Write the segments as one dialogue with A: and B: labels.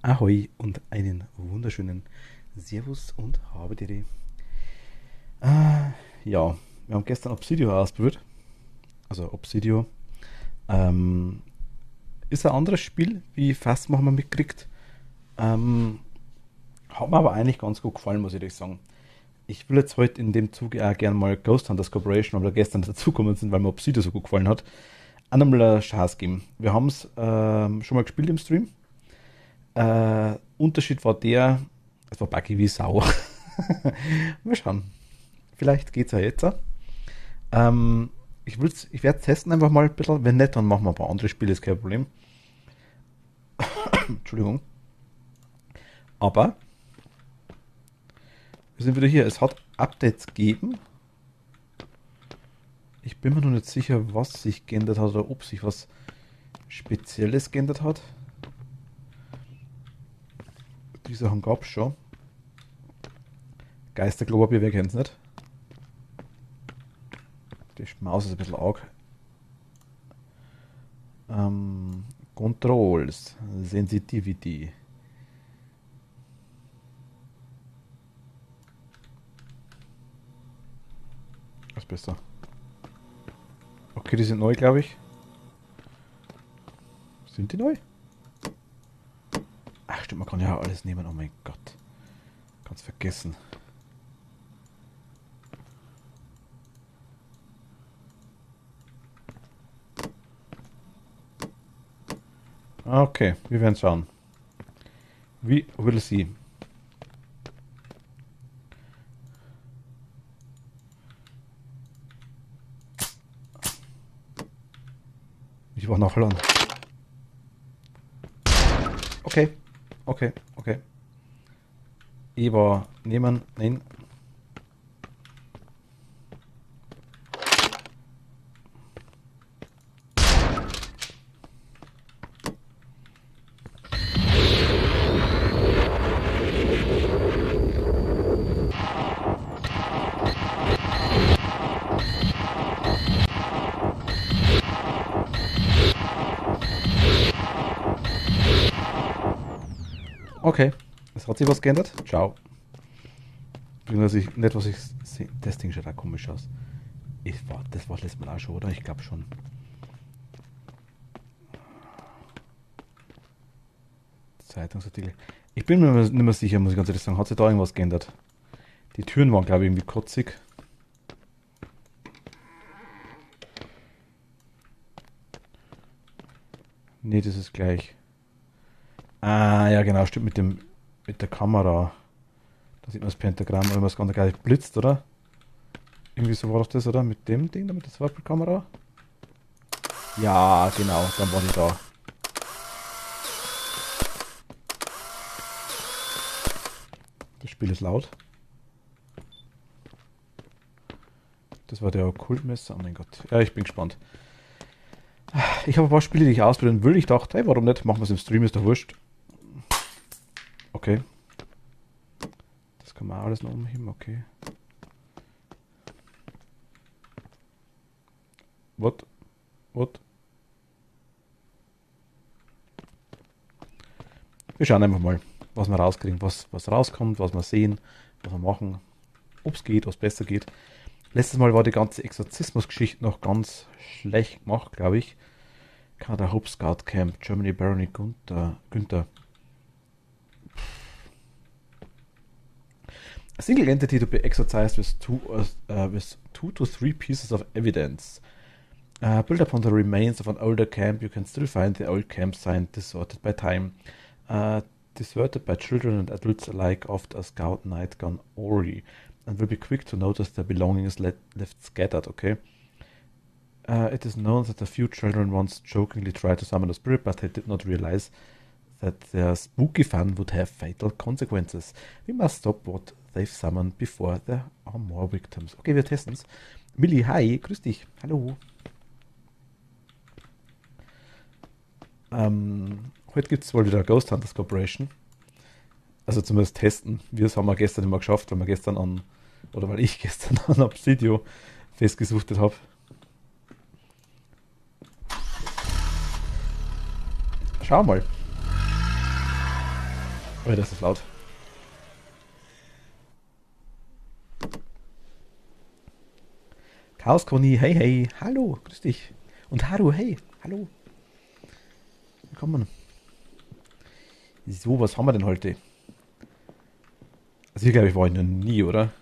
A: Ahoi und einen wunderschönen Servus und habe die. Ja, wir haben gestern Obsidio ausprobiert. Also Obsidio. Ähm, ist ein anderes Spiel, wie fast machen wir mitkriegt. Ähm, hat mir aber eigentlich ganz gut gefallen, muss ich dir sagen. Ich will jetzt heute in dem Zuge auch gerne mal Ghost Hunters Corporation, weil wir gestern dazugekommen sind, weil mir Obsidian so gut gefallen hat, auch nochmal eine Chance geben. Wir haben es schon mal gespielt im Stream. Unterschied war der, es war buggy wie Sau. Mal schauen. Vielleicht geht es ja jetzt. Ähm, ich werde testen einfach mal ein bisschen. Wenn nicht, dann machen wir ein paar andere Spiele, ist kein Problem. Entschuldigung. Aber wir sind wieder hier. Es hat Updates gegeben. Ich bin mir noch nicht sicher, was sich geändert hat oder ob sich was Spezielles geändert hat. Die Sachen gab es schon. Geisterglobier, wer kennt es nicht? Die Maus ist ein bisschen arg. Controls, Sensitivity. Was ist besser? Okay, die sind neu, glaube ich. Sind die neu? Ach stimmt, man kann ja alles nehmen. Oh mein Gott. Ganz vergessen. Okay, wir werden schauen. We will see. Ich war noch verloren. Okay, okay, okay. Eber nehmen, nein. Okay, es hat sich was geändert. Ciao. Nicht, was ich sehe. Das Ding schaut auch komisch aus. Das war letztes Mal auch schon, oder? Ich glaube schon. Zeitungsartikel. Ich bin mir nicht mehr sicher, muss ich ganz ehrlich sagen. Hat sich da irgendwas geändert? Die Türen waren, glaube ich, irgendwie kotzig. Nee, das ist gleich. Ah, ja, genau, stimmt mit der Kamera. Da sieht man das Pentagramm, oder was ganz gleich blitzt, oder? Irgendwie so war doch das, oder? Mit dem Ding da, mit der Zweifelkamera? Ja, genau, dann war die da. Das Spiel ist laut. Das war der Okkultmesser, oh mein Gott. Ja, ich bin gespannt. Ich habe ein paar Spiele, die ich ausprobieren will. Ich dachte, hey, warum nicht? Machen wir es im Stream, ist doch wurscht. Okay. Das kann man alles noch umheben, okay. What? What? Wir schauen einfach mal, was wir rauskriegen, was rauskommt, was wir sehen, was wir machen, ob es geht, was besser geht. Letztes Mal war die ganze Exorzismus-Geschichte noch ganz schlecht gemacht, glaube ich. Kanada Hope Scout Camp, Germany Barony Günther. A single entity to be exorcised with two to three pieces of evidence. Built upon the remains of an older camp, you can still find the old camp sign distorted by time. Deserted by children and adults alike after a scout night gone awry, and will be quick to notice their belongings left scattered, okay? It is known that a few children once jokingly tried to summon a spirit, but they did not realize that their spooky fun would have fatal consequences. We must stop what they've summoned before there are more victims. Okay, wir testen's. Millie, hi, grüß dich. Hallo. Heute gibt es wohl wieder Ghost Hunters Corporation. Also zumindest testen. Wir haben wir gestern immer geschafft, weil ich gestern an Obsidio festgesuchtet habe. Schau mal. Oh, das ist laut. Chaos Conny, hey, hey, hallo, grüß dich. Und Haru, hey, Hallo. Willkommen. So, was haben wir denn heute? Also hier, glaube ich, war ich noch nie, oder?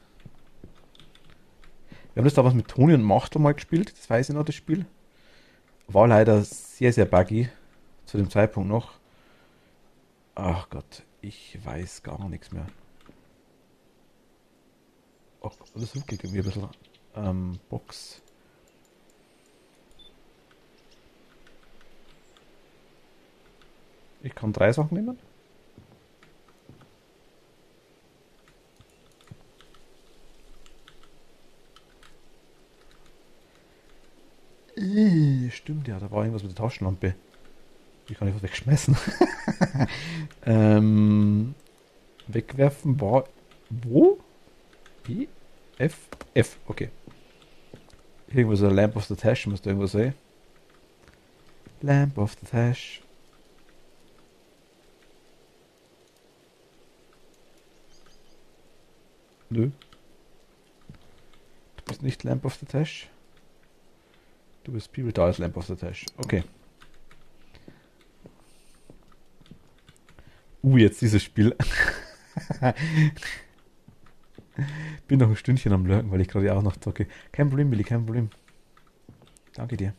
A: Wir haben das damals mit Toni und Machtel mal gespielt. Das weiß ich noch, das Spiel. War leider sehr, sehr buggy. Zu dem Zeitpunkt noch. Ach Gott, ich weiß gar nichts mehr. Oh, das ruckelt irgendwie ein bisschen. Box. Ich kann 3 Sachen nehmen. Stimmt ja, da war irgendwas mit der Taschenlampe. Die kann ich was wegschmeißen. ähm, wegwerfen war. Wo? I? F? F, okay. Irgendwo so Lamp of the Tash müsste irgendwo sein. Lamp of the Tash. Nö. Du bist nicht Lamp of the Tash. Du bist People, da ist Lamp of the Tash. Okay. Jetzt dieses Spiel. Bin noch ein Stündchen am Lurken, weil ich gerade auch noch zocke. Kein Problem, Billy, kein Problem. Danke dir.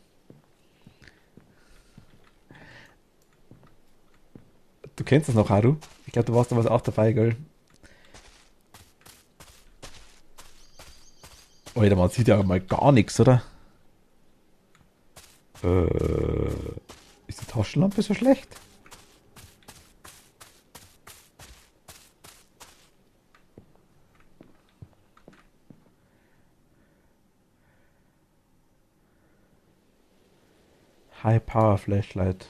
A: Du kennst das noch, Haru? Ich glaube, du warst damals auch dabei, gell? Alter, man sieht ja mal gar nichts, oder? Ist die Taschenlampe so schlecht? High Power Flashlight.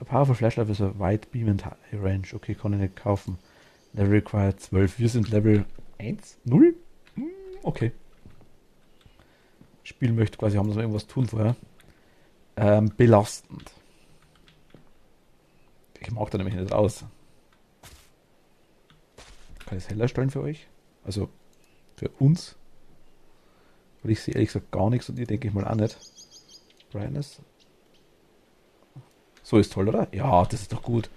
A: A powerful flashlight with a wide beam and high range. Okay, kann ich nicht kaufen. Level required 12. Wir sind Level 1? 0? Okay. Spiel möchte quasi haben, dass wir irgendwas tun vorher. Belastend. Ich mag da nämlich nicht aus. Kann ich es heller stellen für euch? Also für uns? Weil ich sehe ehrlich gesagt gar nichts und ihr denke ich mal auch nicht. Brightness. So ist toll, oder? Ja, das ist doch gut.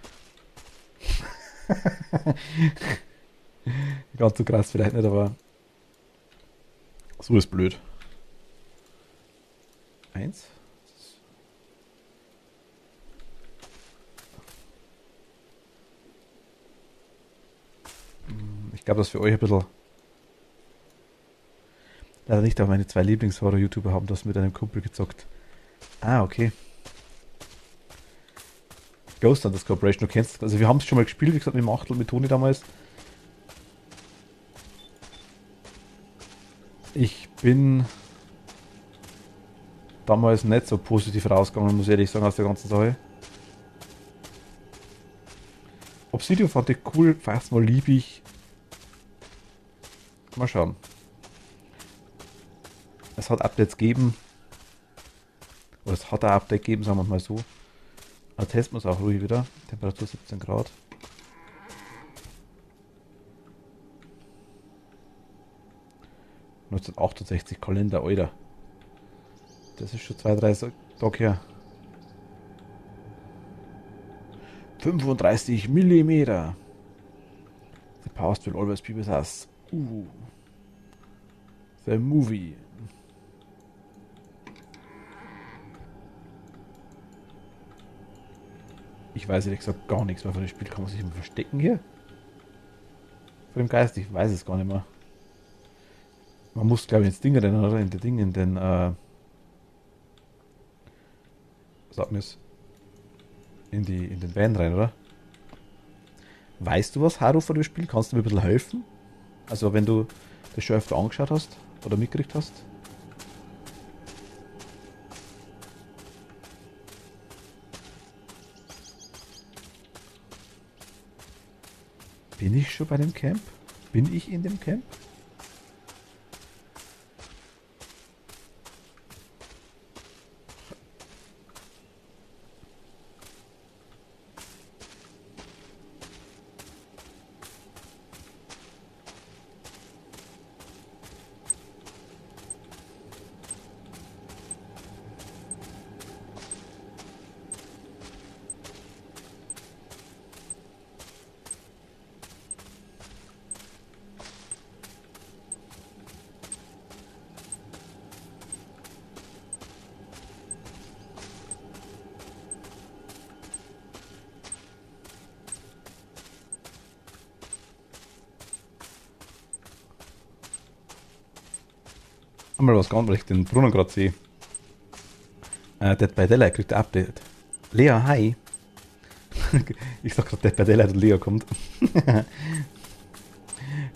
A: Ganz so krass vielleicht nicht, aber so ist blöd. 1. Ich glaube, das für euch ein bisschen. Leider nicht, aber meine 2 Lieblings-Horror-YouTuber haben das mit einem Kumpel gezockt. Ah, okay. Ghost Hunters Corporation, du kennst. Also, wir haben es schon mal gespielt, wie gesagt, mit Machtel, mit Toni damals. Ich bin damals nicht so positiv rausgegangen, muss ich ehrlich sagen, aus der ganzen Sache. Obsidian fand ich cool, fast mal lieb ich. Mal schauen. Es hat Updates gegeben. Oder es hat ein Update gegeben, sagen wir mal so. Aber testen wir es auch ruhig wieder. Temperatur 17 Grad. ...1968 Kalender, Alter. Das ist schon 2-3 Tage her. 35 Millimeter. The past will always be with us. The movie. Ich weiß ehrlich gesagt gar nichts mehr von dem Spiel. Kann man sich immer verstecken hier? Von dem Geist, ich weiß es gar nicht mehr. Man muss, glaube ich, ins Ding rennen, oder? In den Ding, in den, sag mir's. In den Van rein, oder? Weißt du was, Haru, von dem Spiel? Kannst du mir ein bisschen helfen? Also, wenn du das schon öfter angeschaut hast oder mitgekriegt hast? Bin ich schon bei dem Camp? Bin ich in dem Camp? Einmal was ganz, weil ich den Brunnen gerade sehe. Dead by Daylight kriegt ein Update. Lea, hi. Ich sag gerade Dead by Daylight und Lea kommt.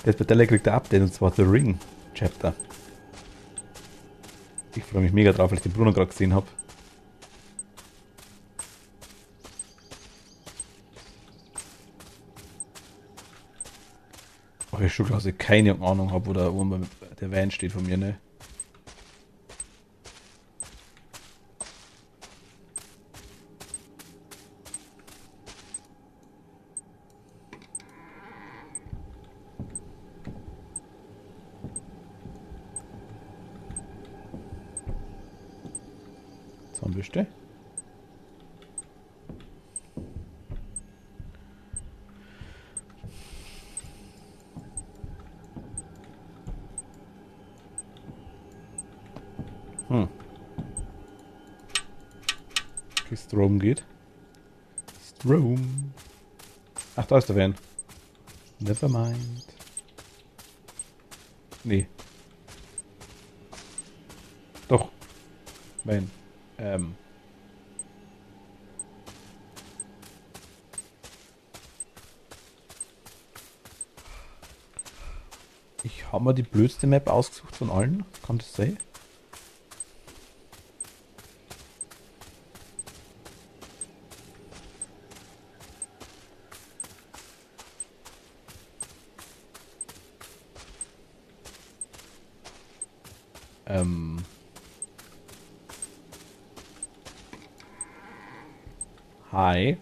A: Dead by Daylight kriegt ein Update und zwar The Ring Chapter. Ich freue mich mega drauf, weil ich den Brunnen gerade gesehen habe. Aber ich schon, dass ich keine Ahnung habe, wo der Van steht von mir, ne? Zahnbürste. Hm. Okay, Strom geht. Strom. Ach, da ist der Van. Never mind. Nee. Doch. Van. Ich habe mir die blödste Map ausgesucht von allen. Kann das sein? Ähm. Hi.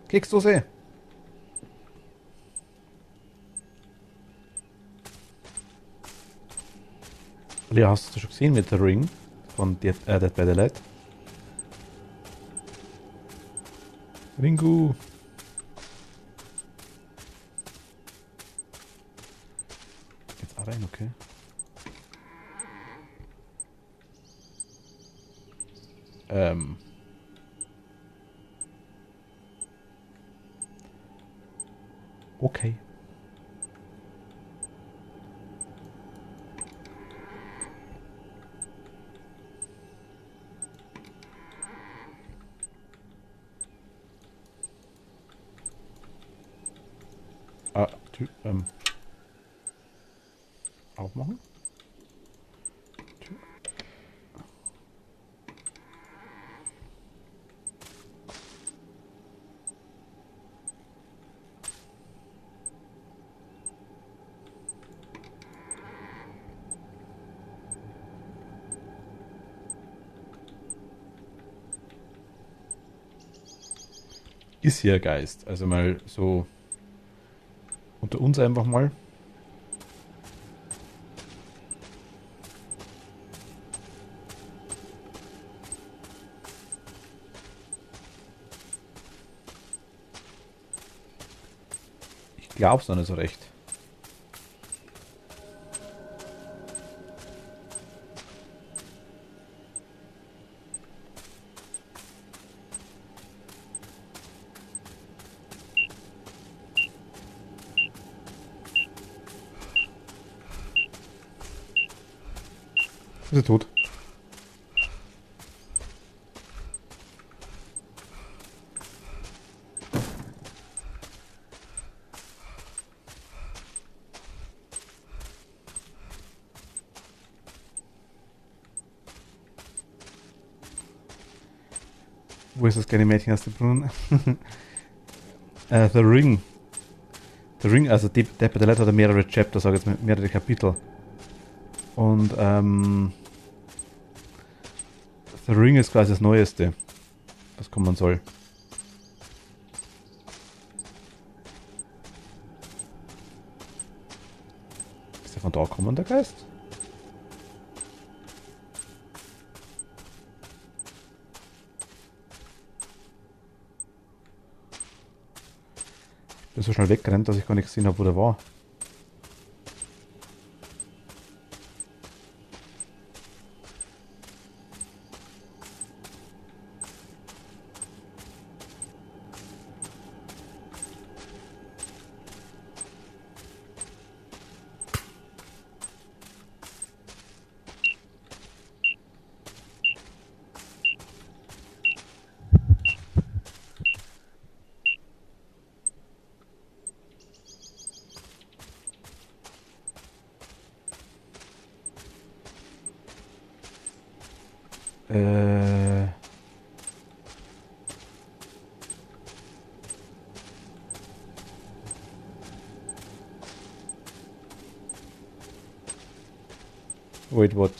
A: Keksdose. Ja, hast du schon gesehen mit der Ring von Dead by Daylight? Ringu. Jetzt auch rein, okay. Ähm. Okay. Ah, aufmachen. Tür. Ist hier Geist. Also mal so unter uns einfach mal. Ich glaub's noch nicht so recht. Ist er tot? Wo ist das kleine Mädchen aus dem Brunnen? The Ring. The Ring, also Dead by Daylight hat mehrere Chapter, sage ich jetzt mehrere Kapitel. Und The Ring ist quasi das Neueste, was kommen soll. Ist der von da kommen, der Geist? Ich bin so schnell weggerannt, dass ich gar nicht gesehen habe, wo der war. Äh. Wait, what?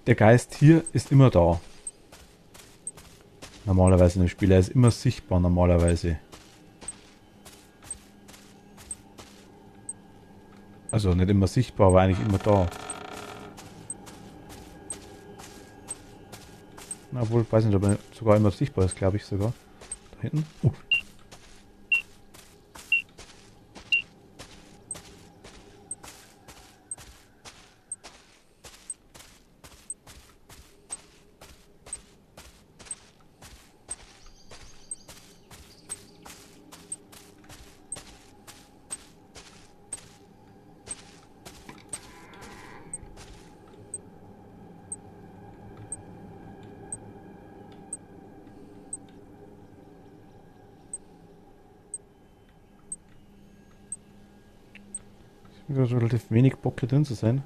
A: Der Geist hier ist immer da. Normalerweise in dem Spiel. Er ist immer sichtbar, normalerweise. Also nicht immer sichtbar, aber eigentlich immer da. Na, obwohl, weiß nicht, ob er sogar immer sichtbar ist, glaube ich sogar. Da hinten. Ich habe relativ wenig Bock hier drin zu sein.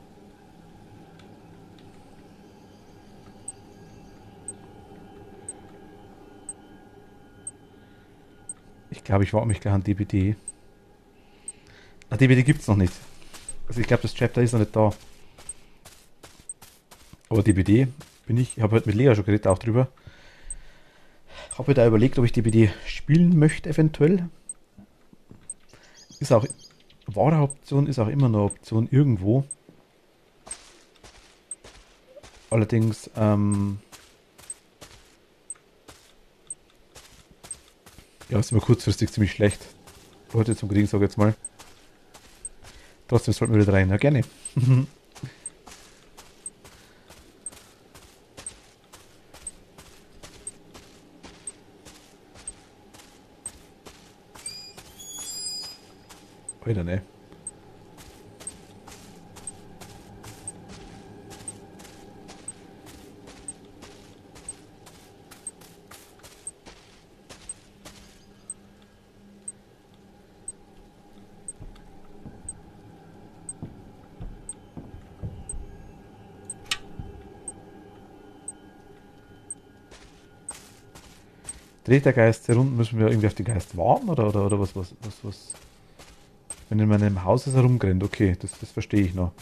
A: Ich glaube, ich warte mich gleich an DBD. Ah, DBD gibt es noch nicht. Also ich glaube, das Chapter ist noch nicht da. Aber DBD ich habe heute mit Lea schon geredet auch drüber. Habe mir da überlegt, ob ich DBD spielen möchte, eventuell. Ist auch, wahre Option ist auch immer eine Option irgendwo. Allerdings, ja, ist immer kurzfristig ziemlich schlecht. Heute zum Kriegen, sage ich jetzt mal. Trotzdem sollten wir wieder rein. Ja, gerne. Alter, ne. Dreht der Geist herum, müssen wir irgendwie auf den Geist warten oder was? Wenn in meinem Haus ist herumgerannt, okay, das verstehe ich noch.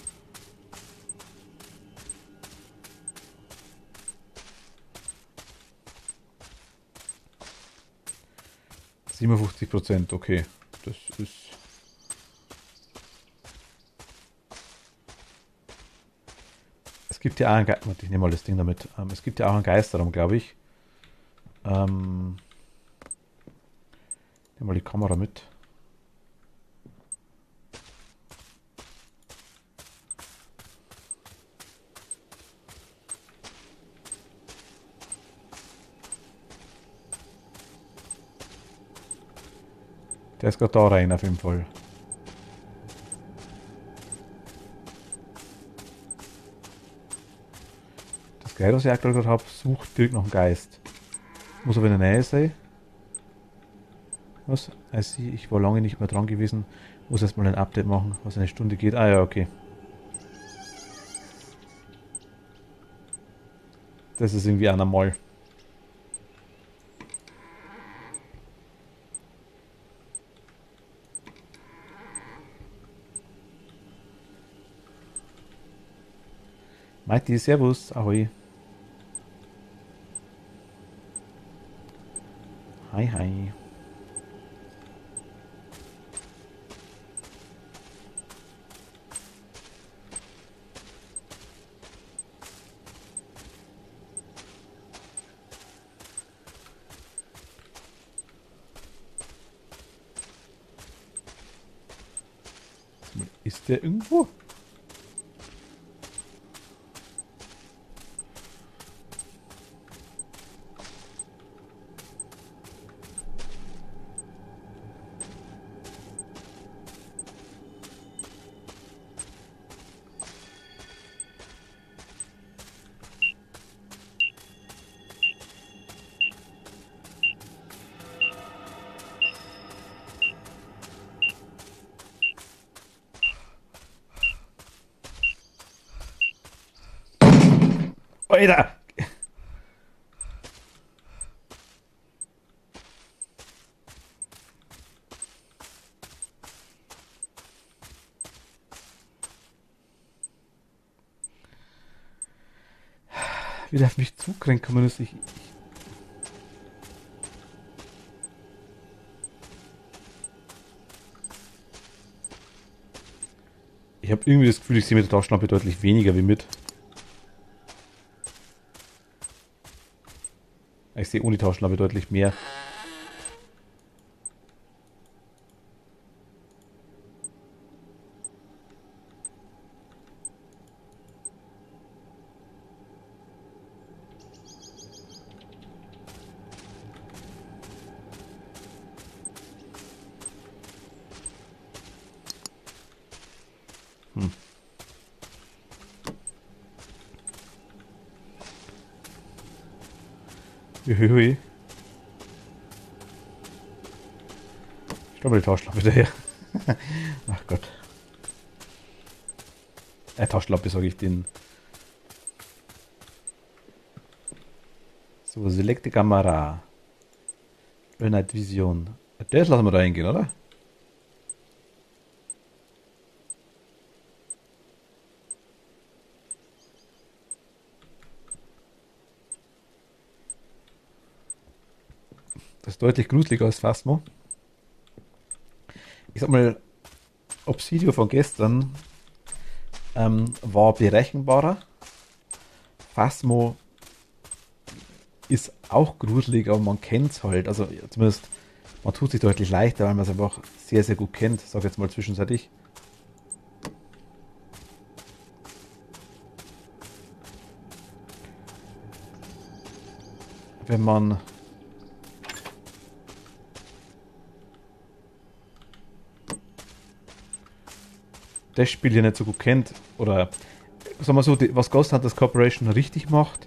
A: %, okay. Das ist. Es gibt ja auch einen Geist. Ich nehme mal das Ding damit. Es gibt ja auch einen Geisterraum, glaube ich. Nehme mal die Kamera mit. Der ist gerade da rein, auf jeden Fall. Das Geist, was ich aktuell gerade habe, sucht direkt nach einem Geist. Muss aber in der Nähe sein. Was? Ich war lange nicht mehr dran gewesen. Muss erstmal ein Update machen, was eine Stunde geht. Ah ja, okay. Das ist irgendwie auch normal. Mighty, Servus, Ahoi. Hi, hi. Ist der irgendwo? Alter! Wie der auf mich zukränken muss. Ich habe irgendwie das Gefühl, ich sehe mit der Taschenlampe deutlich weniger wie mit. Ich sehe ohne Taschenlampe deutlich mehr. Hm. Uiuiui. Ich glaube, die Taschenlampe daher. Ach Gott. Taschenlampe sage ich den. So, select die Kamera. Night Vision. Das lassen wir da hingehen, oder? Das ist deutlich gruseliger als Phasmo. Ich sag mal, Obsidio von gestern war berechenbarer. Phasmo ist auch gruselig, aber man kennt es halt. Also zumindest, man tut sich deutlich leichter, weil man es einfach sehr, sehr gut kennt. Sag jetzt mal zwischenzeitlich. Wenn man das Spiel hier nicht so gut kennt, oder sagen wir so, was Ghost Hunters Corporation richtig macht,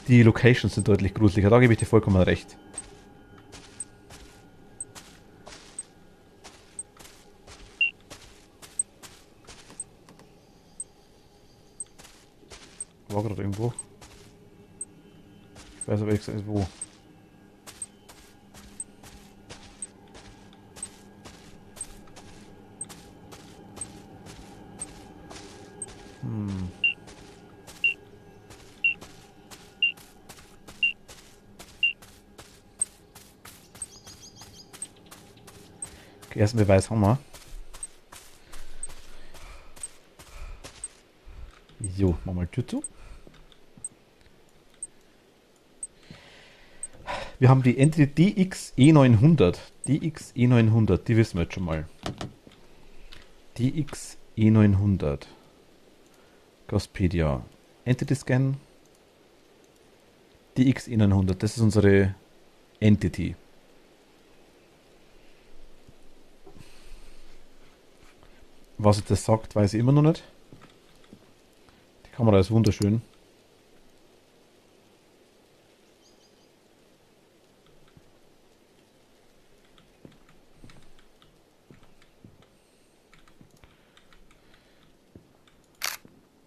A: die Locations sind deutlich gruseliger. Da gebe ich dir vollkommen recht. War gerade irgendwo. Ich weiß aber ehrlich gesagt wo. Hm. Okay, ersten Beweis haben wir. Jo, mach mal Tür zu. Wir haben die Entity DXE900. DXE900, die wissen wir jetzt schon mal. DXE900. Ghostpedia. Entity Scan. DXE900, das ist unsere Entity. Was es das sagt, weiß ich immer noch nicht. Die Kamera ist wunderschön.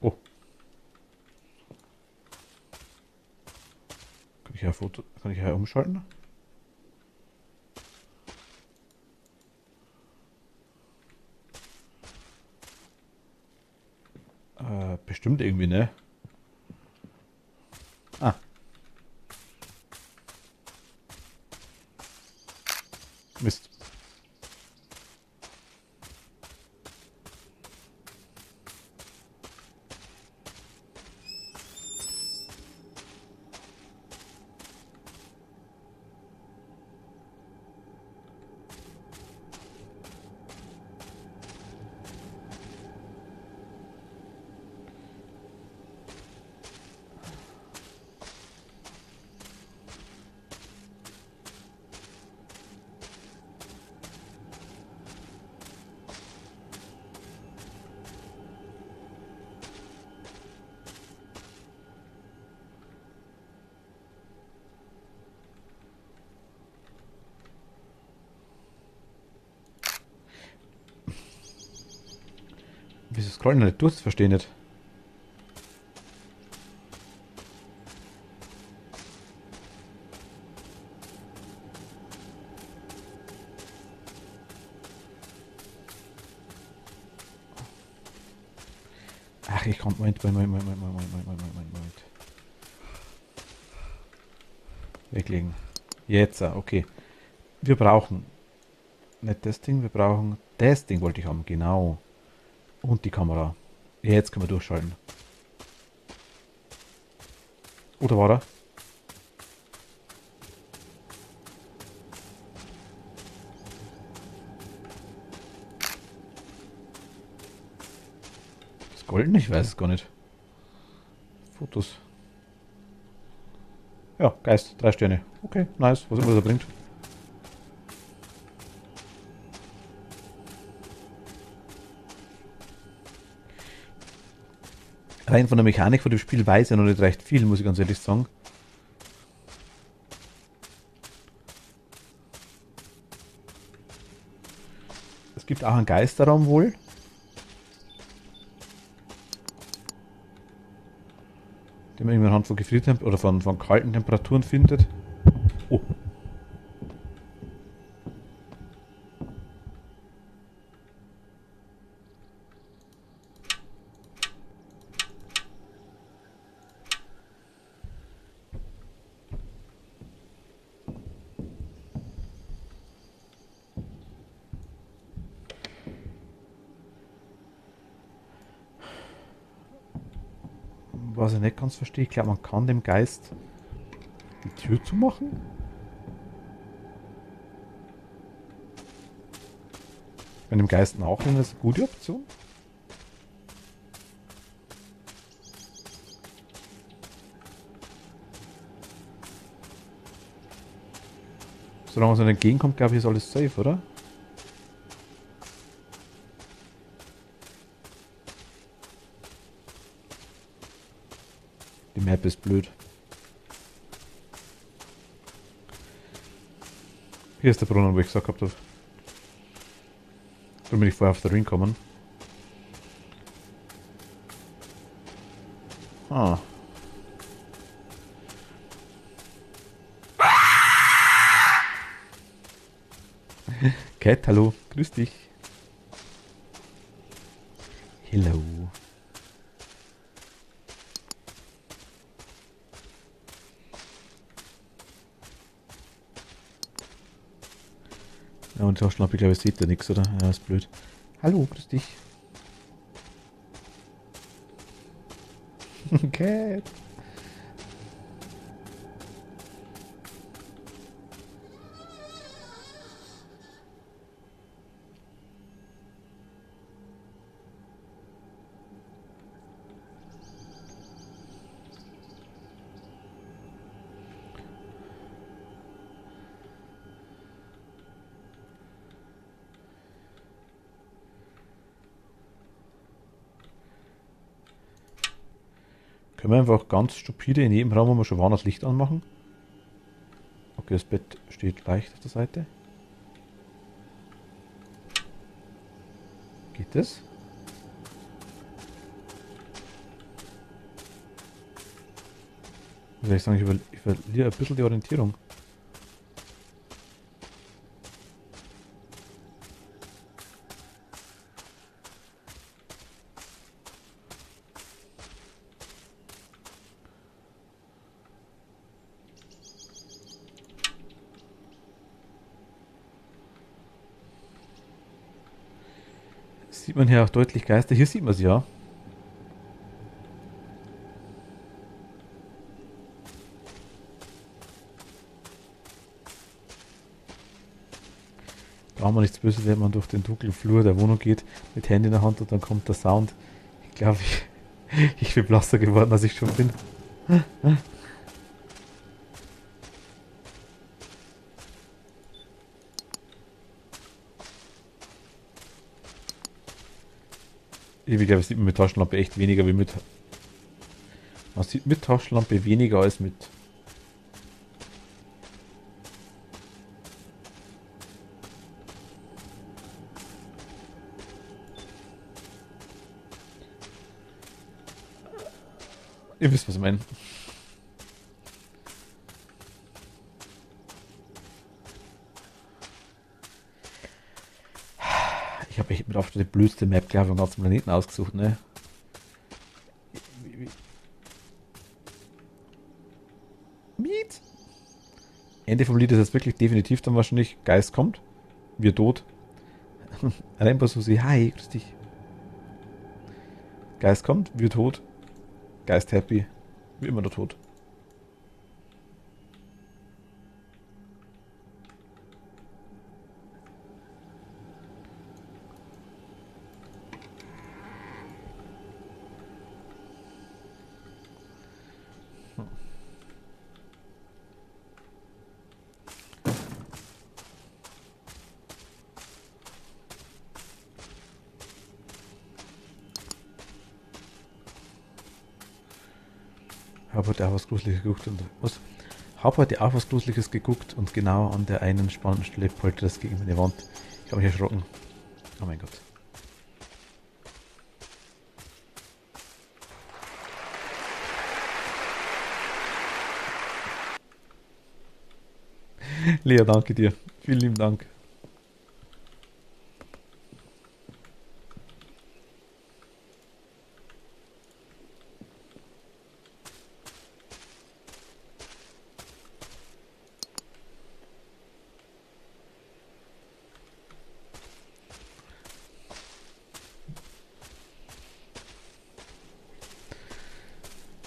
A: Oh. Kann ich ja Foto, kann ich ja umschalten? Bestimmt irgendwie, ne? Ah. Mist. Wieso scrollen nicht durch? Das verstehe ich nicht. Ich kann... Moment. Weglegen. Jetzt, okay. Wir brauchen... Nicht das Ding, wir brauchen... Das Ding wollte ich haben, genau. Und die Kamera. Jetzt können wir durchschalten. Oder war er? Das Golden? Ich weiß es gar nicht. Fotos. Ja, Geist, 3 Sterne. Okay, nice, was immer das bringt. Rein von der Mechanik von dem Spiel weiß ich noch nicht recht viel, muss ich ganz ehrlich sagen. Es gibt auch einen Geisterraum wohl. Den man anhand von gefrierten oder von kalten Temperaturen findet. Oh. Was ich nicht ganz verstehe, ich glaube, man kann dem Geist die Tür zumachen. Wenn dem Geist nachrennen, ist eine gute Option. Solange es nicht entgegenkommt, glaube ich, ist alles safe, oder? Die Map ist blöd. Hier ist der Brunnen, wo ich gesagt habe. Da bin ich vorher auf der Ring kommen. Ah. Cat, hallo. Grüß dich. Hello. Ja, und Taschenlampe, ich glaube, sieht ja nichts, oder? Ja, ist blöd. Hallo, grüß dich. Cat. Können wir einfach ganz stupide in jedem Raum, wo wir schon waren, das Licht anmachen? Okay, das Bett steht leicht auf der Seite. Geht das? Wie soll ich sagen, ich verliere ein bisschen die Orientierung. Sieht man hier auch deutlich Geister. Hier sieht man sie ja. Da haben wir nichts Böses, wenn man durch den dunklen Flur der Wohnung geht, mit Handy in der Hand und dann kommt der Sound. Ich glaube, ich bin blasser geworden, als ich schon bin. Ich glaube, sieht man mit Taschenlampe echt weniger wie mit. Man sieht mit Taschenlampe weniger als mit. Ihr wisst, was ich meine. Ich habe echt mit auf die blödste Map, glaube ich, vom ganzen Planeten ausgesucht, ne? Miet. Ende vom Lied ist jetzt wirklich definitiv dann wahrscheinlich. Geist kommt. Wir tot. Rainbow Susi, hi, grüß dich. Geist kommt, wir tot. Geist happy. Wie immer noch tot. Habe heute auch was Gruseliges geguckt und was? Habe heute auch was Gruseliges geguckt und genau an der einen spannenden Stelle poltert das gegen meine Wand. Ich habe mich erschrocken. Oh mein Gott. Lea, danke dir. Vielen lieben Dank.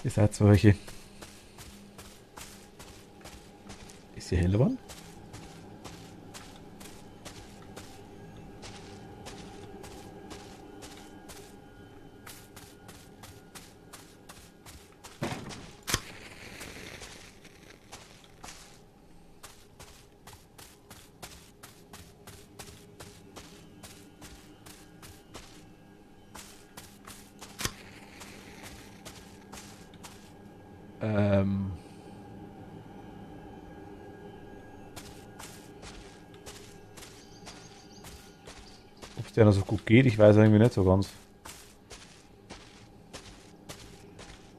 A: Ihr seid solche. Ist hier hell geworden? Ähm. Ob es der noch so gut geht, ich weiß irgendwie nicht so ganz.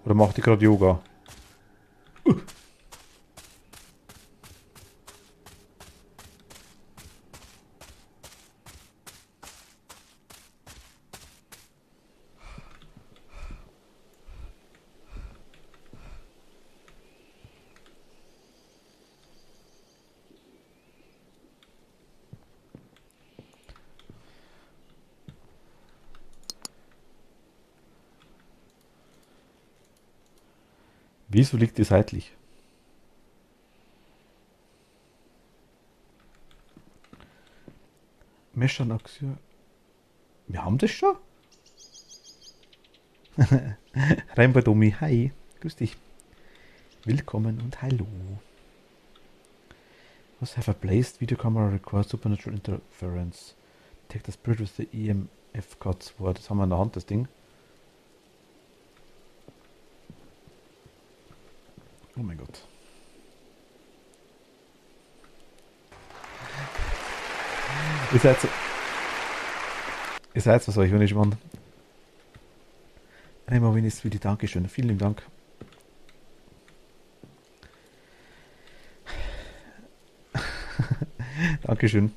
A: Oder macht die gerade Yoga? Wieso liegt die seitlich? Meshanaxia. Wir haben das schon? Rainbow Domi, hi. Grüß dich. Willkommen und hallo. Was have a placed video camera requires supernatural interference? Take the spirit with the EMF cuts. Boah, das haben wir in der Hand, das Ding. Oh mein Gott. Ihr seid so. Ihr seid was euch, wenn ich meine. Einmal wenn ist für die Dankeschön. Vielen lieben Dank. Dankeschön.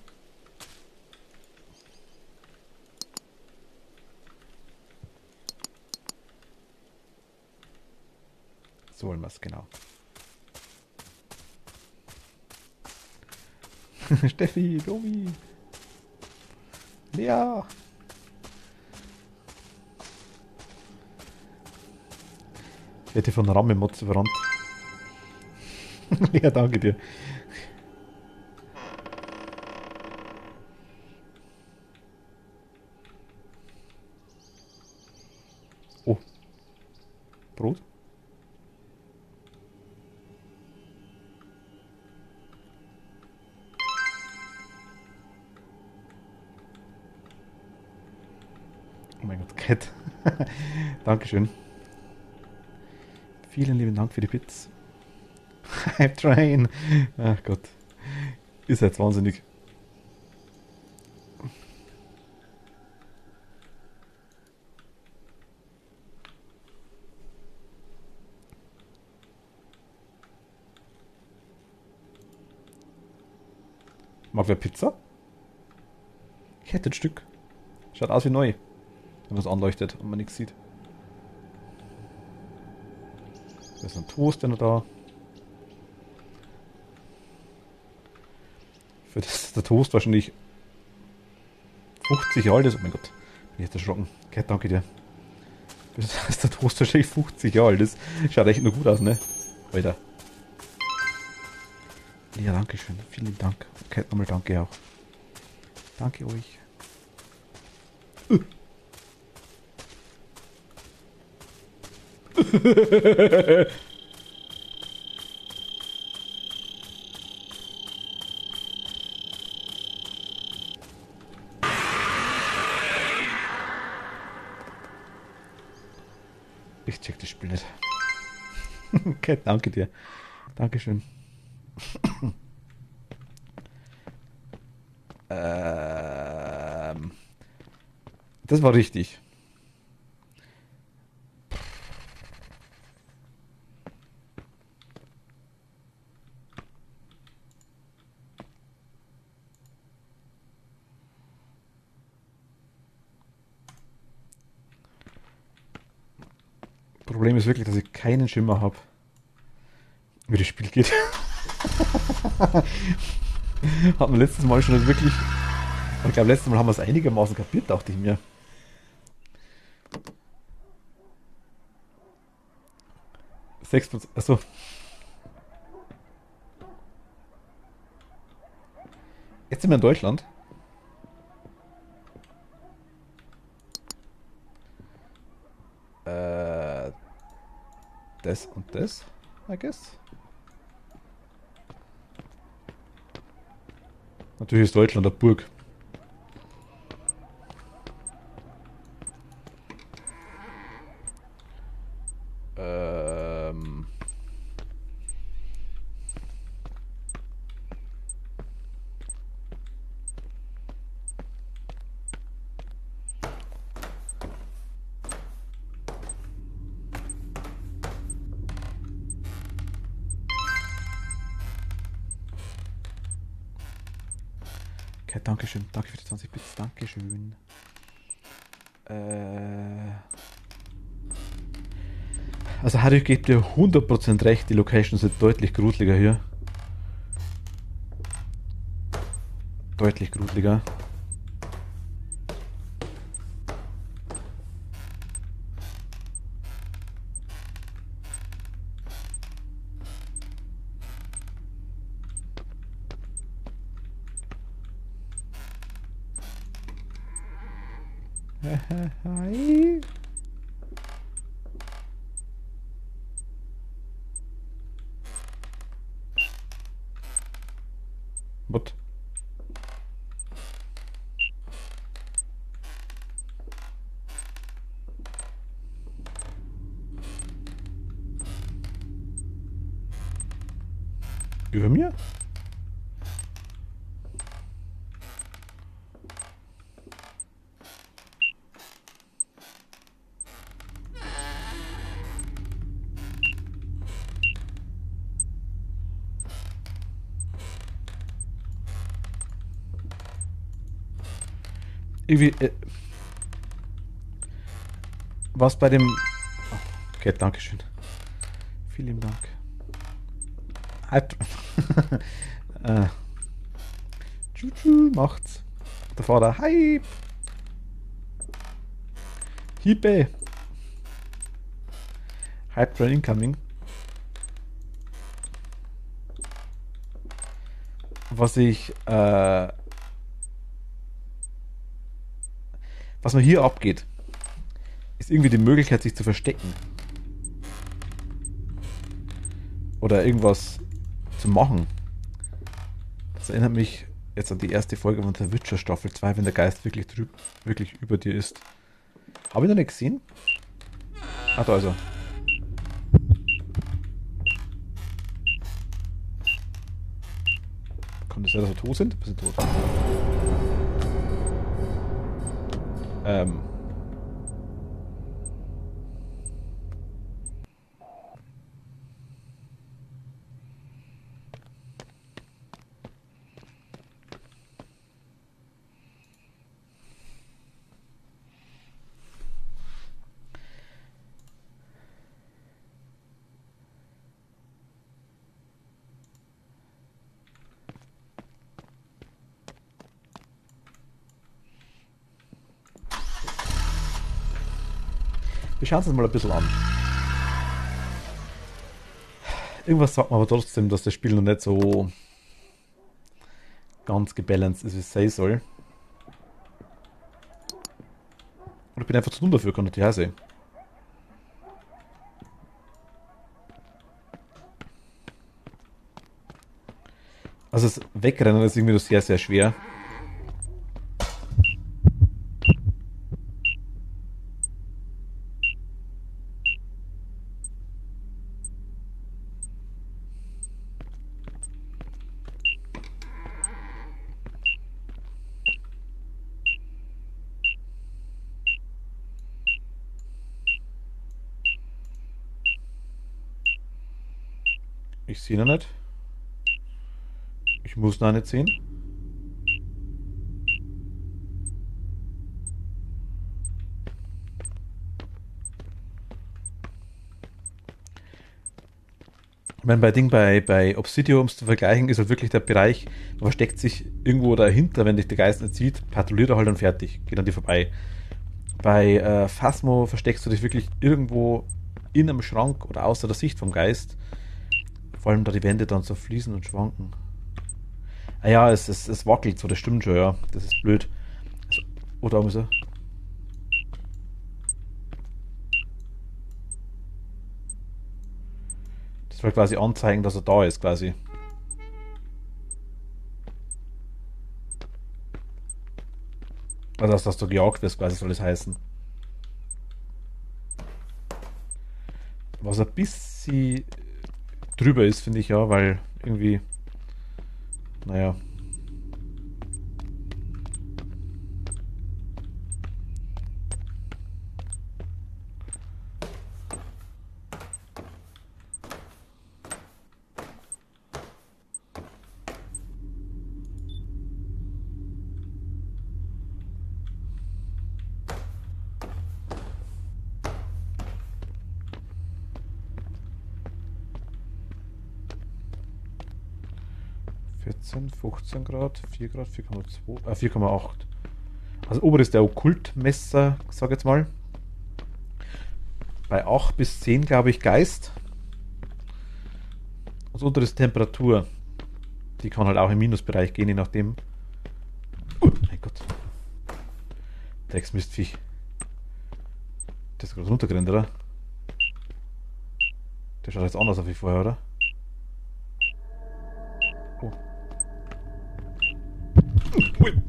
A: So wollen wir es, genau. Steffi, Domi. Lea. Ich hätte von Rammemotze verrannt. Ja, danke dir. Oh. Brot? Oh mein Gott, Cat. Dankeschön. Vielen lieben Dank für die Bits. Hype Train. Ach Gott. Ihr seid wahnsinnig. Mag wer Pizza? Ich hätte ein Stück. Schaut aus wie neu. Wenn man es anleuchtet und man nichts sieht. Da ist ein Toast, der noch da. dass der Toast wahrscheinlich 50 Jahre alt ist. Oh mein Gott, bin ich jetzt erschrocken. Okay, danke dir. Dass der Toast wahrscheinlich 50 Jahre alt ist. Schaut echt nur gut aus, ne? Alter. Ja, danke schön. Vielen Dank. Okay, nochmal danke auch. Danke euch. Ich check das Spiel nicht. Okay, danke dir. Dankeschön. Ähm, das war richtig. Problem ist wirklich, dass ich keinen Schimmer habe, wie das Spiel geht. Hatten wir letztes Mal schon wirklich. Aber ich glaube, letztes Mal haben wir es einigermaßen kapiert, dachte ich mir. 6%. Achso. Jetzt sind wir in Deutschland. Äh, das und das, I guess. Natürlich ist Deutschland eine Burg. Ähm, okay, Dankeschön. Danke für die 20 Bits. Dankeschön. Also Harry gibt dir 100% recht, die Locations sind deutlich gruseliger hier. Deutlich gruseliger. Hi. What? Über mir? Irgendwie, was bei dem... Oh, okay, Dankeschön. Vielen Dank. Halt. äh, macht's. Der Vater, hi. Hiebe. Hype Train incoming. Was ich, was mir hier abgeht, ist irgendwie die Möglichkeit, sich zu verstecken. Oder irgendwas zu machen. Das erinnert mich jetzt an die erste Folge von der Witcher Staffel 2, wenn der Geist wirklich über dir ist. Habe ich noch nicht gesehen? Ah, da ist er. Kann das sein, dass wir tot sind? Wir sind tot. Ähm. Wir schauen uns das mal ein bisschen an. Irgendwas sagt mir aber trotzdem, dass das Spiel noch nicht so ganz gebalanced ist, wie es sein soll. Oder ich bin einfach zu dumm dafür, kann natürlich auch sein. Also das Wegrennen ist irgendwie noch sehr, sehr schwer. Ich sehe ihn nicht. Ich muss ihn auch nicht sehen. Ich meine, bei Obsidio, um es zu vergleichen, ist halt wirklich der Bereich, man versteckt sich irgendwo dahinter, wenn dich der Geist nicht sieht, patrouilliert er halt und fertig, geht an dir vorbei. Bei Phasmo versteckst du dich wirklich irgendwo in einem Schrank oder außer der Sicht vom Geist. Vor allem da die Wände dann so fließen und schwanken. Ah ja, es wackelt so, das stimmt schon, ja. Das ist blöd. Also, oder muss er? Das soll quasi anzeigen, dass er da ist, quasi. Also, dass du gejagt wirst, quasi soll es heißen. Was ein bisschen drüber ist, finde ich ja, weil irgendwie, naja. 14, 15 Grad, 4 Grad, 4,2, 4,8. Also ober ist der Okkultmesser, sag jetzt mal. Bei 8 bis 10 glaube ich Geist. Und unter ist Temperatur. Die kann halt auch im Minusbereich gehen, je nachdem. Mein Gott. Drecksmistviech. Der ist gerade runtergerannt, oder? Der schaut jetzt anders aus wie vorher, oder? Oh. Ui.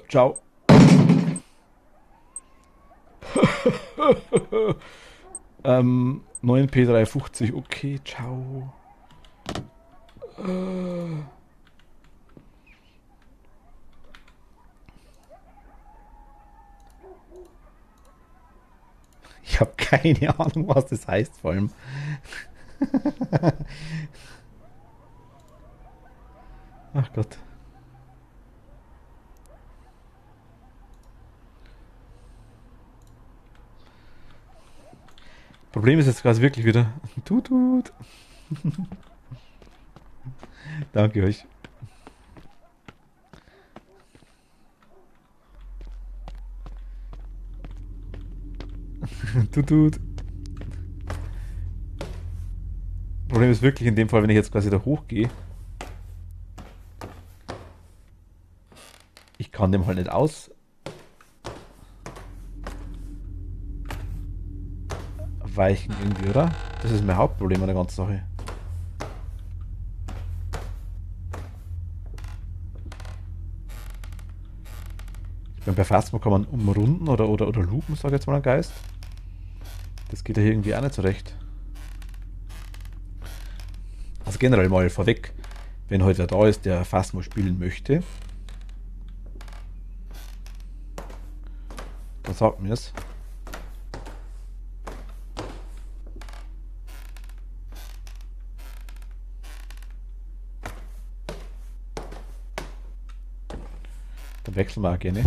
A: Ciao. 9P350, okay, ciao. Ich habe keine Ahnung, was das heißt, vor allem. Ach Gott. Problem ist jetzt quasi wirklich wieder. Tut. Danke euch. Tut. Problem ist wirklich in dem Fall, wenn ich jetzt quasi da hochgehe, ich kann dem halt nicht ausweichen irgendwie, oder? Das ist mein Hauptproblem an der ganzen Sache. Bei Phasma kann man umrunden oder loopen, sag ich jetzt mal ein Geist. Das geht ja hier irgendwie auch nicht so recht. Also generell mal vorweg, wenn heute wer da ist, der Phasma spielen möchte, dann sagt mir es. Dann wechseln wir auch gerne.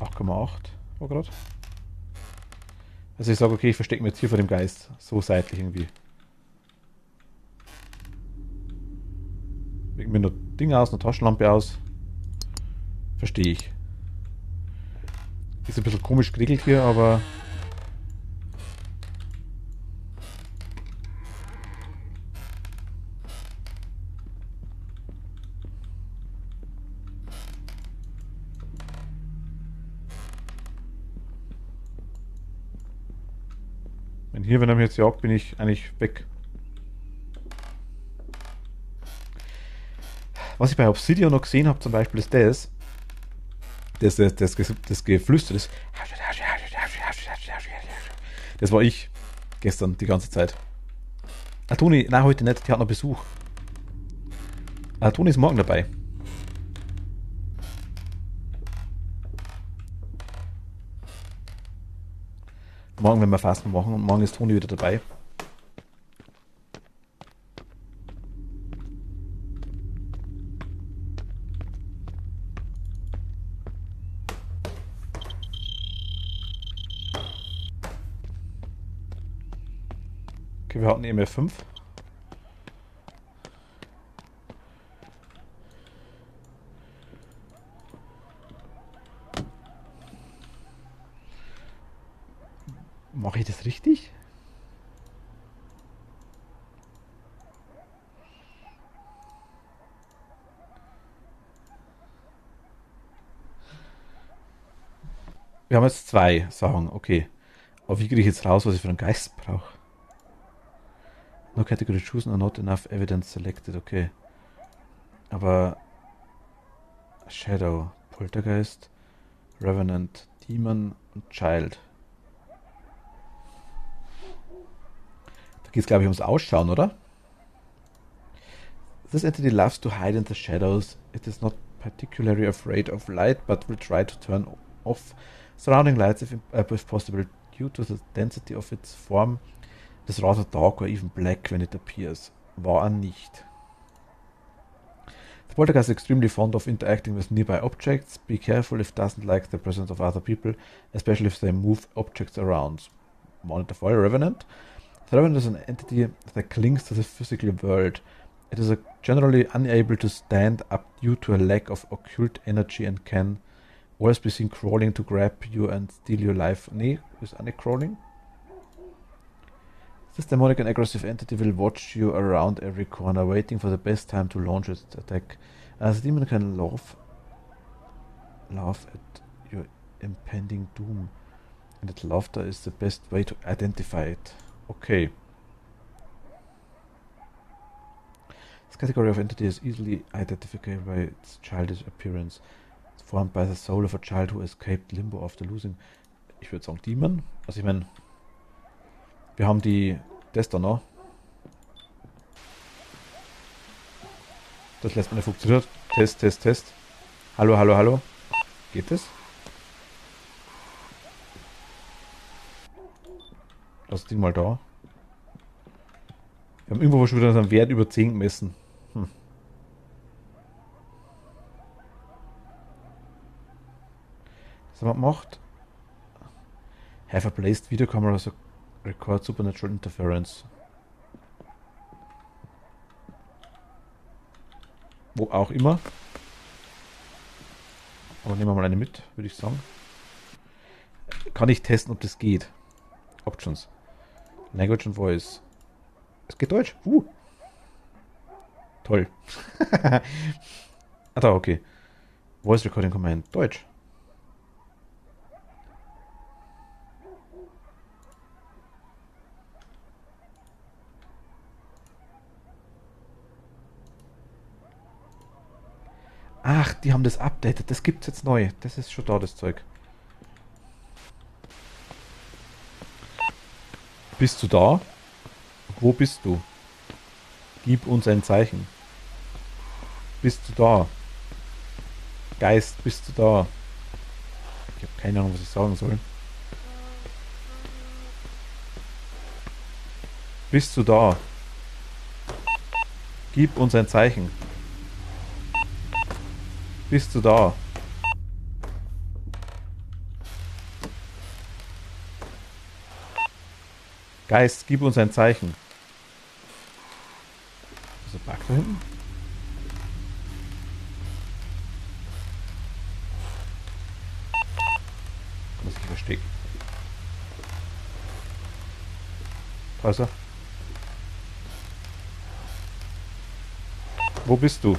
A: 8,8. war gerade. Also ich sage, okay, ich verstecke mich jetzt hier vor dem Geist. So seitlich irgendwie. Legen mir nur Dinge aus, eine Taschenlampe aus. Verstehe ich. Ist ein bisschen komisch geregelt hier, aber... wenn er mich jetzt jagt, bin ich eigentlich weg. Was ich bei Obsidian noch gesehen habe zum Beispiel ist das Geflüster, das war ich gestern die ganze Zeit. Toni, nein, heute nicht, die hat noch Besuch. Toni ist morgen dabei. Morgen, wenn wir Fasten machen, und morgen ist Toni wieder dabei. Okay, wir hatten EMF 5. Mache ich das richtig? Wir haben jetzt 2 Sachen, okay. Aber wie kriege ich jetzt raus, was ich für einen Geist brauche? No category chosen or not enough evidence selected, okay. Aber Shadow, Poltergeist, Revenant, Demon und Child. Da geht es, glaube ich, ums Ausschauen, oder? This entity loves to hide in the shadows. It is not particularly afraid of light, but will try to turn off surrounding lights if possible. Due to the density of its form, it is rather dark or even black when it appears. War er nicht. The poltergeist is extremely fond of interacting with nearby objects. Be careful if it doesn't like the presence of other people, especially if they move objects around. Monitor for Revenant. The Revenant is an entity that clings to the physical world. It is generally unable to stand up due to a lack of occult energy and can always be seen crawling to grab you and steal your life. Nee, ist eine crawling. This demonic and aggressive entity will watch you around every corner, waiting for the best time to launch its attack. The demon can laugh at your impending doom, and its laughter is the best way to identify it. Okay. This category of entity is easily identifiable by its childish appearance. It's formed by the soul of a child who escaped limbo after losing. Ich würde sagen Demon. Also ich meine, wir haben das da noch. Das lässt man nicht funktioniert. Test. Hallo. Geht das? Lass das Ding mal da. Wir haben irgendwo schon wieder einen Wert über 10 gemessen. Was haben wir gemacht? Have a placed video camera so record supernatural interference. Wo auch immer. Aber nehmen wir mal eine mit, würde ich sagen. Kann ich testen, ob das geht. Options. Language and Voice. Es geht Deutsch. Toll. Da, okay. Voice Recording Command. Deutsch. Ach, die haben das updated. Das gibt's jetzt neu. Das ist schon da, das Zeug. Bist du da? Wo bist du? Gib uns ein Zeichen. Bist du da? Geist, bist du da? Ich habe keine Ahnung, was ich sagen soll. Bist du da? Gib uns ein Zeichen. Bist du da? Geist, gib uns ein Zeichen. Ist der Bug da hinten? Muss ich verstecken. Da ist er. Wo bist du?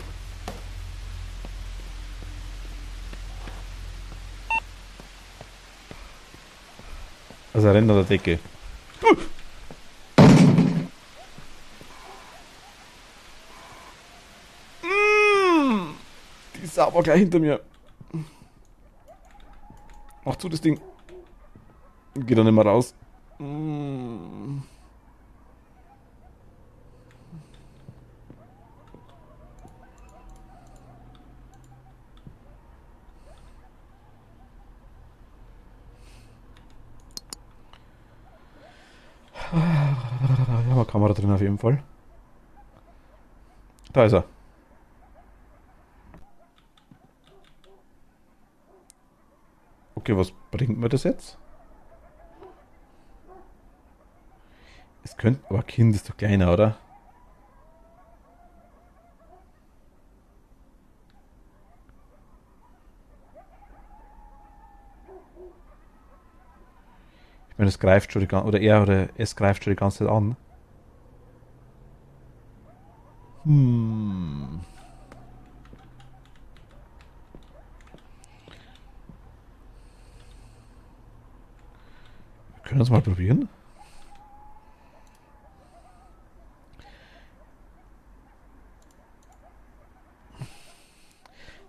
A: Also er rennt an der Decke. Die ist aber gleich hinter mir. Mach zu das Ding. Geht dann nicht mehr raus. Wir haben eine Kamera drin auf jeden Fall. Da ist er. Okay, was bringt mir das jetzt? Es könnte, aber Kind ist doch kleiner, oder? Ich meine, es greift schon die ganze, oder es greift schon die ganze Zeit an. Wir können es mal probieren.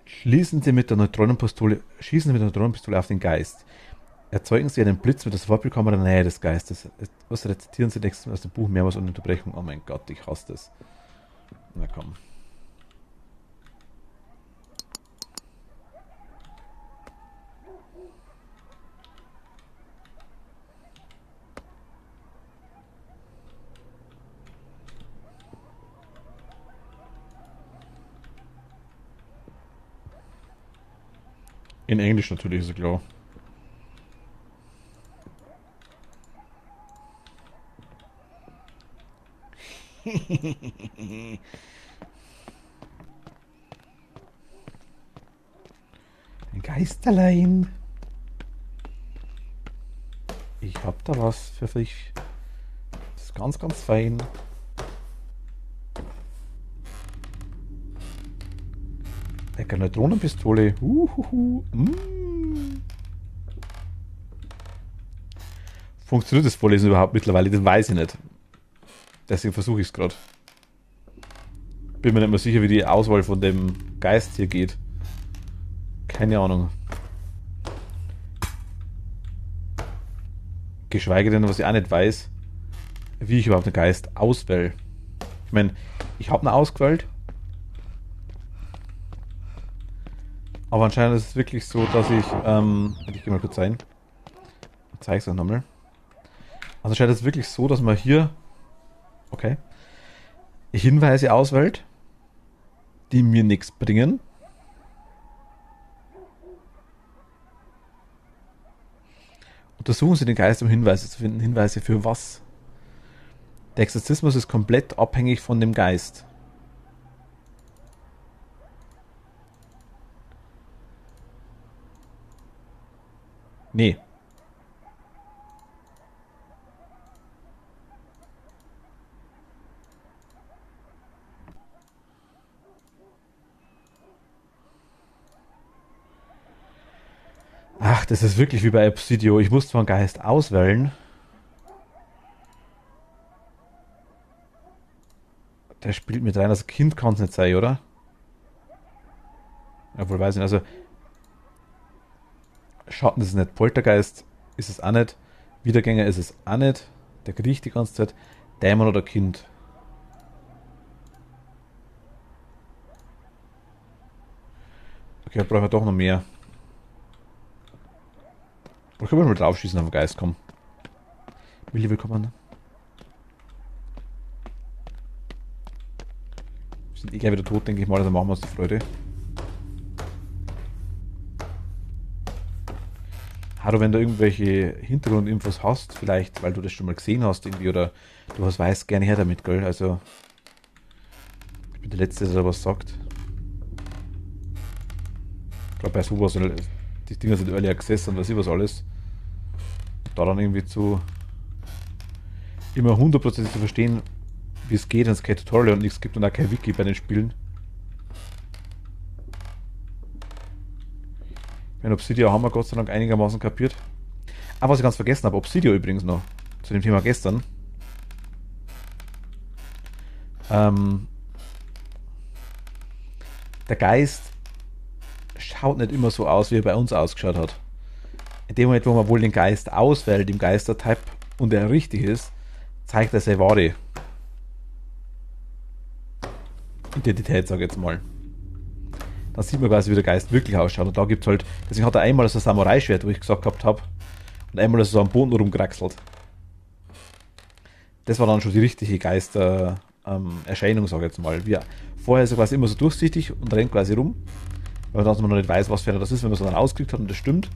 A: Schießen Sie mit der Neutronenpistole auf den Geist. Erzeugen Sie einen Blitz mit der Sofortbildkamera in der Nähe des Geistes. Was rezitieren Sie nächstes Mal aus dem Buch mehrmals ohne Unterbrechung? Oh mein Gott, ich hasse das. Na komm. In Englisch natürlich, ist ja klar. Ein Geisterlein. Ich hab da was für dich. Das ist ganz, ganz fein. Lecker Neutronenpistole. Funktioniert das Vorlesen überhaupt mittlerweile? Das weiß ich nicht. Deswegen versuche ich es gerade. Bin mir nicht mehr sicher, wie die Auswahl von dem Geist hier geht. Keine Ahnung. Geschweige denn, was ich auch nicht weiß, wie ich überhaupt einen Geist auswähle. Ich meine, ich habe ihn ausgewählt. Aber anscheinend ist es wirklich so, dass ich gehe mal kurz rein. Ich zeige es euch nochmal. Also anscheinend ist es wirklich so, dass man hier Hinweise auswählt, die mir nichts bringen. Untersuchen Sie den Geist, um Hinweise zu finden. Hinweise für was? Der Exorzismus ist komplett abhängig von dem Geist. Nee. Ach, das ist wirklich wie bei Obsidio. Ich muss zwar einen Geist auswählen. Der spielt mit rein. Also Kind kann es nicht sein, oder? Obwohl, weiß ich nicht. Also Schatten ist es nicht. Poltergeist ist es auch nicht. Wiedergänger ist es auch nicht. Der kriecht die ganze Zeit. Dämon oder Kind. Okay, da brauchen wir doch noch mehr. Oder können wir mal draufschießen auf den Geist, komm. Willi, willkommen. Wir sind eh gleich wieder tot, denke ich mal, also machen wir uns die Freude. Also wenn du irgendwelche Hintergrundinfos hast, vielleicht weil du das schon mal gesehen hast irgendwie oder du was weißt, gerne her damit, gell? Also ich bin der Letzte, der da was sagt. Ich glaube bei sowas, die Dinger sind Early Access und weiß ich was alles. Da dann irgendwie zu immer 100% zu verstehen, wie es geht, wenn es kein Tutorial und nichts gibt und auch kein Wiki bei den Spielen. In Obsidio haben wir Gott sei Dank einigermaßen kapiert. Ah, was ich ganz vergessen habe, Obsidio übrigens noch, zu dem Thema gestern. Ähm, der Geist schaut nicht immer so aus, wie er bei uns ausgeschaut hat. In dem Moment, wo man wohl den Geist auswählt im Geistertype und er richtig ist, zeigt er seine wahre Identität, sage ich jetzt mal. Dann sieht man quasi, wie der Geist wirklich ausschaut. Und da gibt es halt, deswegen hat er einmal so ein Samurai-Schwert, wo ich gesagt gehabt habe, und einmal so am Boden rumgeraxelt. Das war dann schon die richtige Geister-Erscheinung, sage ich jetzt mal. Vorher ist er quasi immer so durchsichtig und rennt quasi rum, weil man noch nicht weiß, was für einer das ist. Wenn man es dann ausgeklickt hat und das stimmt,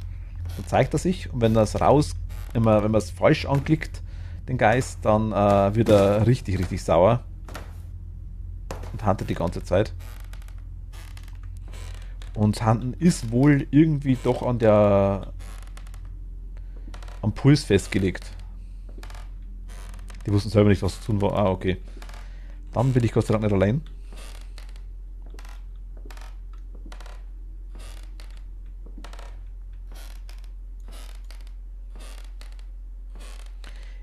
A: dann zeigt er sich. Und wenn wenn man es falsch anklickt, den Geist, dann wird er richtig, richtig sauer und huntet die ganze Zeit. Und Hunten ist wohl irgendwie doch am Puls festgelegt. Die wussten selber nicht, was zu tun war. Ah, okay. Dann bin ich Gott sei Dank nicht allein.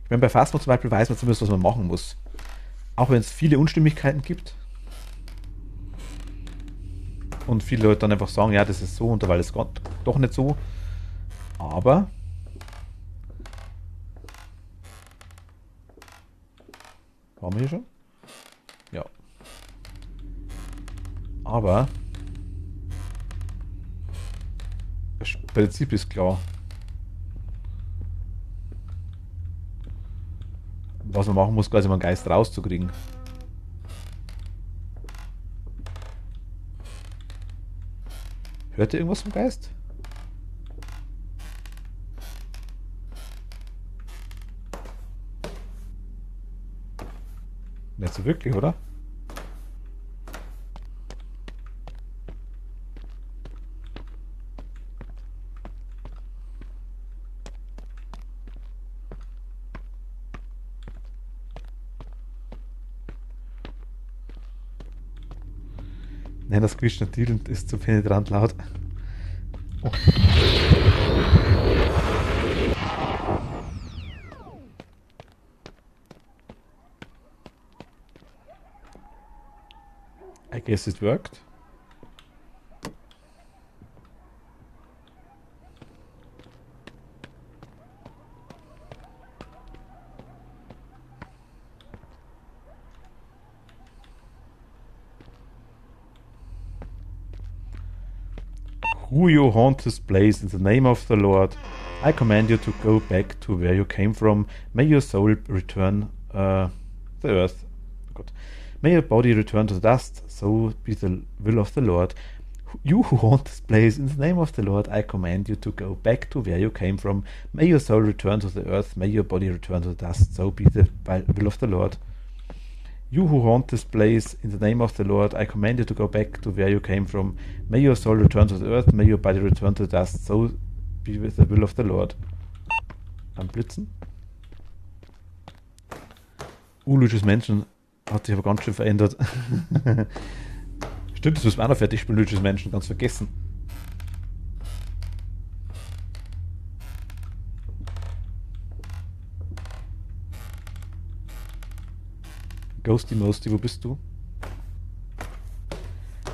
A: Ich meine, bei Phasma zum Beispiel weiß man zumindest, was man machen muss. Auch wenn es viele Unstimmigkeiten gibt. Und viele Leute dann einfach sagen, ja, das ist so und dabei ist es doch nicht so. Aber waren wir hier schon? Ja. Aber das Prinzip ist klar. Was man machen muss, quasi um einen Geist rauszukriegen. Hört ihr irgendwas vom Geist? Nicht so wirklich, oder? Nein, das quietscht natürlich und ist zu penetrant laut. Oh. I guess it worked. Who you haunt this place in the name of the Lord, I command you to go back to where you came from. May your soul return the earth. God. May your body return to the dust. So be the will of the Lord. You who haunt this place in the name of the Lord, I command you to go back to where you came from. May your soul return to the earth. May your body return to the dust. So be the will of the Lord. You who haunt this place, in the name of the Lord, I command you to go back to where you came from. May your soul return to the earth, may your body return to the dust, so be with the will of the Lord. Am Blitzen. Luigi's Mansion hat sich aber ganz schön verändert. Stimmt, das müssen wir auch noch fertig spielen, Luigi's Mansion, ganz vergessen. Ghosty Mosty, wo bist du?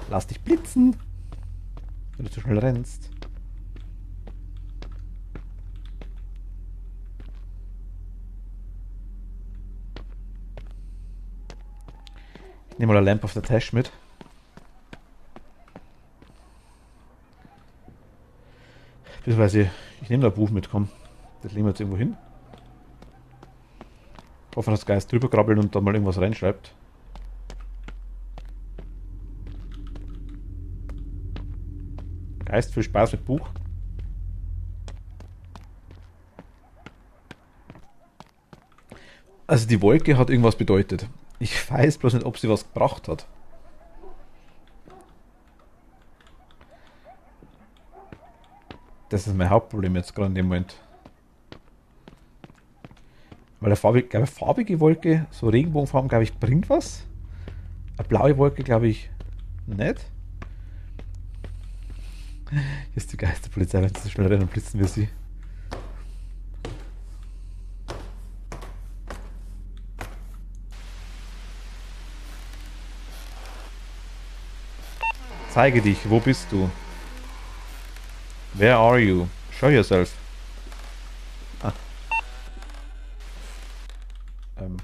A: Lass dich blitzen, wenn du zu schnell rennst. Ich nehme mal eine Lamp of the Tash mit. Beziehungsweise, ich nehme da ein Buch mit, komm. Das legen wir jetzt irgendwo hin. Hoffen, dass Geist drüber krabbelt und da mal irgendwas reinschreibt. Geist, viel Spaß mit Buch. Also die Wolke hat irgendwas bedeutet. Ich weiß bloß nicht, ob sie was gebracht hat. Das ist mein Hauptproblem jetzt gerade in dem Moment. Weil eine farbige Wolke, so Regenbogenfarben, glaube ich, bringt was. Eine blaue Wolke, glaube ich, nicht. Hier ist die Geisterpolizei, wenn sie so schnell rennen, blitzen wir sie. Zeige dich, wo bist du? Where are you? Show yourself. Ah. Ähm.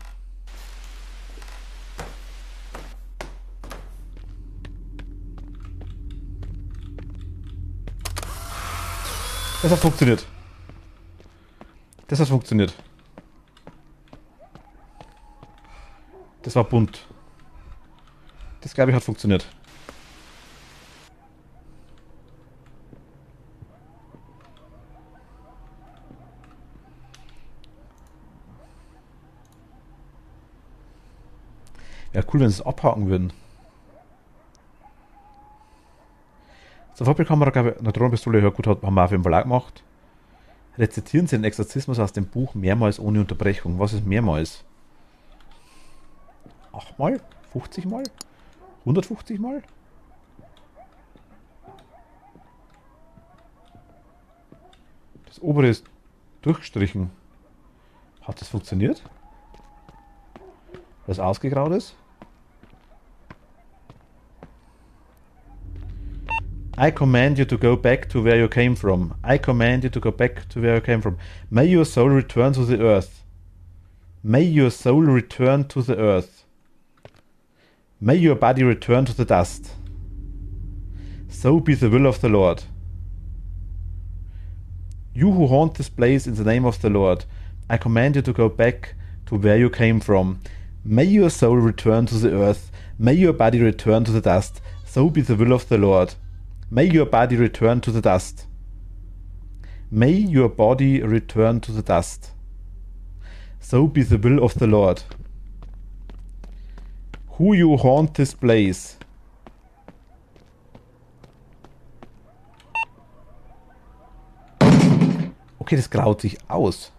A: Das hat funktioniert. Das hat funktioniert. Das war bunt. Das, glaube ich, hat funktioniert. Wäre cool, wenn sie es abhaken würden. Zur Vorbildkamera, glaube ich, Neutronenpistole, ja gut, haben wir auf jeden Fall auch gemacht. Rezitieren Sie den Exorzismus aus dem Buch mehrmals ohne Unterbrechung. Was ist mehrmals? 8 Mal? 50 Mal? 150 Mal? Das obere ist durchgestrichen. Hat das funktioniert? Weil es ausgegraut ist? I command you to go back to where you came from. I command you to go back to where you came from. May your soul return to the earth. May your soul return to the earth. May your body return to the dust. So be the will of the Lord. You who haunt this place in the name of the Lord, I command you to go back to where you came from. May your soul return to the earth. May your body return to the dust. So be the will of the Lord. May your body return to the dust. May your body return to the dust. So be the will of the Lord. Who you haunt this place. Okay, das graut sich aus.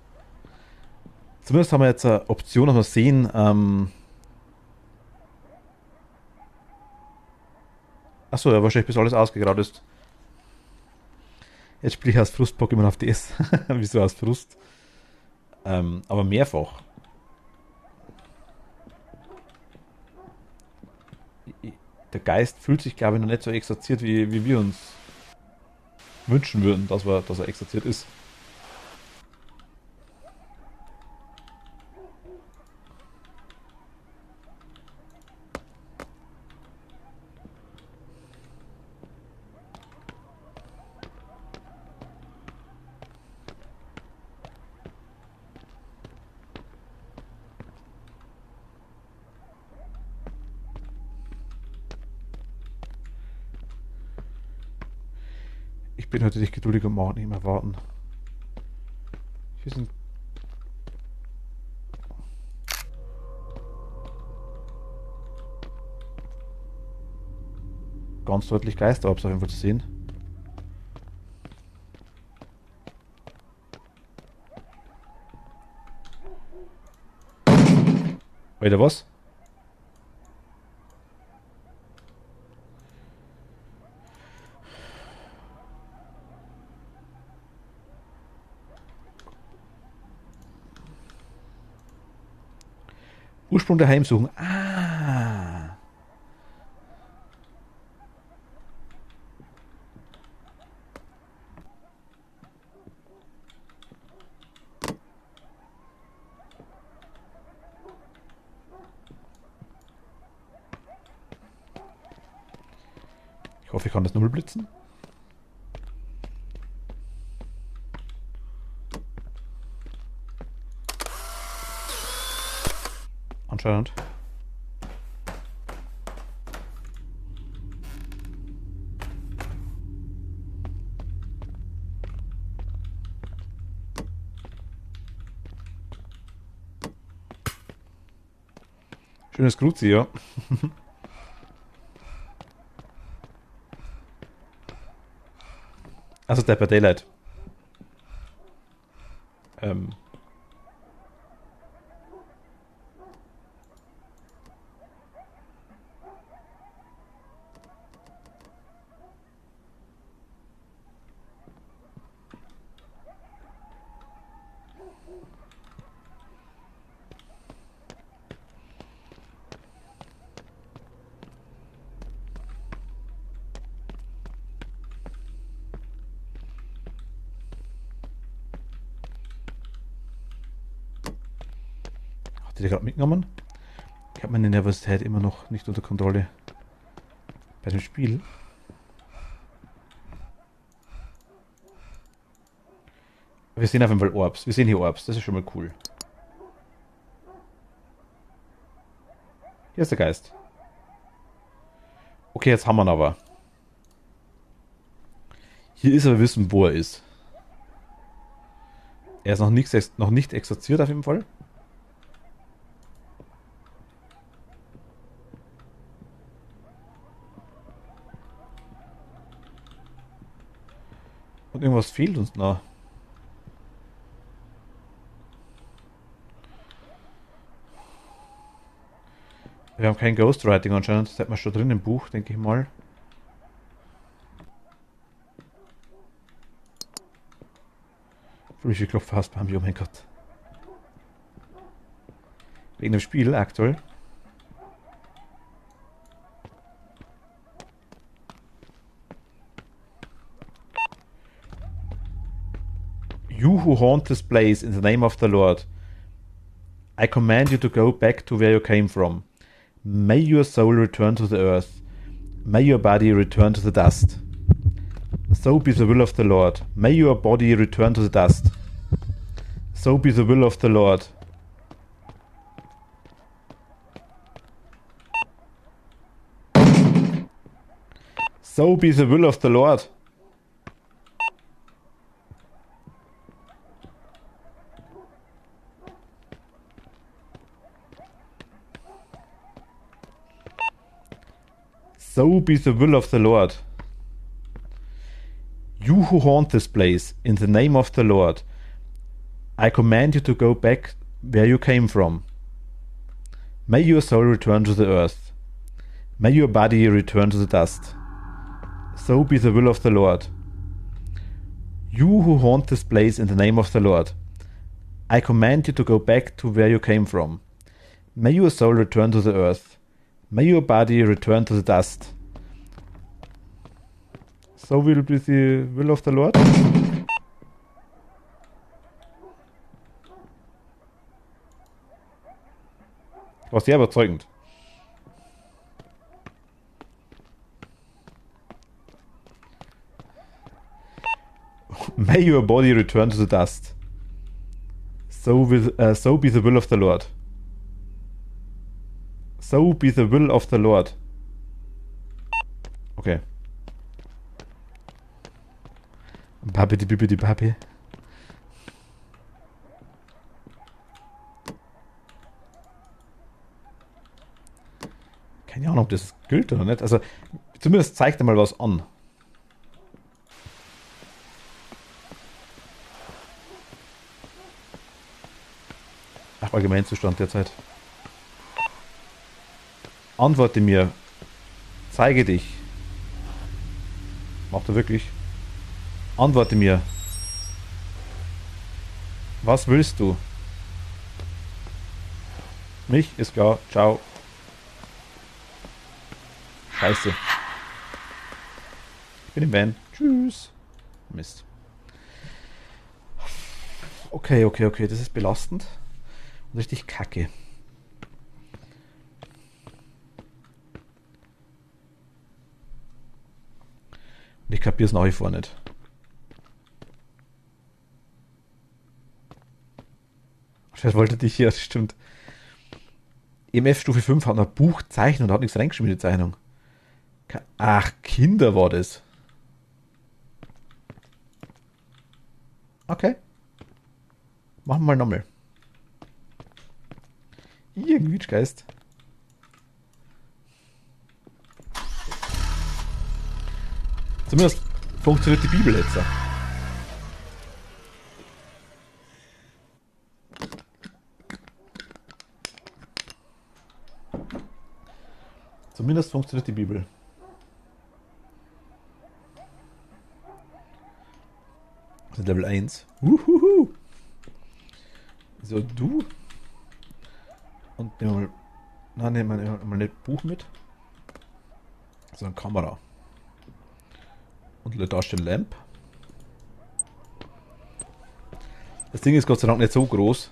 A: Zumindest haben wir jetzt eine Option, dass wir sehen. Achso, ja, wahrscheinlich bis alles ausgegraut ist. Jetzt spiele ich aus Frust-Pokémon auf DS. Wieso aus Frust? Aber mehrfach. Der Geist fühlt sich, glaube ich, noch nicht so exorziert, wie wir uns wünschen würden, dass er exorziert ist. Ich bin heute nicht geduldig und mag nicht mehr warten. Hier sind ganz deutlich Geisterorbs auf jeden Fall zu sehen. Alter, was? Ursprung der Heimsuchung. Ah. Ich hoffe, ich kann das nochmal blitzen. Anscheinend. Schönes Gruzi, ja. Also Dead by Daylight. Ähm, Hat die gerade mitgenommen? Ich habe meine Nervosität immer noch nicht unter Kontrolle bei dem Spiel. Wir sehen auf jeden Fall Orbs. Wir sehen hier Orbs. Das ist schon mal cool. Hier ist der Geist. Okay, jetzt haben wir ihn aber. Hier ist aber wissen, wo er ist. Er ist noch nicht exorziert auf jeden Fall. Und irgendwas fehlt uns noch. Wir haben kein Ghostwriting anscheinend. Das hat man schon drin im Buch, denke ich mal. Wie viel Klopfer hast du bei mir? Oh mein Gott. Wegen dem Spiel aktuell. You who haunt this place in the name of the Lord, I command you to go back to where you came from. May your soul return to the earth. May your body return to the dust. So be the will of the Lord. May your body return to the dust. So be the will of the Lord. So be the will of the Lord. So be the will of the Lord. You who haunt this place, in the name of the Lord, I command you to go back where you came from. May your soul return to the earth. May your body return to the dust. So be the will of the Lord. You who haunt this place in the name of the Lord, I command you to go back to where you came from. May your soul return to the earth. May your body return to the dust. So will be the will of the Lord. War sehr überzeugend. May your body return to the dust. So be the will of the Lord. So be the will of the Lord. Okay. Babidi bibidi babi. Keine Ahnung, ob das gilt oder nicht. Also, zumindest zeigt er mal was an. Ach, Allgemeinzustand derzeit. Antworte mir. Zeige dich. Macht er wirklich? Antworte mir. Was willst du? Mich? Ist klar. Ciao. Scheiße. Ich bin im Van. Tschüss. Mist. Okay. Das ist belastend. Und richtig kacke. Und ich kapiere es nach wie vor nicht. Vielleicht wollte dich hier, stimmt. EMF Stufe 5 hat noch Buchzeichen und hat nichts reingeschrieben in die Zeichnung. Ach, Kinder war das. Okay. Machen wir mal nochmal. Ihr Quietschgeist. Zumindest funktioniert die Bibel jetzt. Zumindest funktioniert die Bibel. Das ist Level 1. Uhuhu. So, du. Und nehmen wir mal. Nein, nehmen wir mal nicht Buch mit. Sondern Kamera. Und da steht Lamp. Das Ding ist Gott sei Dank nicht so groß.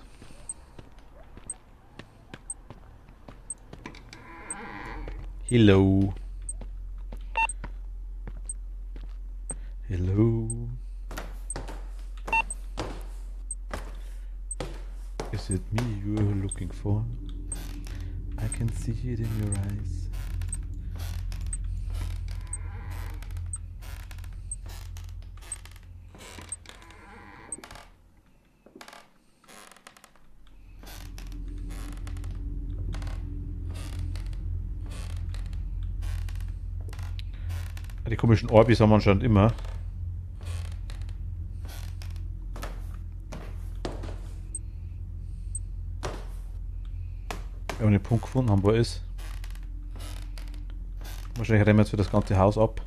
A: Hello. Hello. Is it me you're looking for? I can see it in your eyes. Die komischen Orbis haben wir anscheinend immer. Wir haben den Punkt gefunden haben, wo er ist. Wahrscheinlich rennen wir jetzt für das ganze Haus ab.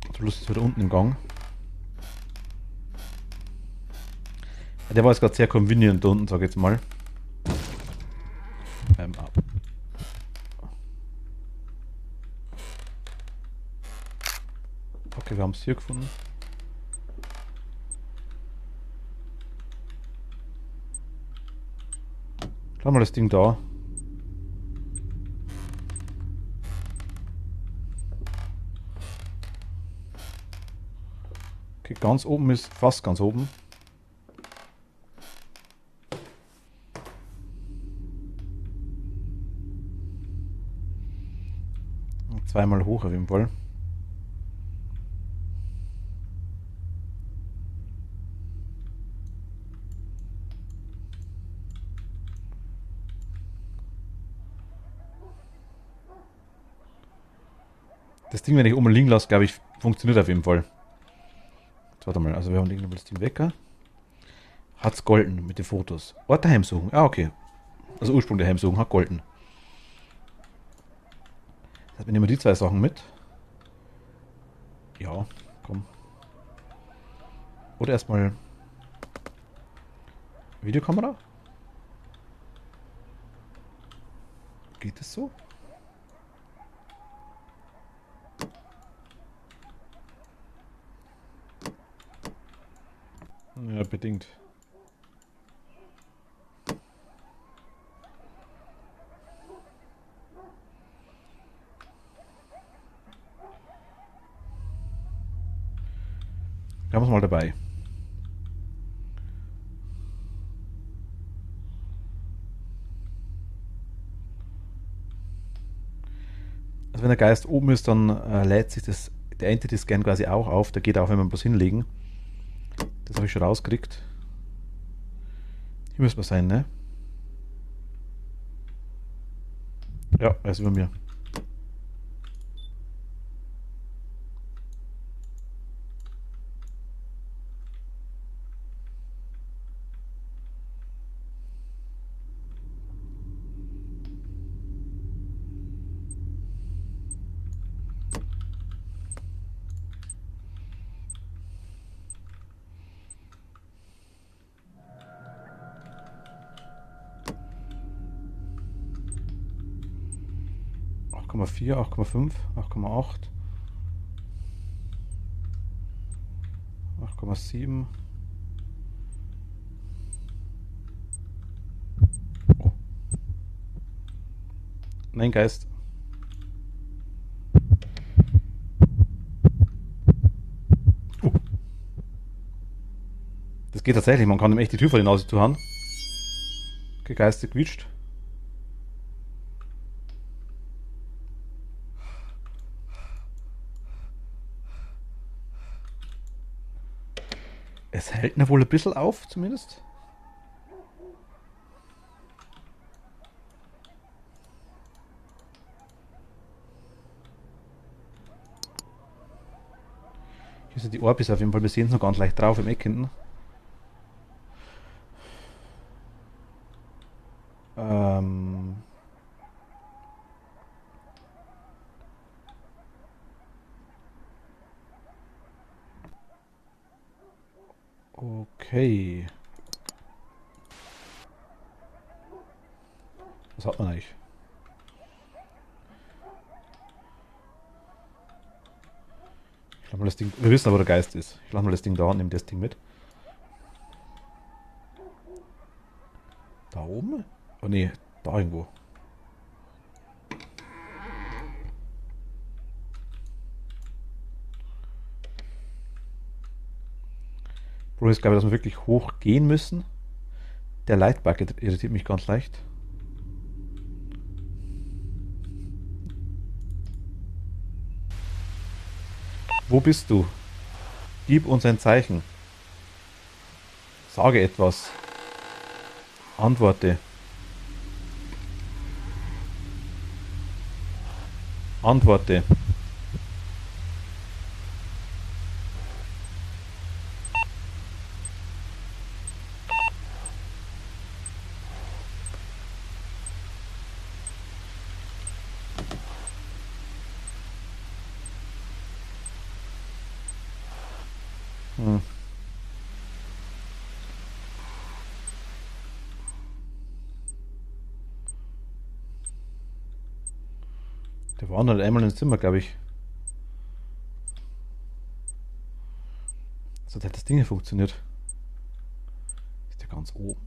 A: Der Schluss ist wieder unten im Gang. Der war jetzt gerade sehr convenient da unten, sag ich jetzt mal. Okay, wir haben es hier gefunden. Schau mal das Ding da. Okay, ganz oben ist fast ganz oben. Zweimal hoch auf jeden Fall. Das Ding, wenn ich oben liegen lasse, glaube ich, funktioniert auf jeden Fall. Jetzt warte mal, also wir haben das Ding weg. Hat's golden mit den Fotos. Ort der Heimsuchung. Ah, okay. Also Ursprung der Heimsuchung hat golden. Das heißt, wir nehmen die zwei Sachen mit. Ja, komm. Oder erstmal Videokamera. Geht es so? Ja, bedingt. Wir haben es mal dabei. Also wenn der Geist oben ist, dann lädt sich der Entity Scan quasi auch auf. Der geht auch, wenn wir was hinlegen. Das habe ich schon rausgekriegt. Hier müssen wir sein, ne? Ja, er ist über mir. Komma 4, 8,5, 8,8, 8,7. Oh. Nein, Geist. Das geht tatsächlich, man kann ihm echt die Tür vor die Nase zu haben. Okay, Geist gequietscht. Es hält mir wohl ein bisschen auf, zumindest. Hier sind die Orbis auf jeden Fall. Wir sehen es noch ganz leicht drauf im Eck hinten. Ähm. Okay. Was hat man eigentlich? Ich lass mal das Ding. Wir wissen aber, wo der Geist ist. Ich lass mal das Ding da und nehme das Ding mit. Da oben? Oh ne, da irgendwo. Problem ist, glaube ich, dass wir wirklich hoch gehen müssen. Der Lightbug irritiert mich ganz leicht. Wo bist du? Gib uns ein Zeichen. Sage etwas. Antworte. Antworte. Hm. Der war noch einmal ins Zimmer, glaube ich. So hat das Ding hier funktioniert. Ist der ganz oben?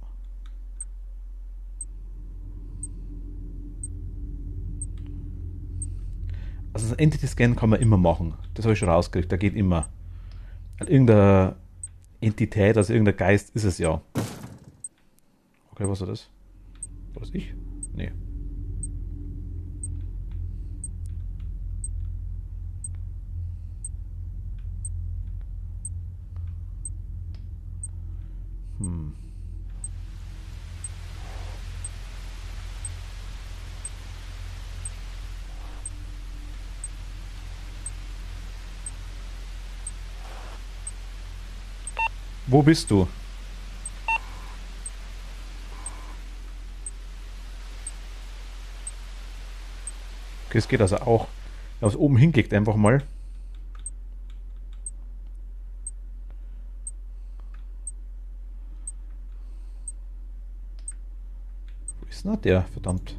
A: Also das Entity-Scan kann man immer machen. Das habe ich schon rausgekriegt. Da geht immer. An irgendeine Entität, also irgendein Geist ist es ja. Okay, was war das? War das ich? Nee. Hm. Wo bist du? Okay, es geht also auch. Aus oben hinklickt einfach mal. Wo ist denn der? Verdammt.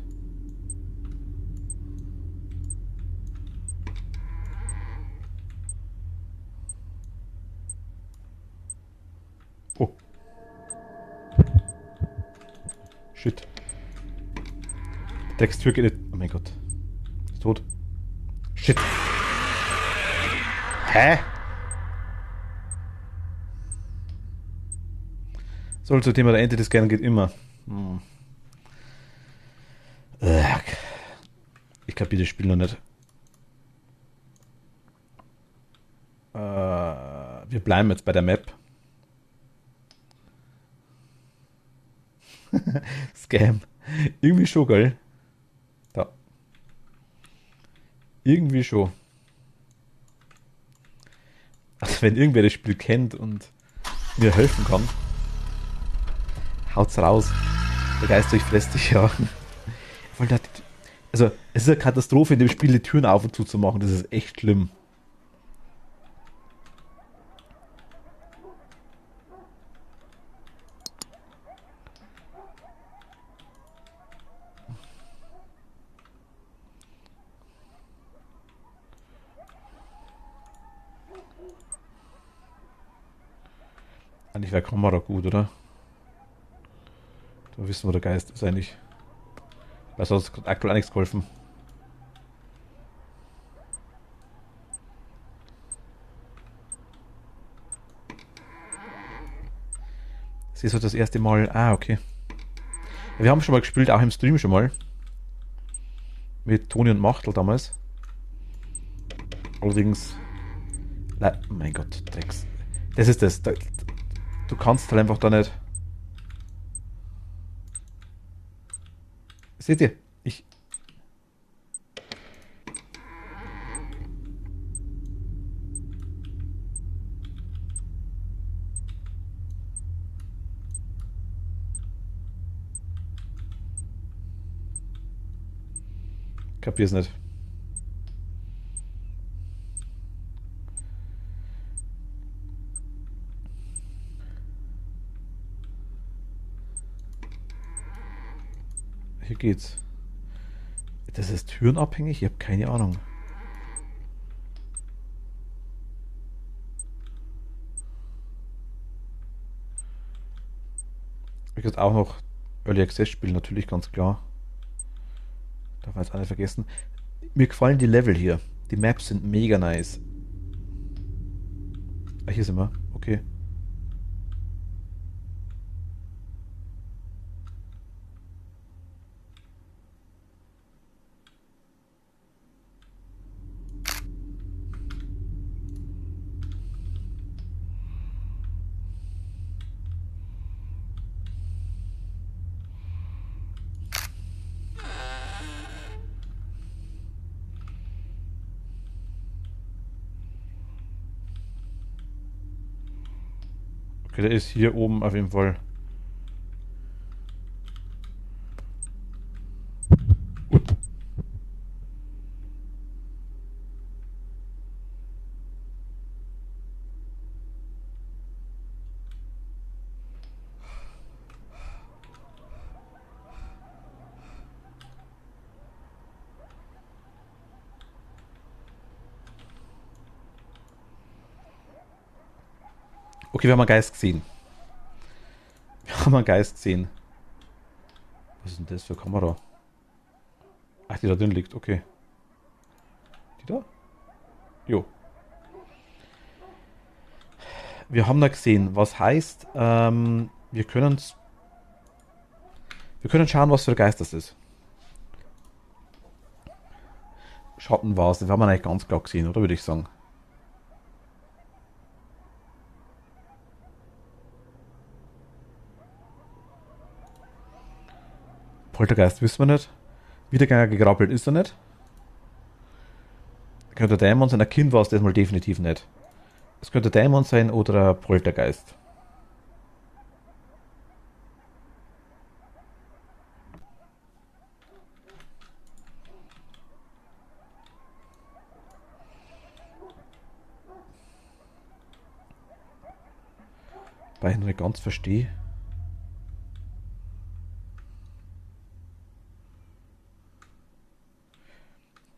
A: Oh. Shit. Die Dreckstür geht nicht. Oh mein Gott. Ist tot. Shit. Hä? So, zum Thema der Entity-Scan geht immer. Hm. Ich kapiere das Spiel noch nicht. Wir bleiben jetzt bei der Map. Scam. Irgendwie schon, gell? Da. Irgendwie schon. Also wenn irgendwer das Spiel kennt und mir helfen kann, haut's raus. Der Geist durchfresst dich ja. Also, es ist eine Katastrophe, in dem Spiel die Türen auf und zu zu machen. Das ist echt schlimm. Eigentlich wäre Kamera gut, oder? Da wissen wir, wo der Geist ist eigentlich. Weil sonst hat aktuell auch nichts geholfen. Das ist so das erste Mal. Ah, okay. Ja, wir haben schon mal gespielt, auch im Stream schon mal. Mit Toni und Machtel damals. Allerdings. Mein Gott, Drecks. Das ist das. Du kannst halt einfach da nicht. Seht ihr? Ich. Kapier's nicht. Hier geht's. Das ist türenabhängig? Ich habe keine Ahnung. Ich würde auch noch Early Access spielen, natürlich, ganz klar. Darf man jetzt auch nicht vergessen. Mir gefallen die Level hier. Die Maps sind mega nice. Ah, hier sind wir. Okay. Okay, der ist hier oben auf jeden Fall. Okay, wir haben einen Geist gesehen. Wir haben einen Geist gesehen. Was ist denn das für eine Kamera? Ach, die da drin liegt, okay. Die da? Jo. Wir haben da gesehen, was heißt, wir können schauen, was für ein Geist das ist. Schatten war es, das haben wir eigentlich ganz klar gesehen, oder würde ich sagen. Poltergeist wissen wir nicht. Wiedergänger gegrabbelt ist er nicht. Könnte Dämon sein, ein Kind war es das mal definitiv nicht. Es könnte Dämon sein oder ein Poltergeist. Weil ich noch nicht ganz verstehe.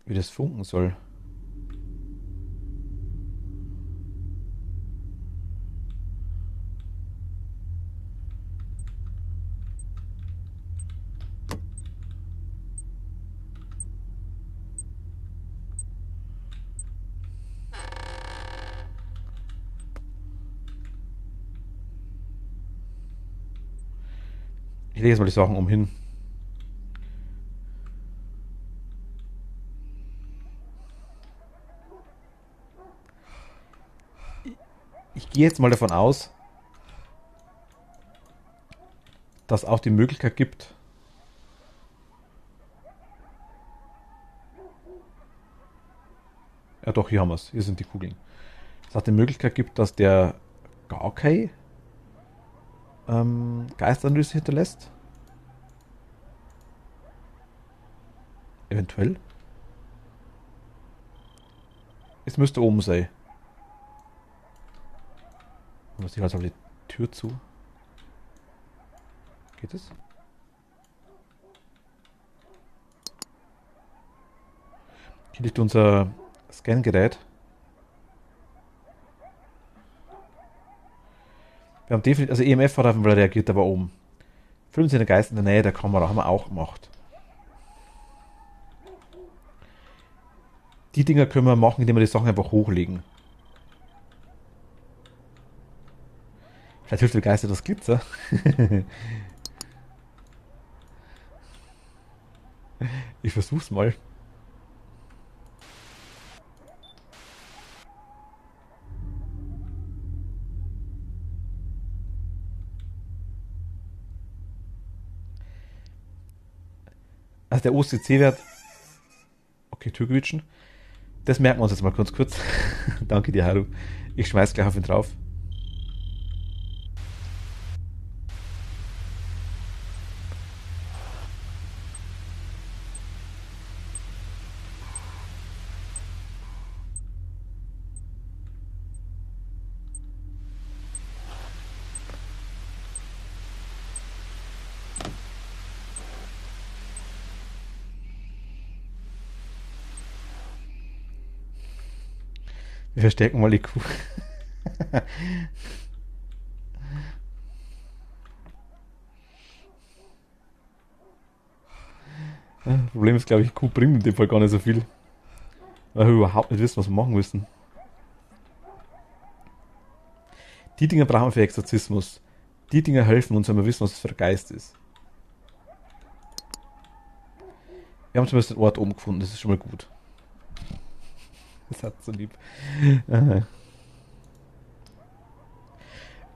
A: Wie das funken soll. Ich lege jetzt mal die Sachen umhin. Ich gehe jetzt mal davon aus, dass es auch die Möglichkeit gibt, ja doch, hier haben wir es, hier sind die Kugeln. Es auch die Möglichkeit gibt, dass der gar keine Geistanalyse hinterlässt. Eventuell. Es müsste oben sein. Da muss ich halt die Tür zu. Geht es? Hier liegt unser Scangerät. Wir haben definitiv, also EMF hat auf jeden Fall reagiert, der war oben. Fühlen Sie den Geist in der Nähe der Kamera, haben wir auch gemacht. Die Dinger können wir machen, indem wir die Sachen einfach hochlegen. Vielleicht hilft der Geist das Glitzer. Ich versuch's mal. Also der OCC-Wert. Okay, Türgewitschen. Das merken wir uns jetzt mal kurz. Danke dir, Haru. Ich schmeiß gleich auf ihn drauf. Wir verstärken mal die Kuh. Problem ist, glaube ich, Kuh bringt in dem Fall gar nicht so viel. Weil wir überhaupt nicht wissen, was wir machen müssen. Die Dinger brauchen wir für Exorzismus. Die Dinger helfen uns, wenn wir wissen, was das für ein Geist ist. Wir haben zumindest den Ort oben gefunden, das ist schon mal gut. Das hat so lieb.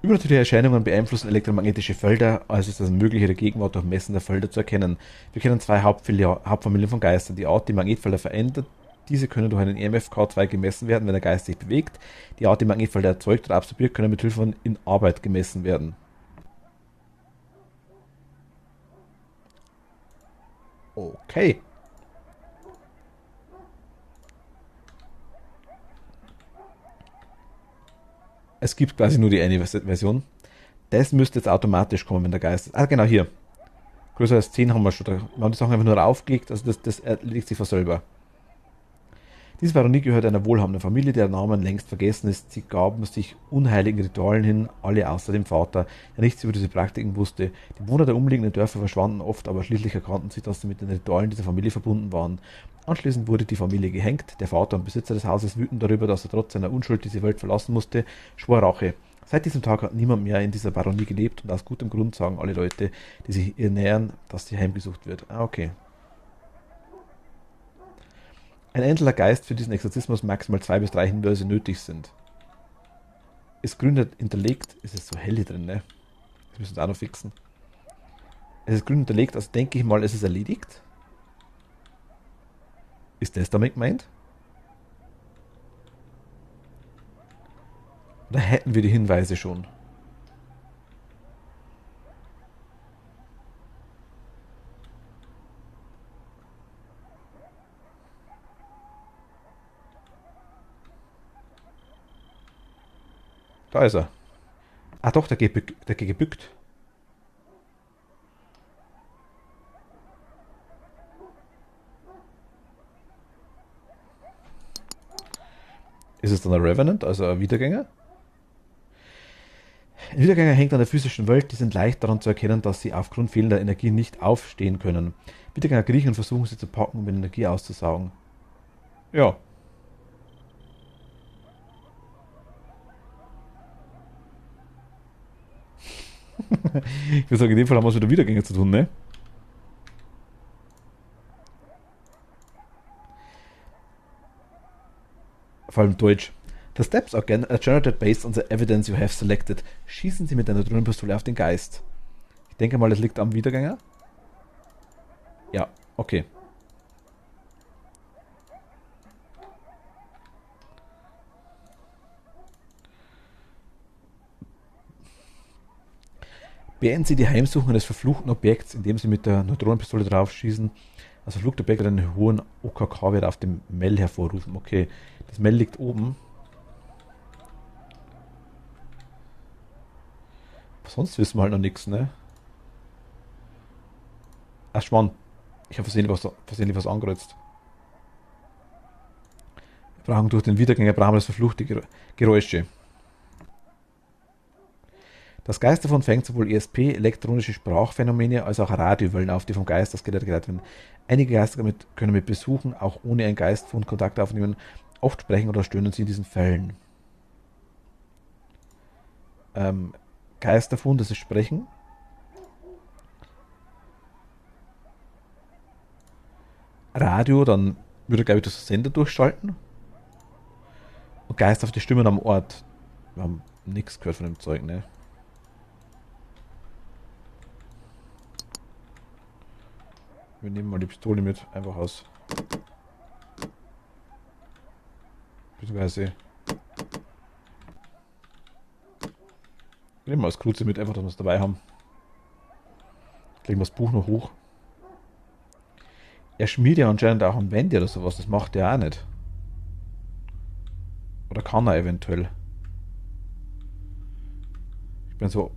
A: Übernatürliche Erscheinungen beeinflussen elektromagnetische Felder, also ist es möglich, ihre Gegenwart durch Messen der Felder zu erkennen. Wir kennen zwei Hauptfamilien von Geistern. Die Art, die Magnetfelder verändert, diese können durch einen EMFK2 gemessen werden, wenn der Geist sich bewegt. Die Art, die Magnetfelder erzeugt oder absorbiert, können mit Hilfe von in Arbeit gemessen werden. Okay. Es gibt quasi nur die eine Version. Das müsste jetzt automatisch kommen, wenn der Geist ist. Ah, genau, hier. Größer als 10 haben wir schon. Wir haben die Sachen einfach nur raufgelegt, also das erledigt sich von selber. Diese Baronie gehört einer wohlhabenden Familie, deren Namen längst vergessen ist. Sie gaben sich unheiligen Ritualen hin, alle außer dem Vater, der nichts über diese Praktiken wusste. Die Bewohner der umliegenden Dörfer verschwanden oft, aber schließlich erkannten sie, dass sie mit den Ritualen dieser Familie verbunden waren. Anschließend wurde die Familie gehängt. Der Vater und Besitzer des Hauses, wütend darüber, dass er trotz seiner Unschuld diese Welt verlassen musste, schwor Rache. Seit diesem Tag hat niemand mehr in dieser Baronie gelebt und aus gutem Grund sagen alle Leute, die sich ihr nähern, dass sie heimgesucht wird. Ah, okay. Ein einzelner Geist für diesen Exorzismus maximal 2 bis 3 Hinweise nötig sind. Ist grün hinterlegt, ist es so hell hier drin, ne? Das müssen wir auch noch fixen. Es ist grün hinterlegt, also denke ich mal, es ist erledigt. Ist das damit gemeint? Oder hätten wir die Hinweise schon? Da ist er. Ah doch, der geht gebückt. Ist es dann ein Revenant, also ein Wiedergänger? Ein Wiedergänger hängt an der physischen Welt, die sind leicht daran zu erkennen, dass sie aufgrund fehlender Energie nicht aufstehen können. Wiedergänger kriechen und versuchen sie zu packen, um Energie auszusaugen. Ja. Ich würde sagen, in dem Fall haben wir es mit der Wiedergänger zu tun, ne? Vor allem Deutsch. The steps are generated based on the evidence you have selected. Schießen Sie mit einer Drohnenpistole auf den Geist. Ich denke mal, das liegt am Wiedergänger. Ja, okay. Beenden Sie die Heimsuchung eines verfluchten Objekts, indem Sie mit der Neutronenpistole drauf schießen. Das verfluchte Objekt wird einen hohen OKK-Wert auf dem Mel hervorrufen. Okay, das Mel liegt oben. Sonst wissen wir halt noch nichts, ne? Ach, Schwann. Ich habe versehentlich was angekreuzt. Wir brauchen durch den Wiedergänger brauchen wir das verfluchte Geräusche. Das Geist davon fängt sowohl ESP, elektronische Sprachphänomene, als auch Radiowellen auf, die vom Geist das Gerät geleitet werden. Einige Geister können mit Besuchen, auch ohne einen Geistfund, Kontakt aufnehmen. Oft sprechen oder stöhnen sie in diesen Fällen. Geisterfund, das ist Sprechen. Radio, dann würde, glaube ich, das Sender durchschalten. Und Geist auf die Stimmen am Ort. Wir haben nichts gehört von dem Zeug, ne? Wir nehmen mal die Pistole mit, einfach aus. Beziehungsweise. Wir nehmen mal das Kruze mit, einfach, dass wir es dabei haben. Legen wir das Buch noch hoch. Er schmiert ja anscheinend auch ein Wendy oder sowas, das macht er auch nicht. Oder kann er eventuell. Ich bin so.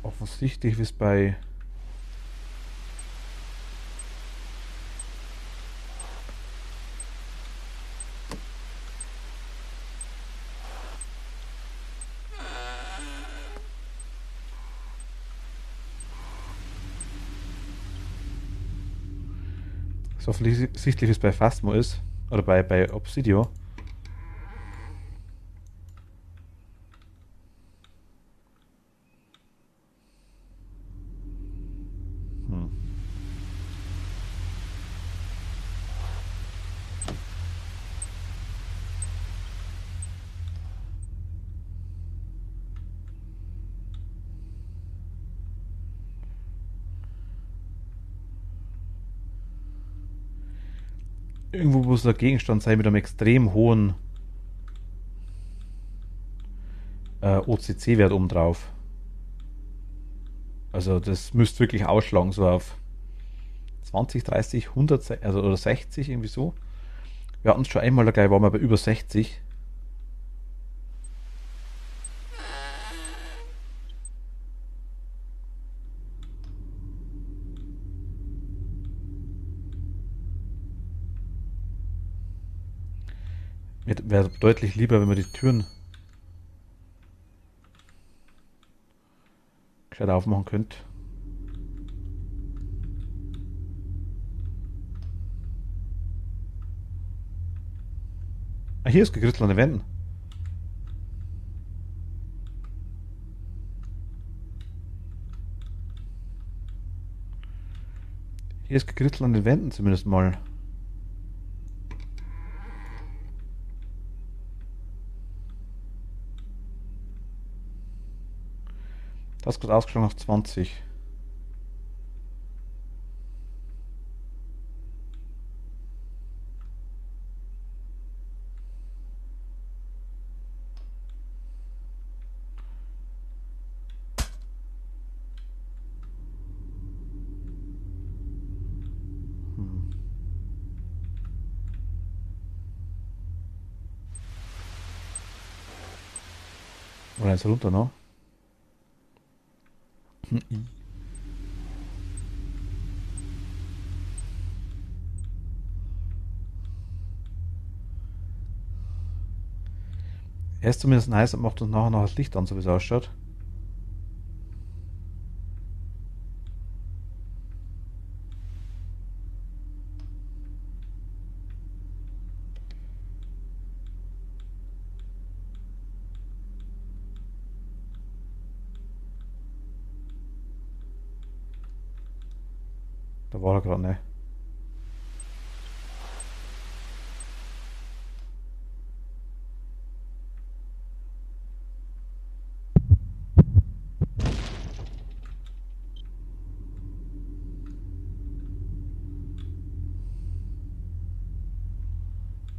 A: Offensichtlich, wie es bei So offensichtlich, wie es bei Phasmo ist. Oder bei Obsidio. Hm. Irgendwo muss der Gegenstand sein mit einem extrem hohen OCC-Wert oben drauf. Also das müsste wirklich ausschlagen, so auf 20, 30, 100, also oder 60 irgendwie so. Wir hatten es schon einmal, da waren wir bei über 60. Mir wäre deutlich lieber, wenn wir die Türen gescheit aufmachen könnte. Ah, hier ist Gekritzel an den Wänden. Hier ist Gekritzel an den Wänden zumindest mal. Das wird ausgeschlagen auf 20. Hm. Oder eins runter noch. Hm. Er ist zumindest nice und macht uns nachher noch das Licht an, so wie es ausschaut. Da war er gerade, ne?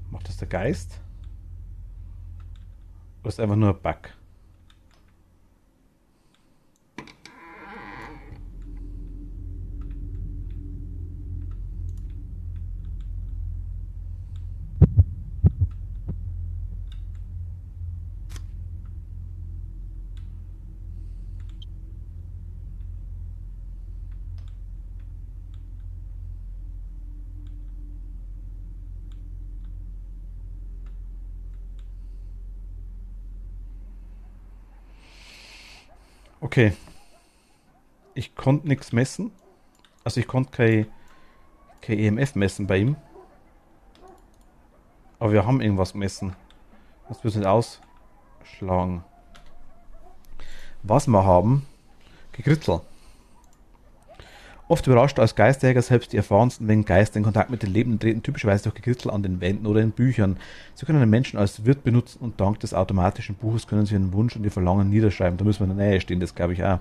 A: Macht das der Geist? Oder ist einfach nur ein Bug? Okay, ich konnte nichts messen. Also ich konnte kein EMF messen bei ihm. Aber wir haben irgendwas gemessen. Das wird nicht ausschlagen. Was wir haben, Gekritzel. Oft überrascht als Geisterjäger selbst die erfahrensten, wenn Geister in Kontakt mit den Lebenden treten, typischerweise durch Gekritzel an den Wänden oder in Büchern. Sie können einen Menschen als Wirt benutzen und dank des automatischen Buches können sie ihren Wunsch und ihr Verlangen niederschreiben. Da müssen wir in der Nähe stehen, das glaube ich auch.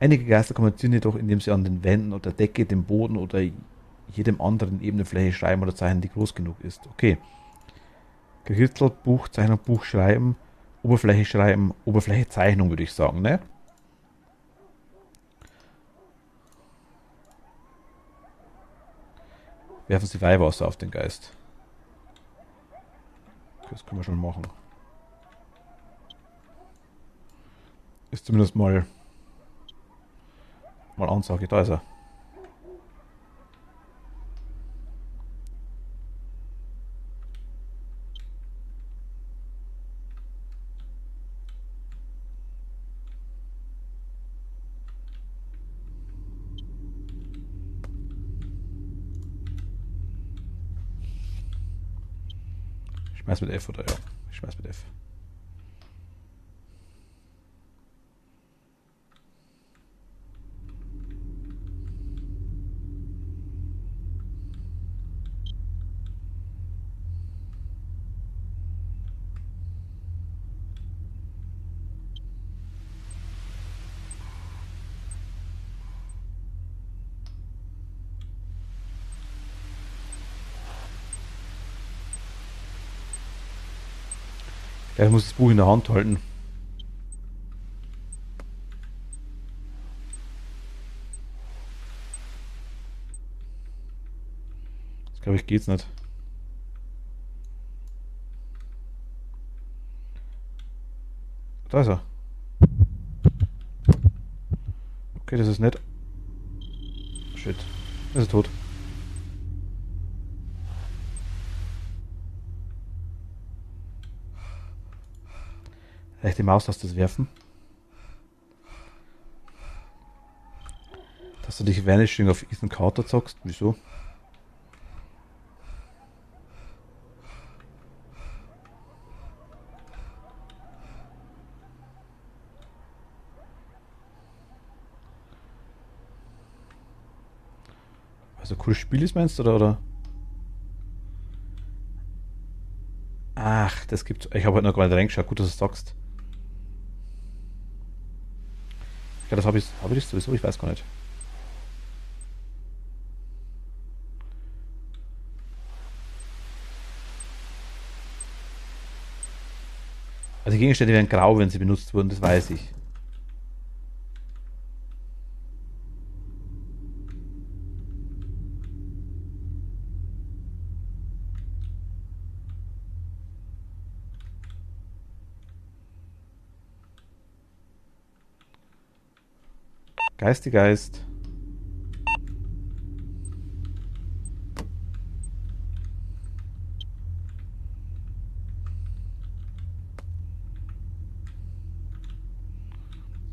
A: Einige Geister kommunizieren jedoch, indem sie an den Wänden oder der Decke, dem Boden oder jedem anderen ebene Fläche schreiben oder zeichnen, die groß genug ist. Okay. Gekritzel, Buch, Zeichnung, Buch schreiben, Oberfläche Zeichnung würde ich sagen, ne? Werfen Sie Weihwasser auf den Geist. Das können wir schon machen. Ist zumindest mal Ansage, da ist er. schmeiß mit F, oder ja. Ich schmeiß mit F. Ja, ich muss das Buch in der Hand halten. Das glaube ich geht's nicht. Da ist er. Okay, das ist nett. Shit. Er ist tot. Rechte Maustaste werfen. Dass du dich Vanishing auf Ethan Carter zockst. Wieso? Also cooles Spiel ist, meinst du, oder? Ach, das gibt's. Ich habe halt noch gar nicht reingeschaut. Gut, dass du es sagst. Ja, das habe ich sowieso, ich weiß gar nicht. Also die Gegenstände werden grau, wenn sie benutzt wurden, das weiß ich. Geist, Geist.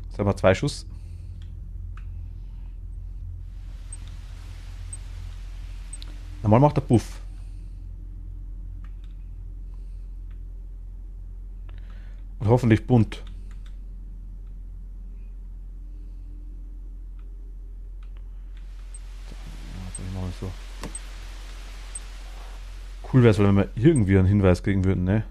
A: Jetzt haben wir 2 Schuss. Normal macht er Puff. Und hoffentlich bunt. Also ich mache so. Cool wäre es, wenn wir irgendwie einen Hinweis kriegen würden, ne?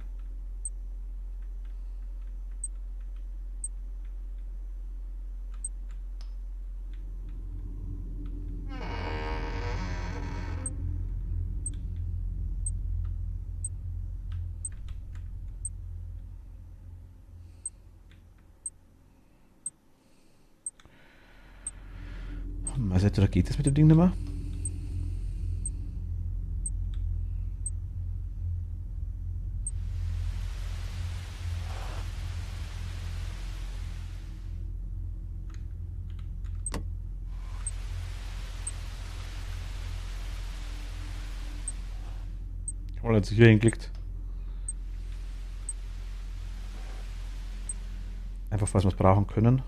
A: Also, oder geht das mit dem Ding nicht mehr? Oder hat sich hier hingeklickt. Einfach, falls wir es brauchen können.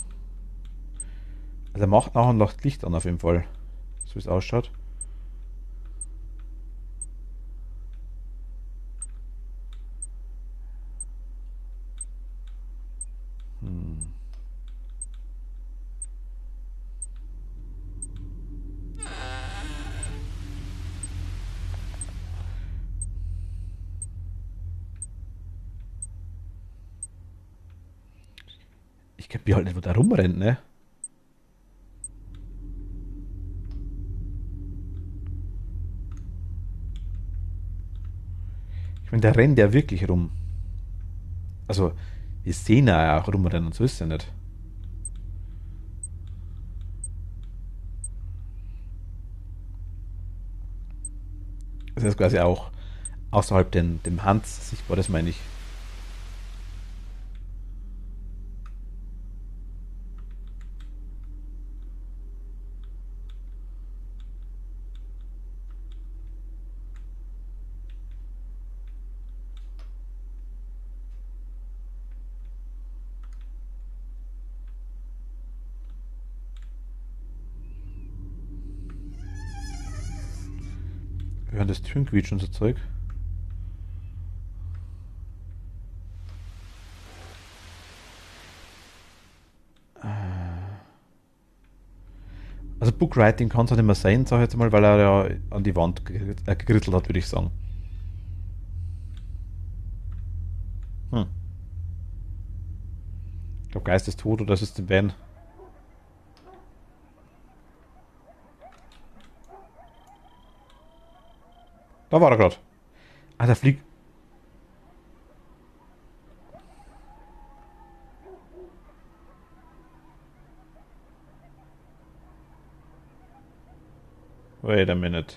A: Also, er macht nachher noch Licht an, auf jeden Fall. So wie es ausschaut. Hm. Ich kapiere halt nicht, wo der rumrennt, ne? Ich meine, der rennt ja wirklich rum. Also, wir sehen ja auch rumrennen, so ist es ja nicht. Das ist quasi auch außerhalb dem Hans sichtbar, das meine ich. Wir hören das Türenquietschen und so Zeug. Also Bookwriting kann es halt nicht mehr sein, sag ich jetzt mal, weil er ja an die Wand gekritzelt hat, würde ich sagen. Hm. Ich glaube, Geist ist tot oder es ist den Ben. Da war er gerade. Ah, der fliegt. Wait a minute.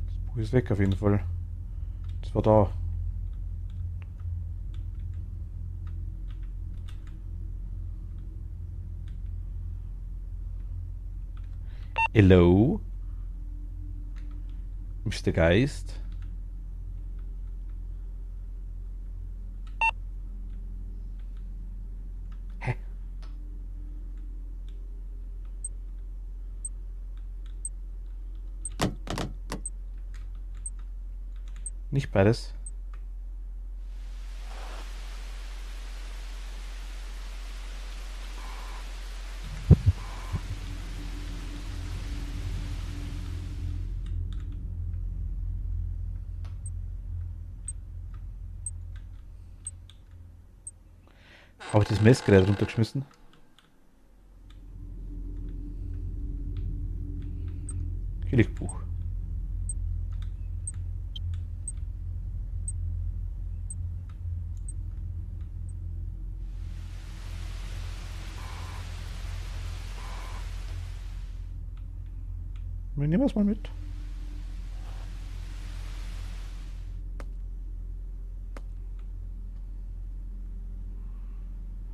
A: Das Buch ist weg auf jeden Fall. Das war da. Hello? Mr. Geist? Hä? Nicht beides? Habe ich das Messgerät runtergeschmissen? Hier liegt Buch. Wir nehmen es mal mit.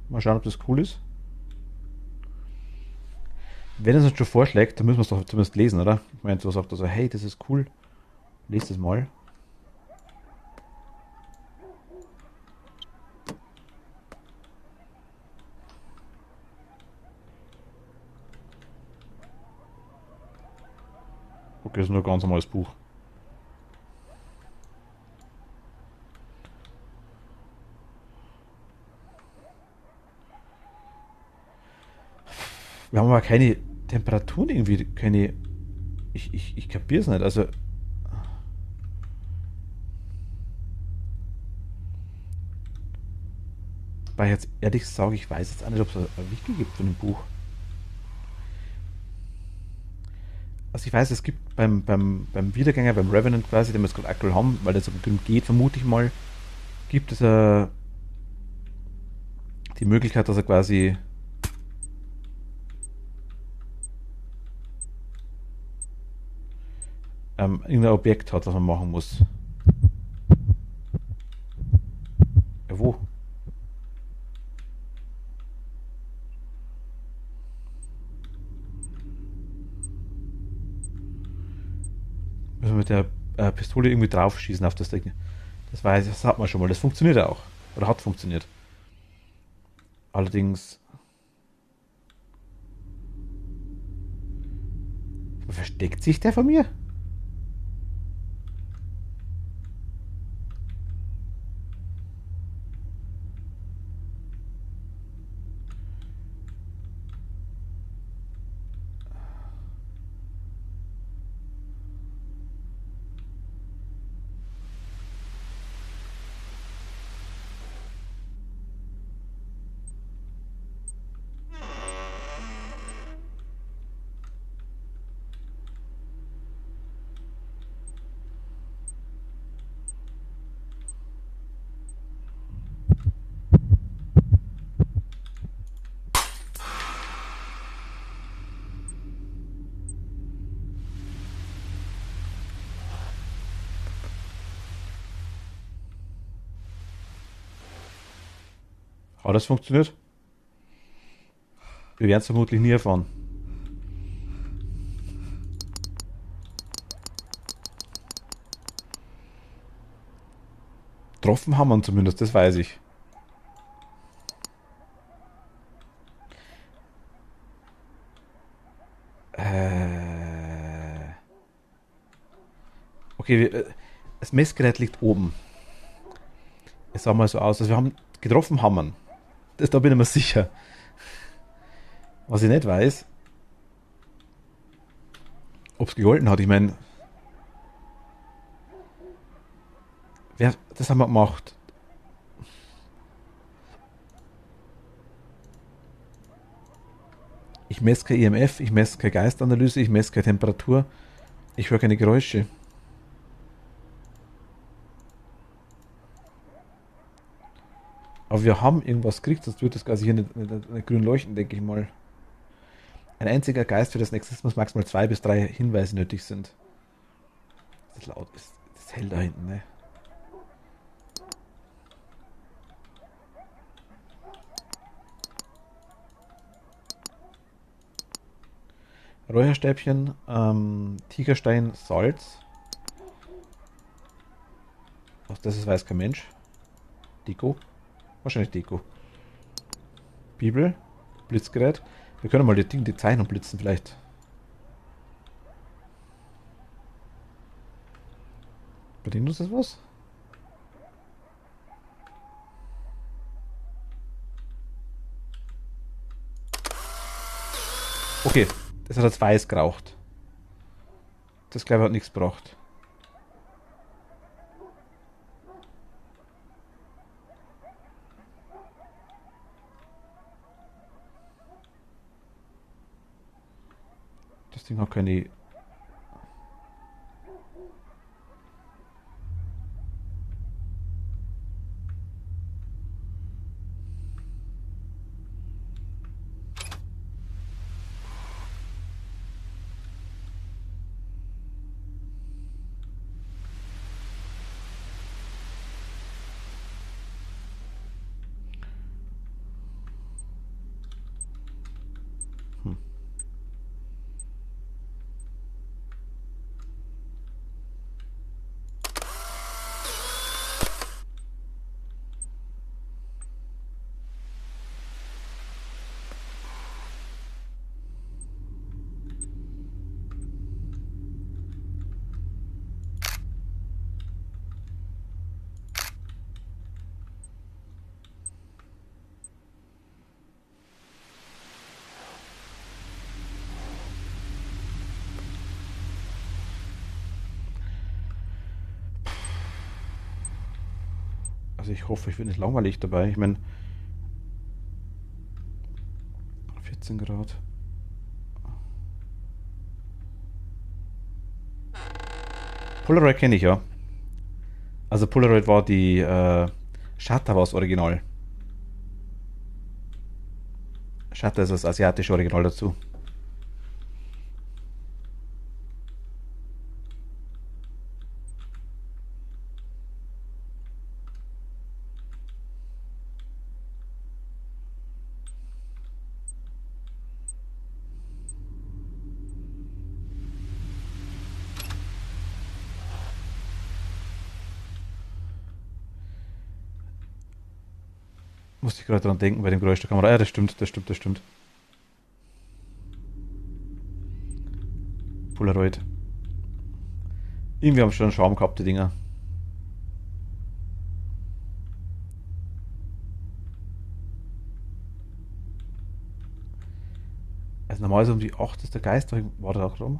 A: Mal schauen, ob das cool ist. Wenn es uns schon vorschlägt, dann müssen wir es doch zumindest lesen, oder? Ich meine, so sagt er so, hey, das ist cool. Lest es mal. Okay, das ist nur ein ganz normales Buch. Wir haben aber keine Temperaturen irgendwie, keine. Ich kapiere es nicht. Also, weil ich jetzt ehrlich sage, ich weiß jetzt auch nicht, ob es ein Wiki gibt von dem Buch. Also ich weiß, es gibt beim Wiedergänger, beim Revenant quasi, den wir jetzt gerade aktuell haben, weil das darum geht, vermute ich mal, gibt es die Möglichkeit, dass er quasi irgendein Objekt hat, was man machen muss. Ja, wo? Müssen wir mit der Pistole irgendwie draufschießen auf das Ding. Das weiß ich, das hat man schon mal. Das funktioniert ja auch. Oder hat funktioniert. Allerdings versteckt sich der von mir? Hat das funktioniert? Wir werden es vermutlich nie erfahren. getroffen haben wir ihn zumindest, das weiß ich. Okay, das Messgerät liegt oben. Es sah mal so aus, also wir haben getroffen haben wir ihn. Da bin ich mir sicher. Was ich nicht weiß, ob es gegolten hat. Ich meine, das haben wir gemacht. Ich messe kein EMF, ich messe keine Geistanalyse, ich messe keine Temperatur, ich höre keine Geräusche. Aber wir haben irgendwas gekriegt, sonst wird das Ganze hier nicht grün leuchten, denke ich mal. Ein einziger Geist für das nächste muss maximal 2 bis 3 Hinweise nötig sind. Das ist laut, das ist hell da hinten, ne? Räucherstäbchen, Tigerstein, Salz. Ach, das ist weiß kein Mensch. Deko. Wahrscheinlich Deko. Bibel. Blitzgerät. Wir können mal die Zeichnung blitzen vielleicht. Bringt uns das was? Okay, das hat jetzt weiß geraucht. Das glaube ich hat nichts gebracht. Das Ding hat keine. Hm. Also ich hoffe, ich bin nicht langweilig dabei. Ich meine, 14 Grad. Polaroid kenne ich ja. Also Polaroid war die Shutter war das Original. Shutter ist das asiatische Original dazu. Musste ich gerade dran denken bei dem Geräusch der Kamera. Ja, das stimmt, das stimmt, das stimmt. Polaroid. Irgendwie haben schon einen Charme gehabt, die Dinger. Also normalerweise um die 8 ist der Geist, war da auch rum.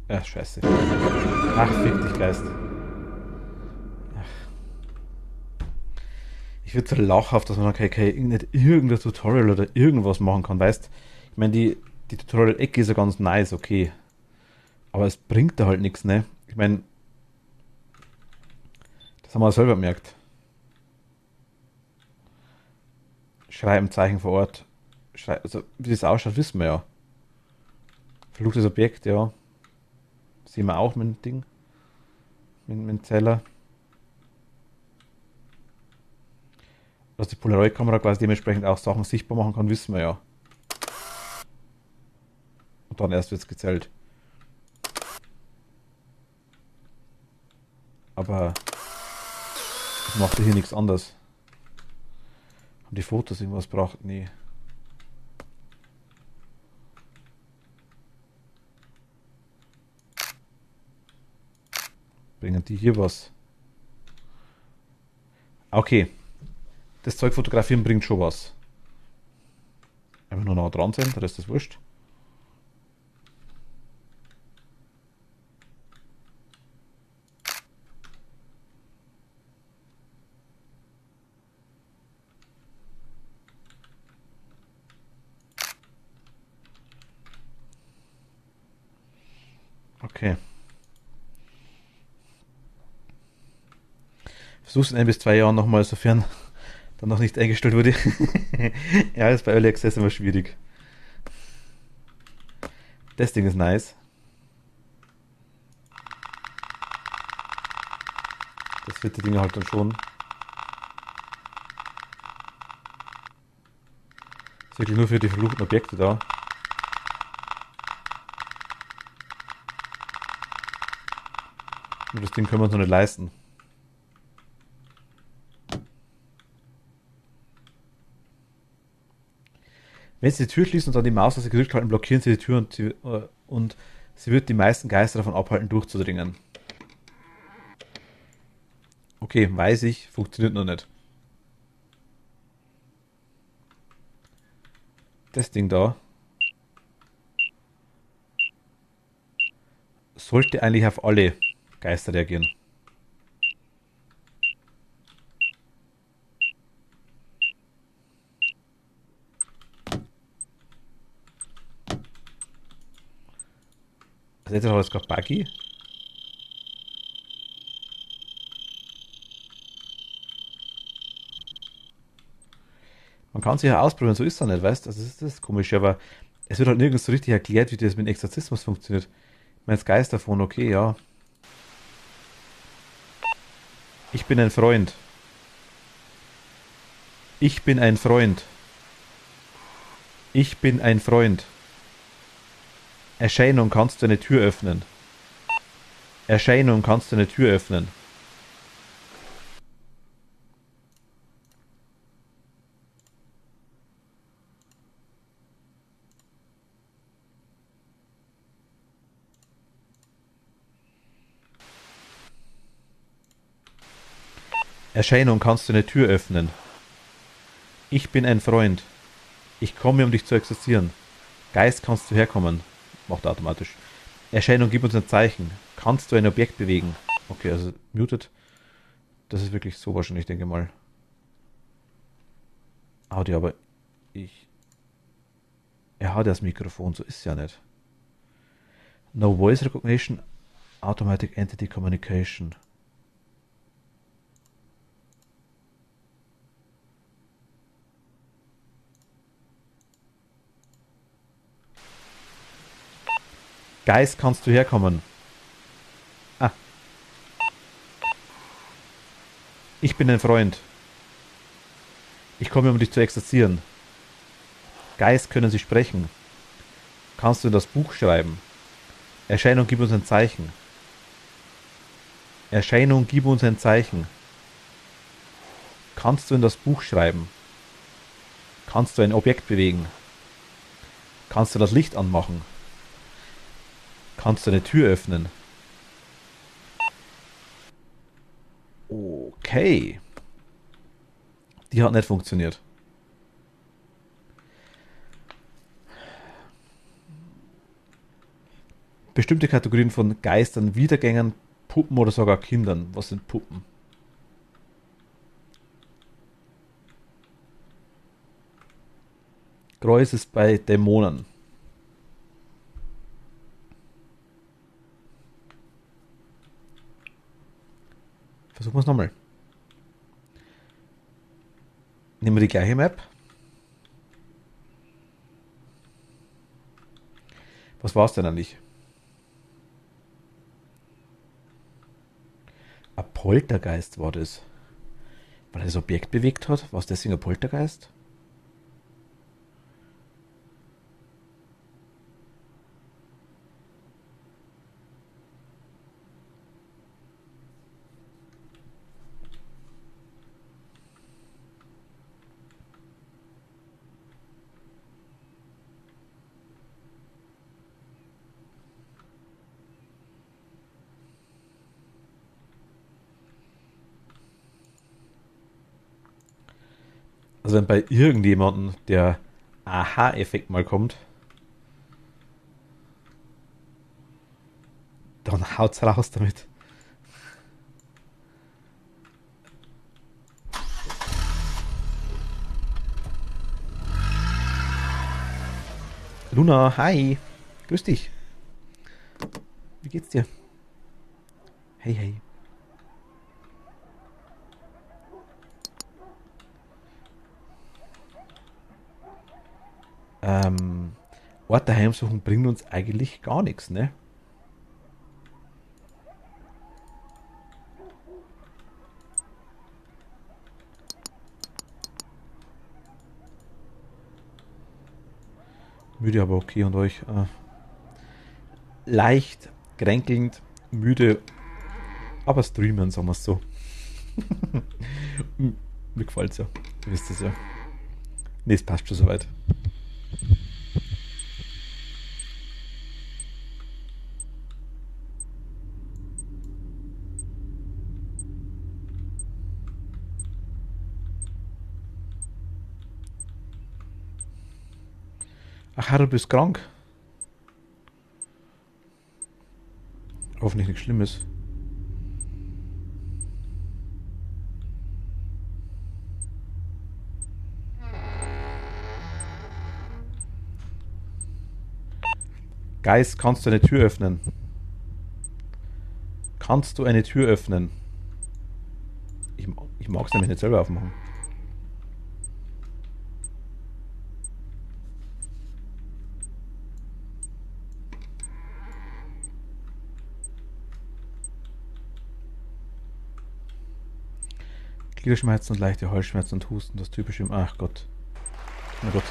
A: Ja, scheiße. Ach, fick dich, Geist. Ich würde so lachhaft, dass man dann nicht irgendein Tutorial oder irgendwas machen kann, weißt? Ich meine, die Tutorial-Ecke ist ja ganz nice, okay. Aber es bringt da halt nichts, ne? Ich meine, das haben wir selber gemerkt. Schreiben, Zeichen vor Ort. Also, wie das ausschaut, wissen wir ja. Verfluchtes Objekt, ja. Sehen wir auch mit dem Ding. Mit dem Zeller. Dass die Polaroid-Kamera quasi dementsprechend auch Sachen sichtbar machen kann, wissen wir ja. Und dann erst wird es gezählt. Aber ich machte hier nichts anderes. Haben die Fotos irgendwas braucht? Nee. Bringen die hier was? Okay. Das Zeug fotografieren bringt schon was. Einfach nur nah dran sein, der Rest ist wurscht. Okay. Versuch's in 1 bis 2 Jahren nochmal, sofern dann noch nicht eingestellt wurde. Ja, ist bei Early Access immer schwierig. Das Ding ist nice. Das wird die Dinge halt dann schon. Ist wirklich nur für die verfluchten Objekte da. Nur das Ding können wir uns noch nicht leisten. Wenn Sie die Tür schließen und dann die Maus, was Sie gedrückt halten, blockieren Sie die Tür und sie wird die meisten Geister davon abhalten, durchzudringen. Okay, weiß ich, funktioniert noch nicht. Das Ding da sollte eigentlich auf alle Geister reagieren. Also jetzt ist gerade buggy. Man kann sich ja ausprobieren, so ist es nicht, weißt du? Also das ist das Komische, aber es wird halt nirgends so richtig erklärt, wie das mit dem Exorzismus funktioniert. Ich meine, das Geisterphone, okay, ja. Ich bin ein Freund. Ich bin ein Freund. Ich bin ein Freund. Erscheinung, kannst du eine Tür öffnen? Erscheinung, kannst du eine Tür öffnen? Erscheinung, kannst du eine Tür öffnen? Ich bin ein Freund. Ich komme, um dich zu exorzieren. Geist, kannst du herkommen? Macht er automatisch. Erscheinung, gib uns ein Zeichen. Kannst du ein Objekt bewegen? Okay, also muted. Das ist wirklich so wahrscheinlich, denke mal. Audio, aber ich... Er hat ja das Mikrofon, so ist es ja nicht. No Voice Recognition, Automatic Entity Communication. Geist, kannst du herkommen? Ah, ich bin ein Freund. Ich komme, um dich zu exorzieren. Geist, können Sie sprechen? Kannst du in das Buch schreiben? Erscheinung, gib uns ein Zeichen. Erscheinung, gib uns ein Zeichen. Kannst du in das Buch schreiben? Kannst du ein Objekt bewegen? Kannst du das Licht anmachen? Kannst du eine Tür öffnen? Okay. Die hat nicht funktioniert. Bestimmte Kategorien von Geistern, Wiedergängern, Puppen oder sogar Kindern. Was sind Puppen? Kreuz ist bei Dämonen. Versuchen wir es nochmal. Nehmen wir die gleiche Map. Was war es denn eigentlich? Ein Poltergeist war das. Weil er das Objekt bewegt hat? War es deswegen ein Poltergeist? Also wenn bei irgendjemandem der Aha-Effekt mal kommt, dann haut's raus damit. Luna, hi. Grüß dich. Wie geht's dir? Hey, hey. Ähm, Orte heimsuchen bringt uns eigentlich gar nichts, ne? Müde, aber okay. Und euch? Leicht, kränkelnd, müde, aber streamen, sagen wir es so. Mir gefällt's ja. Ihr wisst es ja. Nee, es passt schon soweit. Ach, du bist krank. Hoffentlich nichts Schlimmes. Geist, kannst du eine Tür öffnen? Kannst du eine Tür öffnen? Ich, ich mag es nämlich nicht selber aufmachen. Gliederschmerzen und leichte Halsschmerzen und Husten, das typische im... Ach Gott. Oh Gott.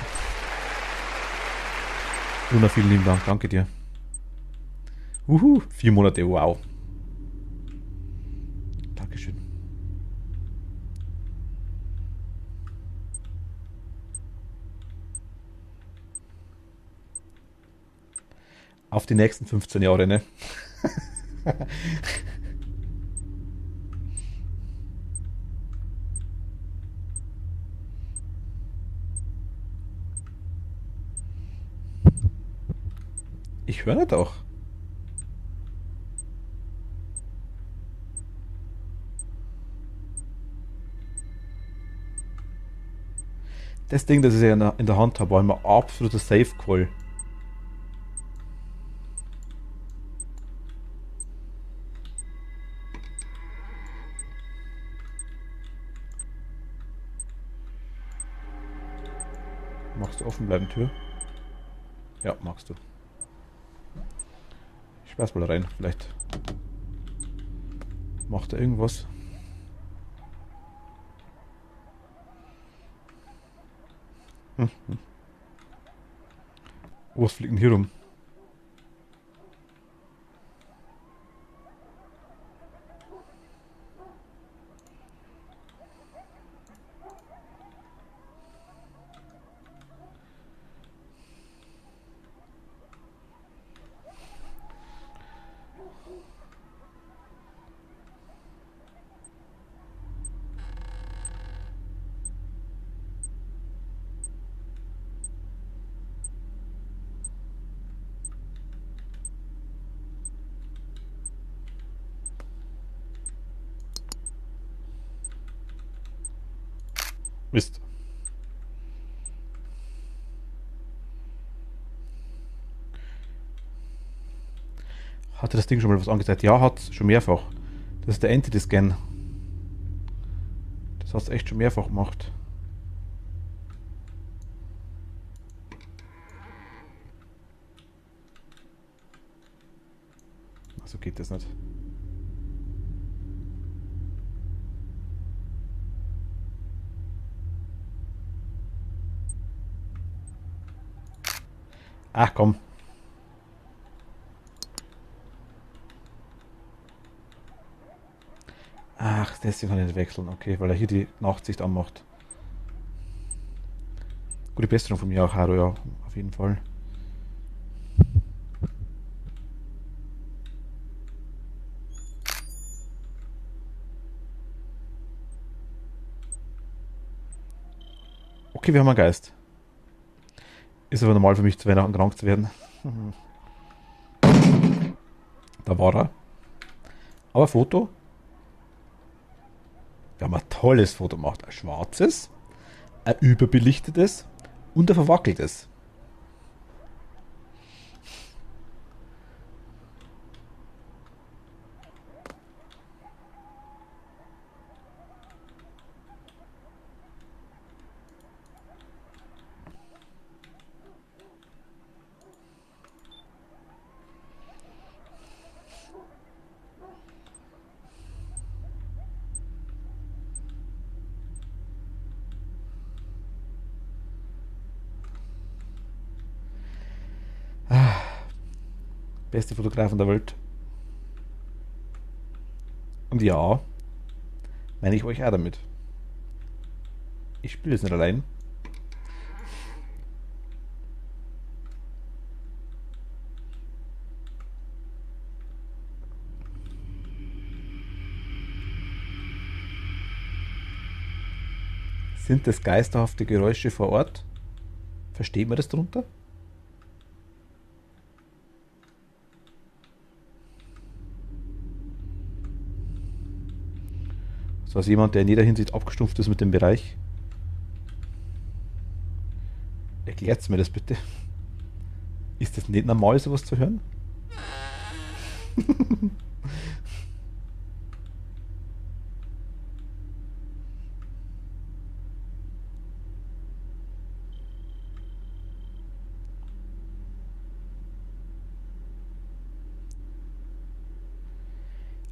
A: Luna, vielen lieben Dank. Danke dir. 4 Monate, wow. Dankeschön. Auf die nächsten 15 Jahre, ne? Ich höre doch. Das Ding, das ich ja in der Hand habe, war immer absoluter Safe Call. Magst du offen bleiben, Tür? Ja, magst du. Ich schmeiß mal rein. Vielleicht macht er irgendwas. Was fliegt denn hier rum? Mist. Hatte das Ding schon mal was angezeigt? Ja, hat schon mehrfach. Das ist der Entity-Scan. Das hat es echt schon mehrfach gemacht. Also geht das nicht. Ach komm. Ach, deswegen kann ich nicht wechseln. Okay, weil er hier die Nachtsicht anmacht. Gute Besserung von mir auch, Haru, ja. Auf jeden Fall. Okay, wir haben einen Geist. Ist aber normal für mich, zu Weihnachten krank zu werden. Da war er. Aber Foto. Wir haben ein tolles Foto gemacht. Ein schwarzes, ein überbelichtetes und ein verwackeltes. Beste Fotografen der Welt. Und ja, meine ich euch auch damit. Ich spiele es nicht allein. Sind das geisterhafte Geräusche vor Ort? Versteht man das drunter? So als jemand, der in jeder Hinsicht abgestumpft ist mit dem Bereich. Erklärt mir das bitte. Ist das nicht normal, sowas zu hören?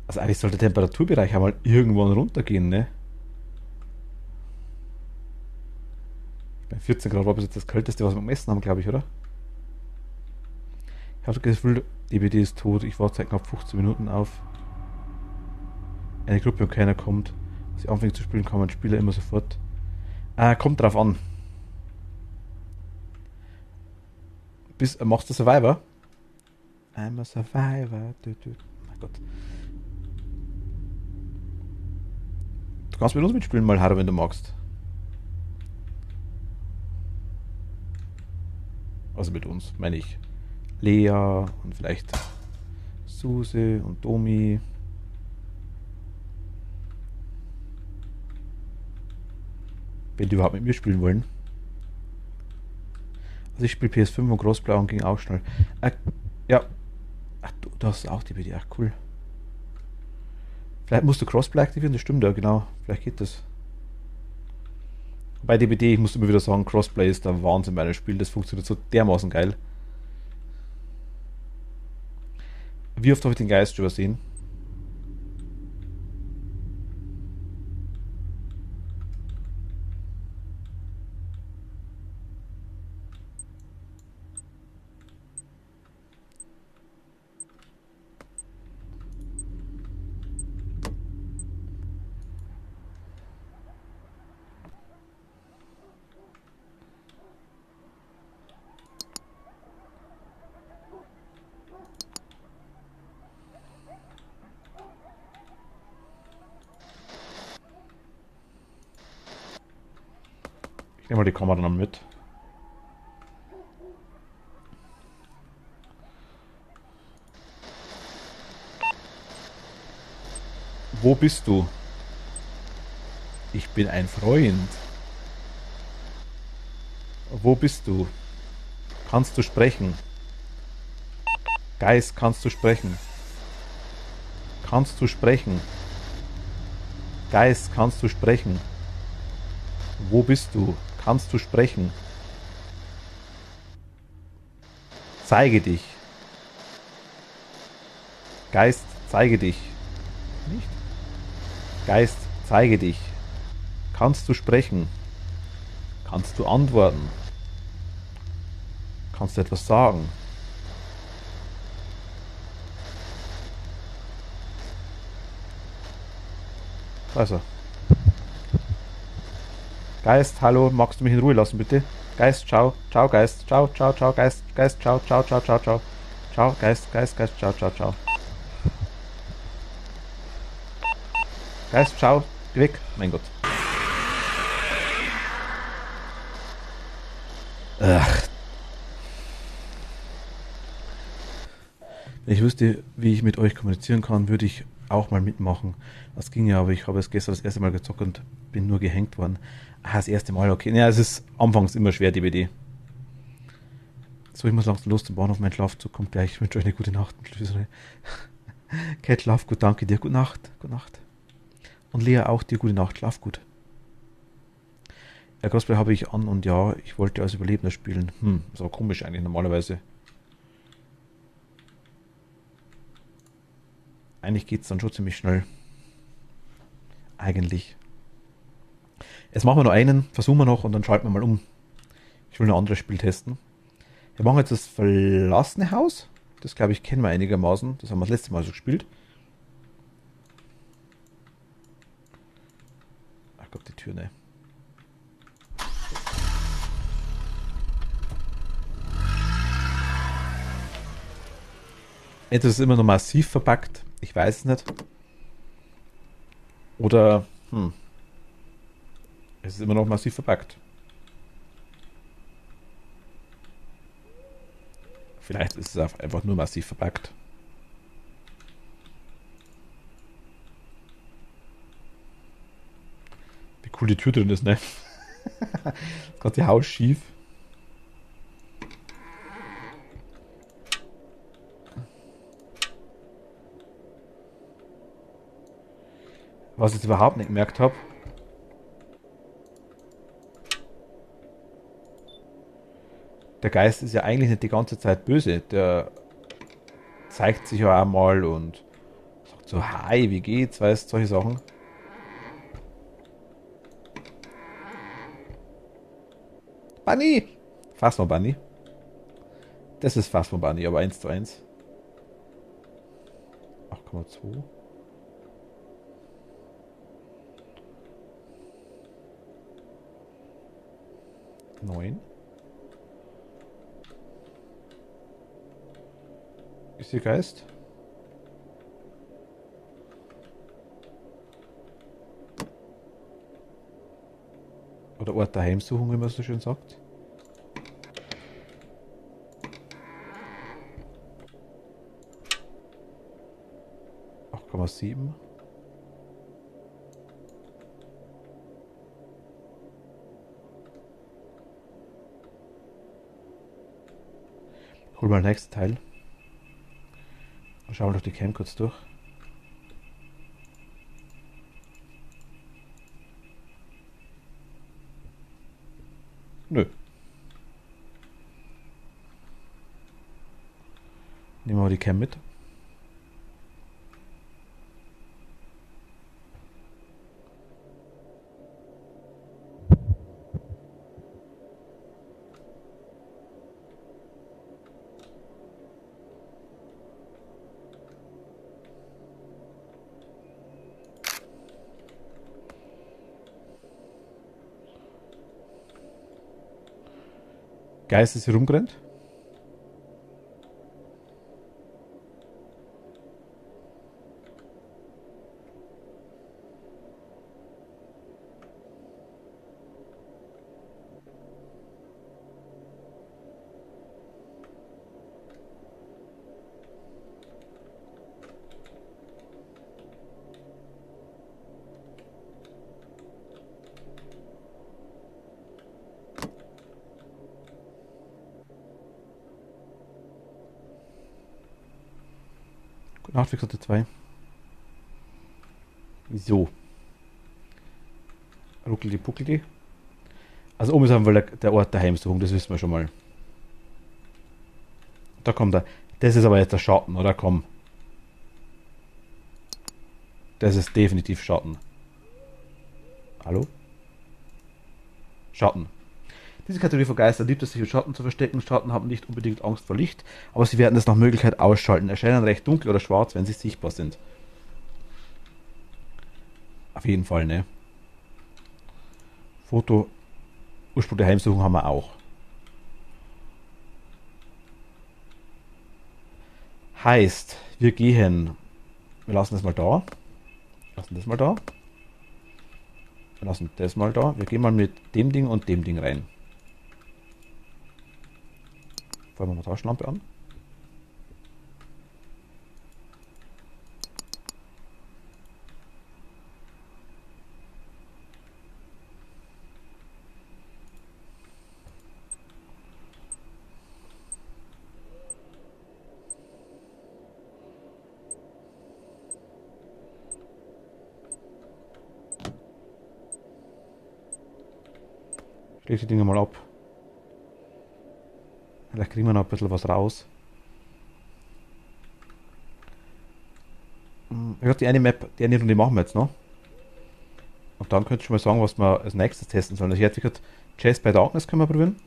A: Also eigentlich sollte der Temperaturbereich einmal irgendwann runtergehen, ne? Bei 14 Grad war bis jetzt das kälteste, was wir gemessen haben, glaube ich, oder? Ich habe das Gefühl, die BD ist tot. Ich warte seit knapp 15 Minuten auf eine Gruppe und keiner kommt. Als ich anfängt zu spielen, kann man Spieler immer sofort. Kommt drauf an. Machst du Survivor? I'm a Survivor. Mein Gott. Du kannst mit uns mitspielen, mal Haru, wenn du magst. Also mit uns, meine ich. Lea und vielleicht Suse und Domi. Wenn die überhaupt mit mir spielen wollen. Also ich spiele PS5 und Crossplay und ging auch schnell. Ja. Ach, du hast auch die BD. Ach, cool. Vielleicht musst du Crossplay aktivieren, das stimmt ja, genau. Vielleicht geht das. Bei DBD, ich muss immer wieder sagen, Crossplay ist der Wahnsinn bei einem Spiel. Das funktioniert so dermaßen geil. Wie oft habe ich den Geist übersehen? Ich nehme mal die Kamera dann mit. Wo bist du? Ich bin ein Freund. Wo bist du? Kannst du sprechen? Geist, kannst du sprechen? Kannst du sprechen? Geist, kannst du sprechen? Wo bist du? Kannst du sprechen? Zeige dich. Geist, zeige dich. Nicht? Geist, zeige dich. Kannst du sprechen? Kannst du antworten? Kannst du etwas sagen? Also, Geist, hallo, magst du mich in Ruhe lassen, bitte? Geist, ciao, ciao, Geist, ciao, ciao, ciao, Geist, Geist, ciao, ciao, ciao, ciao, ciao, ciao, Geist, Geist, Geist, ciao, ciao, ciao, Geist, ciao, geh weg, mein Gott. Ach, wenn ich wüsste, wie ich mit euch kommunizieren kann, würde ich auch mal mitmachen. Das ging ja, aber ich habe es gestern das erste Mal gezockt und bin nur gehängt worden. Ah, das erste Mal, okay. Ja, es ist anfangs immer schwer, die BD. So, ich muss langsam los zum Bahnhof. Mein Schlafzug kommt gleich. Ich wünsche euch eine gute Nacht. Cat, schlaf gut, danke dir. Gute Nacht. Gute Nacht. Und Lea, auch dir gute Nacht. Schlaf gut. Ja, Cosplay habe ich an und ja, ich wollte als Überlebender spielen. Ist aber komisch eigentlich normalerweise. Eigentlich geht es dann schon ziemlich schnell. Eigentlich. Jetzt machen wir noch einen, versuchen wir noch und dann schalten wir mal um. Ich will ein anderes Spiel testen. Wir machen jetzt das verlassene Haus. Das glaube ich kennen wir einigermaßen. Das haben wir das letzte Mal so gespielt. Ach Gott, die Tür, ne. Entweder ist es immer noch massiv verpackt. Ich weiß es nicht. Oder, es ist immer noch massiv verpackt. Vielleicht ist es einfach nur massiv verpackt. Wie cool die Tür drin ist, ne? Das ganze Haus schief. Was ich jetzt überhaupt nicht gemerkt habe, der Geist ist ja eigentlich nicht die ganze Zeit böse. Der zeigt sich ja auch mal und sagt so, hi, wie geht's, weißt, solche Sachen. Bunny! Phasma Bunny. Das ist Phasma Bunny, aber 1:1. 8,2. 9. Ist hier Geist? Oder Ort der Heimsuchung, wie man so schön sagt. 8,7. Hol mal den nächsten Teil. Und schauen wir doch die Cam kurz durch. Nö. Nehmen wir mal die Cam mit. Geist ist hier rumgerannt. Gute Nacht, wie gesagt, 2. Wieso? Ruckeldi puckeldi. Also oben ist einfach der Ort der Heimsuchung, das wissen wir schon mal. Da kommt er. Das ist aber jetzt der Schatten, oder? Komm. Das ist definitiv Schatten. Hallo? Schatten. Diese Kategorie von Geistern liebt es, sich im Schatten zu verstecken. Schatten haben nicht unbedingt Angst vor Licht, aber sie werden es nach Möglichkeit ausschalten. Erscheinen recht dunkel oder schwarz, wenn sie sichtbar sind. Auf jeden Fall, ne? Foto, Ursprung der Heimsuchung haben wir auch. Heißt, wir lassen das mal da. Lassen das mal da. Wir lassen das mal da. Wir gehen mal mit dem Ding und dem Ding rein. Fangen wir mal Taschenlampe an. Ich lege die Dinge mal ab. Vielleicht kriegen wir noch ein bisschen was raus. Ich glaube, die eine Map, die eine Runde machen wir jetzt noch. Und dann könnt ihr schon mal sagen, was wir als nächstes testen sollen. Also ich hätte gesagt, Chase by Darkness können wir probieren.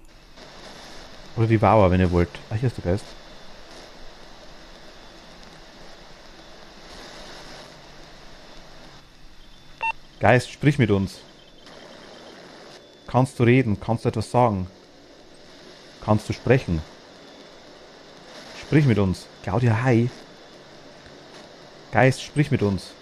A: Oder die Wawa, wenn ihr wollt. Ah, hier ist der Geist. Geist, sprich mit uns. Kannst du reden? Kannst du etwas sagen? Kannst du sprechen? Sprich mit uns. Claudia, hi. Geist, sprich mit uns.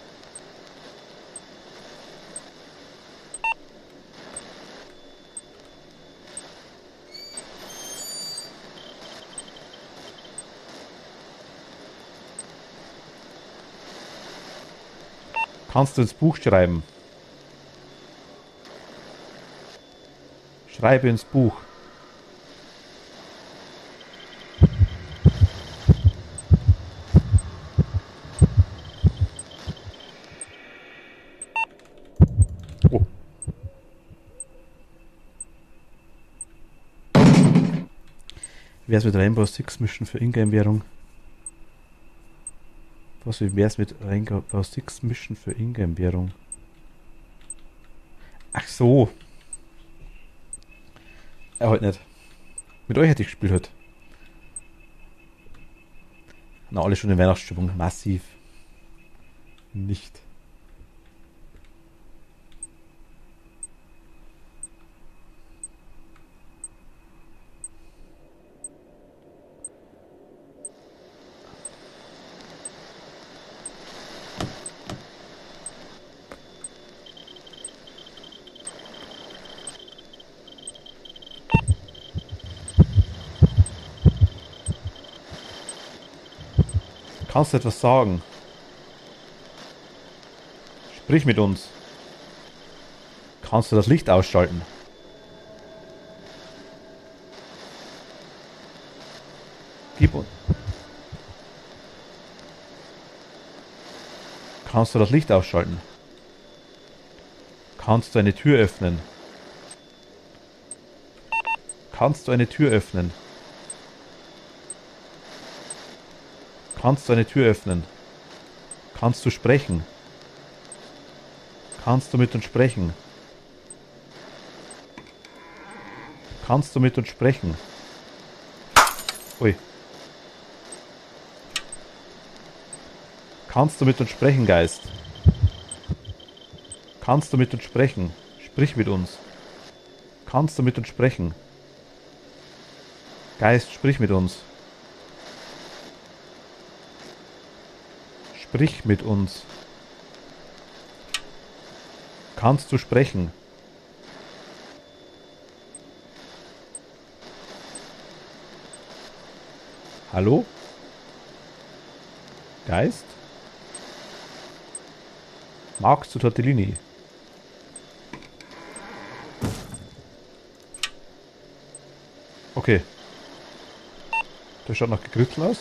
A: Kannst du ins Buch schreiben? Schreibe ins Buch. Oh. Wer ist mit Rainbow Six Mischen für Ingame-Währung? Wer ist mit Rainbow Six Mischen für Ingame-Währung? Ach so. Heute nicht. Mit euch hätte ich gespielt heute. Na, alle schon in Weihnachtsstimmung. Massiv. Nicht. Kannst du etwas sagen? Sprich mit uns. Kannst du das Licht ausschalten? Gib uns. Kannst du das Licht ausschalten? Kannst du eine Tür öffnen? Kannst du eine Tür öffnen? Kannst du eine Tür öffnen? Kannst du sprechen? Kannst du mit uns sprechen? Kannst du mit uns sprechen? Ui. Kannst du mit uns sprechen, Geist? Kannst du mit uns sprechen? Sprich mit uns. Kannst du mit uns sprechen? Geist, sprich mit uns. Sprich mit uns. Kannst du sprechen? Hallo? Geist? Magst du Tortellini? Okay. Das schaut nach Gegrüttel aus.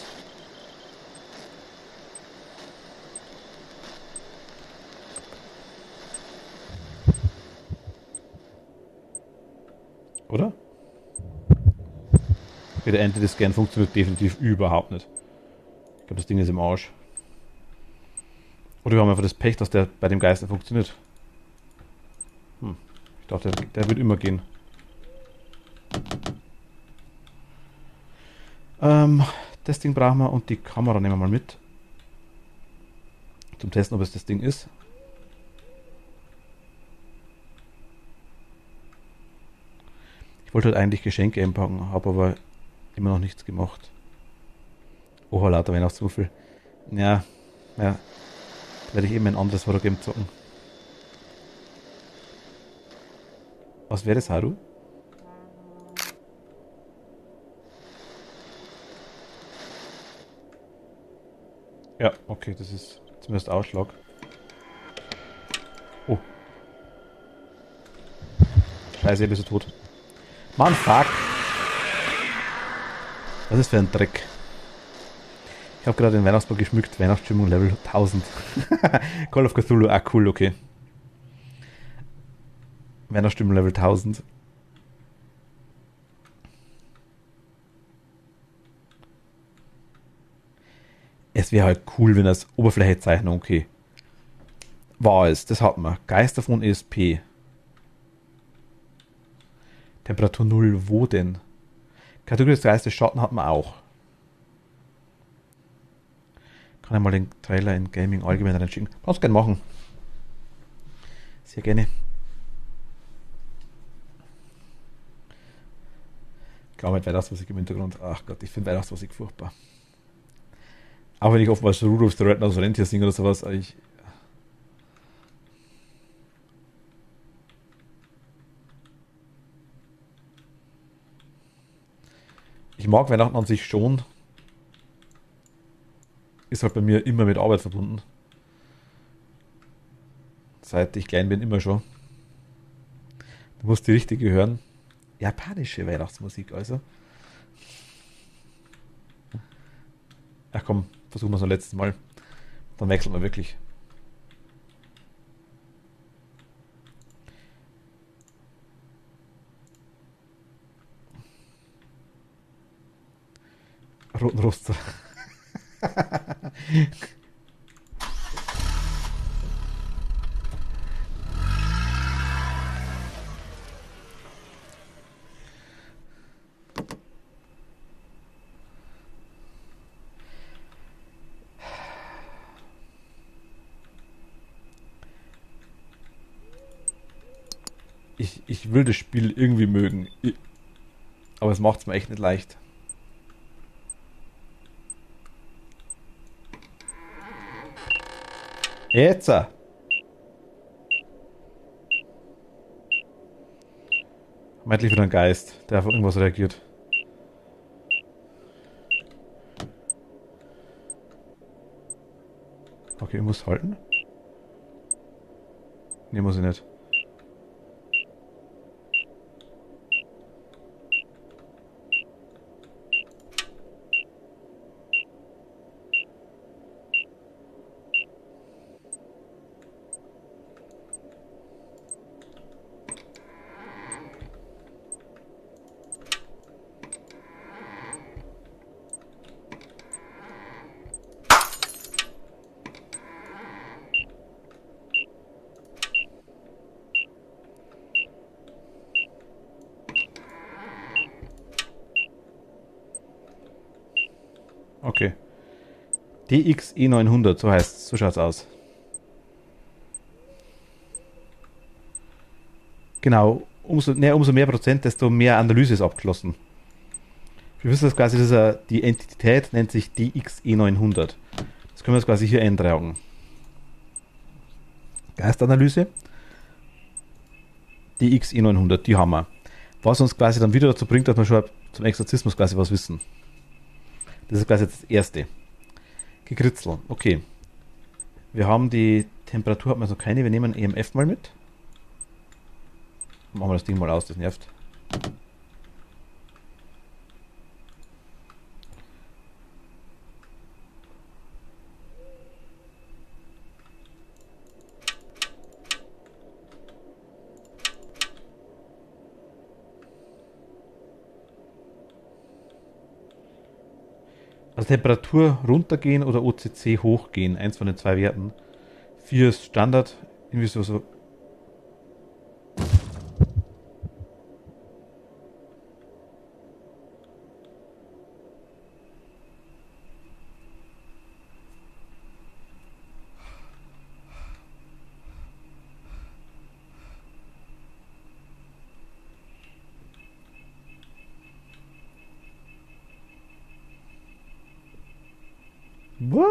A: Oder? Okay, der Entity-Scan funktioniert definitiv überhaupt nicht. Ich glaube, das Ding ist im Arsch. Oder wir haben einfach das Pech, dass der bei dem Geist nicht funktioniert. Ich dachte, der wird immer gehen. Das Ding brauchen wir und die Kamera nehmen wir mal mit. Zum Testen, ob es das Ding ist. Ich wollte halt eigentlich Geschenke einpacken, habe aber immer noch nichts gemacht. Oha, lauter Weihnachtswürfel. Ja, ja. Werde ich eben ein anderes Horror-Game zocken. Was wäre das, Haru? Ja, okay, das ist zumindest Ausschlag. Oh, scheiße, bist du tot. Mann, fuck. Was ist für ein Dreck? Ich habe gerade den Weihnachtsbaum geschmückt. Weihnachtsstimmung Level 1000. Call of Cthulhu, ah cool, okay. Weihnachtsstimmung Level 1000. Es wäre halt cool, wenn das Oberflächezeichnung, okay. War es, das hat man. Geister von ESP. Temperatur 0, wo denn? Kategorie des Geistes Schatten hat man auch. Kann ich mal den Trailer in Gaming allgemein reinschicken? Kannst gerne machen. Sehr gerne. Klar, mit Weihnachtsmusik im Hintergrund. Ach Gott, ich finde Weihnachtsmusik furchtbar. Auch wenn ich oftmals Rudolph the Red-Nosed Rentier singe oder sowas, ich mag Weihnachten an sich schon. Ist halt bei mir immer mit Arbeit verbunden. Seit ich klein bin, immer schon. Du musst die richtige hören. Japanische Weihnachtsmusik also. Ach komm, versuchen wir es noch letztes Mal. Dann wechseln wir wirklich. Roten Roster. Ich will das Spiel irgendwie mögen. Aber es macht es mir echt nicht leicht. Jetzt! Haben wir endlich wieder einen Geist, der auf irgendwas reagiert. Okay, ich muss halten. Ne, muss ich nicht. Okay. DXE900, so heißt's. So schaut's aus. Genau. Umso mehr Prozent, desto mehr Analyse ist abgeschlossen. Wir wissen das quasi, die Entität nennt sich DXE900. Das können wir jetzt quasi hier eintragen. Geistanalyse, DXE900, die haben wir. Was uns quasi dann wieder dazu bringt, dass wir schon zum Exorzismus quasi was wissen. Das ist quasi jetzt das erste. Gekritzel, okay. Wir haben die Temperatur, hat man so keine, wir nehmen EMF mal mit. Machen wir das Ding mal aus, das nervt. Also Temperatur runtergehen oder OCC hochgehen, eins von den zwei Werten. 4 ist Standard, irgendwie so. What?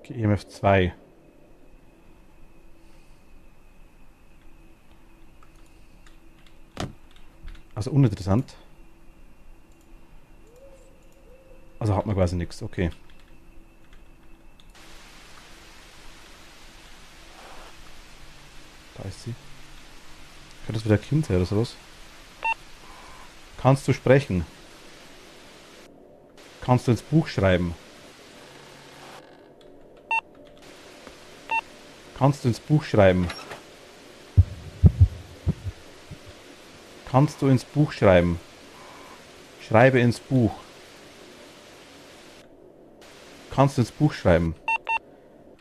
A: Okay, EMF 2. Also uninteressant. Also hat man quasi nichts, okay. Da ist sie. Könnte das wieder ein Kind sein oder sowas? Kannst du sprechen? Kannst du ins Buch schreiben? Kannst du ins Buch schreiben? Kannst du ins Buch schreiben? Schreibe ins Buch. Kannst du ins Buch schreiben?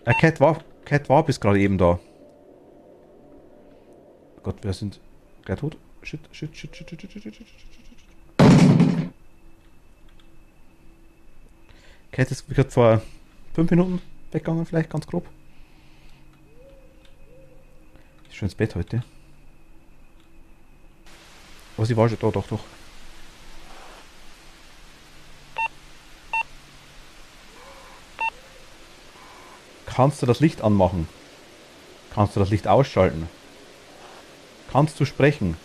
A: Cat war bis gerade eben da. Gott, wer sind gleich tot? Shit. Cat ist gerade vor 5 Minuten weggegangen, vielleicht ganz grob. Ist schon ins Bett heute. Aber sie war schon da, doch. Kannst du das Licht anmachen? Kannst du das Licht ausschalten? Kannst du sprechen?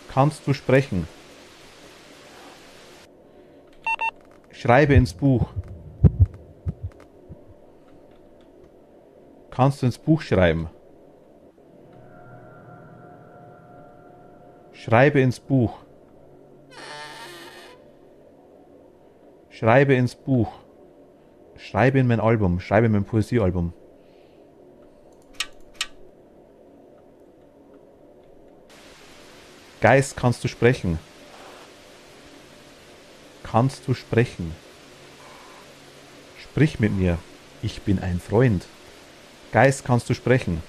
A: Kannst du sprechen? Schreibe ins Buch. Kannst du ins Buch schreiben? Schreibe ins Buch. Schreibe ins Buch. Schreibe in mein Album. Schreibe in mein Poesiealbum. Geist, kannst du sprechen? Kannst du sprechen? Sprich mit mir. Ich bin ein Freund. Geist, kannst du sprechen?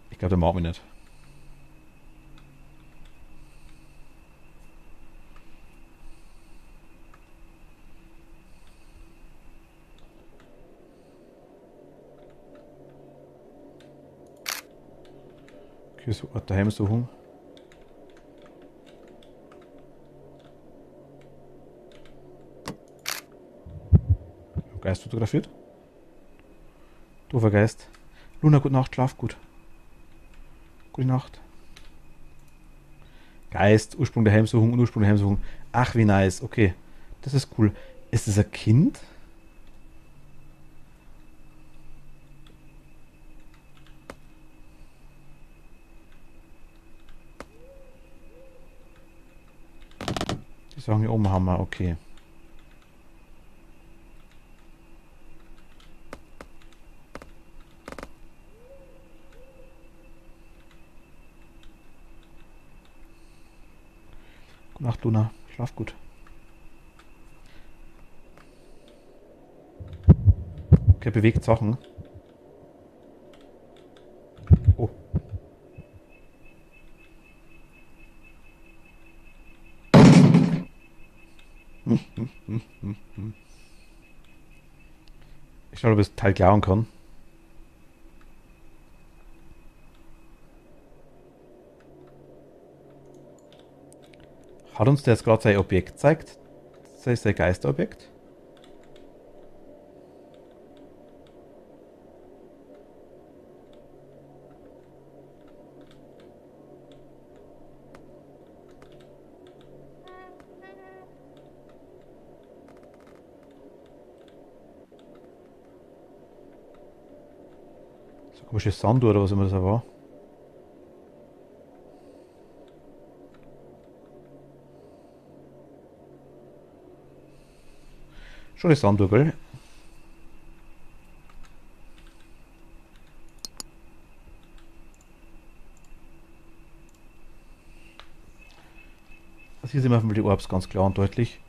A: Ich glaube, der mag mich nicht. Okay, so Ort der Heimsuchung. Geist fotografiert. Doofer Geist. Luna, gute Nacht, schlaf gut. Gute Nacht. Geist, Ursprung der Heimsuchung und Ursprung der Heimsuchung. Ach, wie nice. Okay, das ist cool. Ist das ein Kind? Die sagen hier oben haben wir, okay. Gute Nacht, Luna. Schlaf gut. Okay, bewegt Sachen. Oh. Ich schaue, ob ich das Teil klauen kann. Hat uns der jetzt gerade sein Objekt gezeigt? Sein Geisterobjekt? So komische Sanduhr oder was immer das war. Schon eine Sanduhr, gell? hier sehen wir die Orbs ganz klar und deutlich.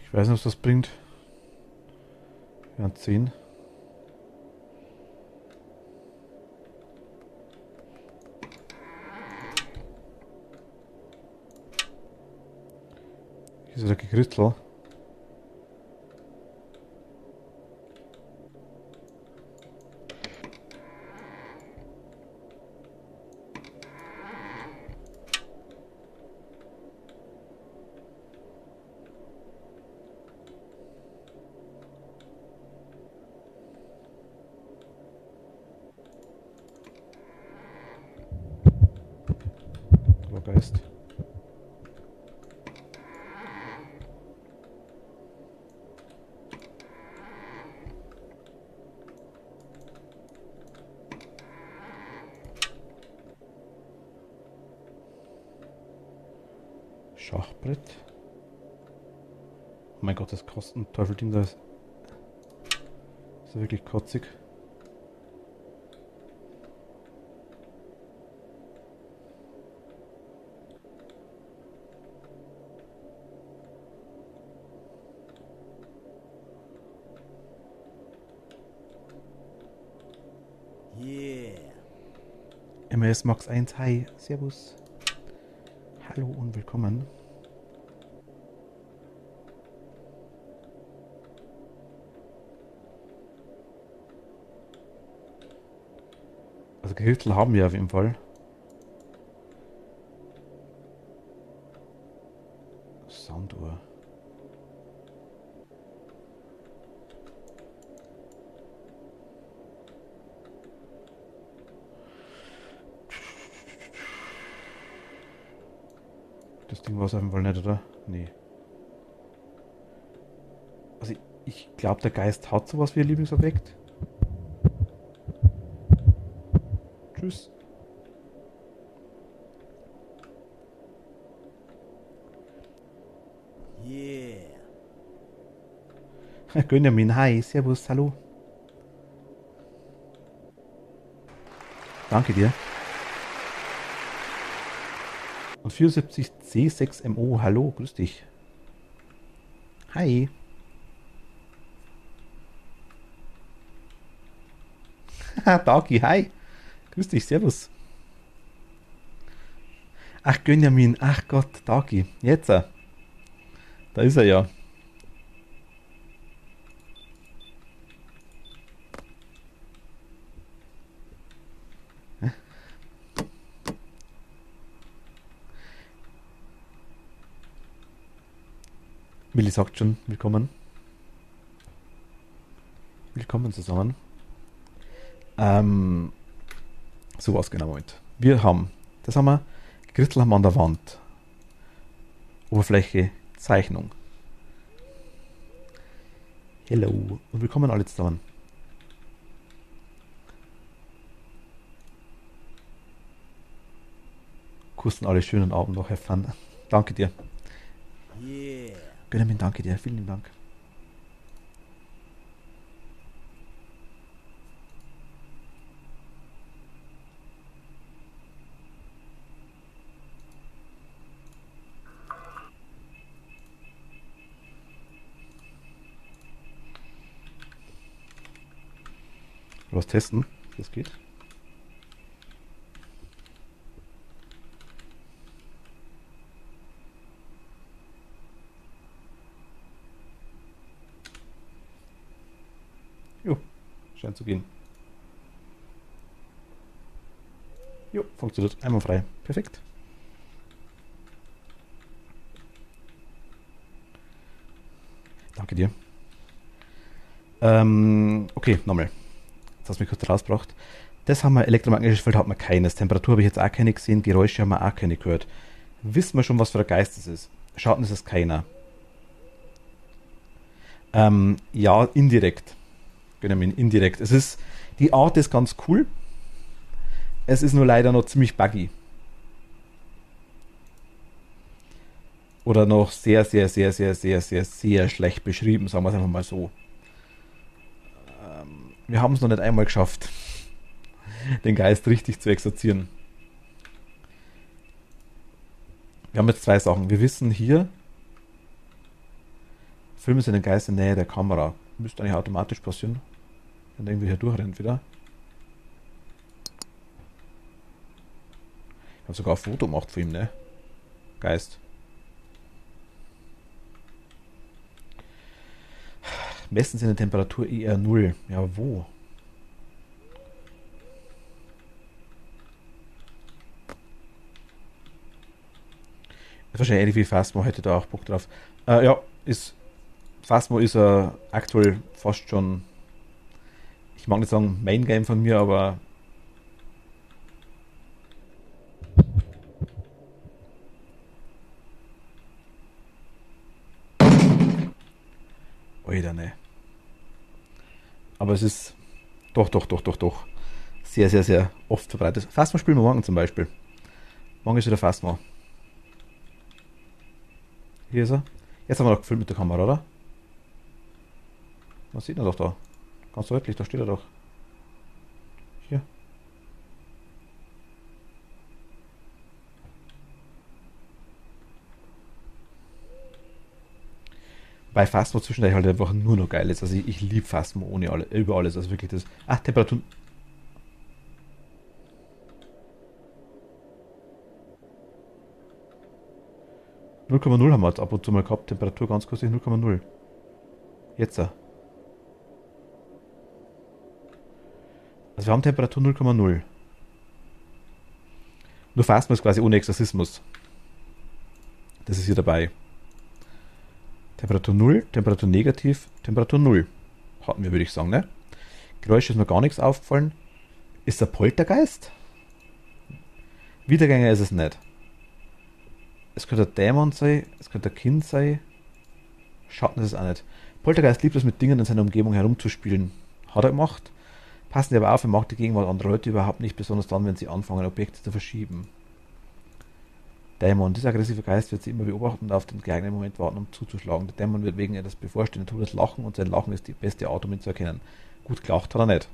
A: Ich weiß nicht, was das bringt. Ja, 10. Hier ist wieder Gekritzel. Geist. Schachbrett. Oh mein Gott, das Kostenteufelding da ist ja wirklich kotzig. MS Max 1, hi, servus. Hallo und willkommen. Also Gehilfsel haben wir auf jeden Fall. Sanduhr. Das Ding war es auf jeden Fall nicht, oder? Nee. Also ich glaube, der Geist hat sowas wie ein Lieblingsobjekt. Tschüss. Gönjamin, hi, servus, hallo. Danke dir. Und 74C6MO, hallo, grüß dich. Hi. Dagi, hi. Grüß dich, servus. Ach, Gönjamin, ach Gott, Dagi. Jetzt. Da ist er ja. Willi sagt schon, willkommen. Willkommen zusammen. So was genau, Moment. Das haben wir, Grittel haben wir an der Wand. Oberfläche, Zeichnung. Hello und willkommen alle zusammen. Kussen alle schönen Abend noch, Herr Fan. Danke dir. Benjamin, danke dir. Vielen lieben Dank. Was testen? Das geht. Jo, scheint zu gehen. Jo, funktioniert. Einwandfrei. Perfekt. Danke dir. Okay, nochmal. Jetzt hast du mich kurz rausgebracht. Das haben wir, elektromagnetisches Feld hat man keines. Temperatur habe ich jetzt auch keine gesehen, Geräusche haben wir auch keine gehört. Wissen wir schon, was für ein Geist das ist? Schaden ist es keiner. Ja, indirekt. Benjamin, indirekt. Die Art ist ganz cool. Es ist nur leider noch ziemlich buggy. Oder noch sehr, sehr, sehr, sehr, sehr, sehr, sehr schlecht beschrieben, sagen wir es einfach mal so. Wir haben es noch nicht einmal geschafft, den Geist richtig zu exorzieren. Wir haben jetzt zwei Sachen. Wir wissen hier, filmen Sie den Geist in der Nähe der Kamera. Müsste eigentlich automatisch passieren, wenn der irgendwie hier durchrennt wieder. Ich habe sogar ein Foto gemacht von ihm, ne? Geist. Messen Sie eine Temperatur eher 0. Ja, wo? Ist wahrscheinlich ähnlich wie Phasmo, hätte da auch Bock drauf. Ja, Phasmo ist aktuell fast schon, ich mag nicht sagen Main Game von mir, aber oida, ne. Aber es ist doch sehr, sehr, sehr oft verbreitet. Phasmo spielen wir morgen zum Beispiel. Morgen ist wieder Phasmo. Hier ist er. Jetzt haben wir noch gefilmt mit der Kamera, oder? Man sieht ihn doch da. Ganz deutlich, da steht er doch. Hier. Bei Phasmo zwischendurch halt einfach nur noch geil ist. Also ich liebe Phasmo über alles. Also wirklich das. Ach, Temperatur. 0,0 haben wir jetzt ab und zu mal gehabt. Temperatur ganz kurz 0,0. Jetzt. Also wir haben Temperatur 0,0. Nur Phasmo ist quasi ohne Exorzismus. Das ist hier dabei. Temperatur 0, Temperatur negativ, Temperatur 0. Hatten wir, würde ich sagen, ne? Geräusch ist mir gar nichts aufgefallen. Ist der Poltergeist? Wiedergänger ist es nicht. Es könnte ein Dämon sein, es könnte ein Kind sein. Schatten ist es auch nicht. Poltergeist liebt es, mit Dingen in seiner Umgebung herumzuspielen. Hat er gemacht. Passen Sie aber auf, er mag die Gegenwart anderer Leute überhaupt nicht, besonders dann, wenn sie anfangen, Objekte zu verschieben. Dämon. Dieser aggressive Geist wird sie immer beobachten und auf den geeigneten Moment warten, um zuzuschlagen. Der Dämon wird wegen etwas bevorstehenden Todes lachen und sein Lachen ist die beste Art, um ihn zu erkennen. Gut gelacht hat er nicht.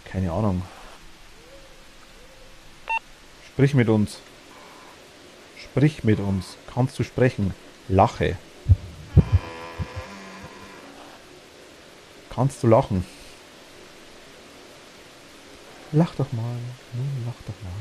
A: Keine Ahnung. Sprich mit uns. Sprich mit uns. Kannst du sprechen? Lache. Kannst du lachen? Lach doch mal. Nun lach doch mal.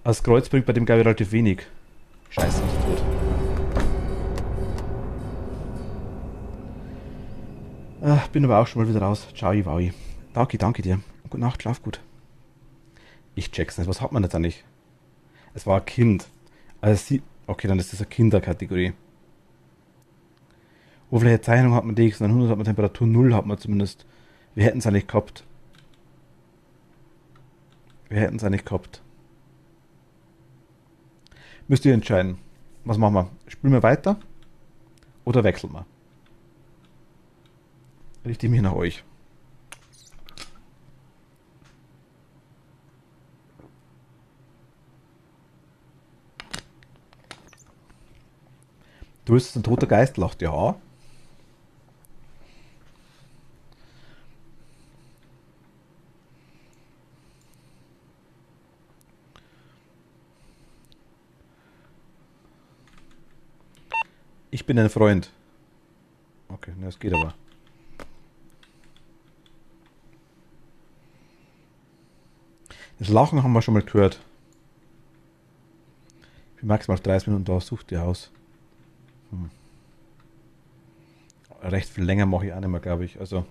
A: Das Kreuz bringt bei dem glaube ich relativ wenig. Scheiße, ist tot. Bin aber auch schon mal wieder raus. Ciao, Iwaui. Danke dir. Gute Nacht, schlaf gut. Ich check's nicht. Was hat man jetzt eigentlich? Es war ein Kind. Also okay, dann ist das eine Kinderkategorie. Oberfläche Zeichnung hat man DX900, hat man Temperatur 0, hat man zumindest. Wir hätten es eigentlich gehabt. Müsst ihr entscheiden. Was machen wir? Spielen wir weiter? Oder wechseln wir? Richte ich mich nach euch. Du bist ein toter Geist, lacht ja. Ich bin ein Freund. Okay, das geht aber. Das Lachen haben wir schon mal gehört. Ich bin maximal auf 30 Minuten da, such dir aus. Recht viel länger mache ich auch nicht mehr, glaube ich. Also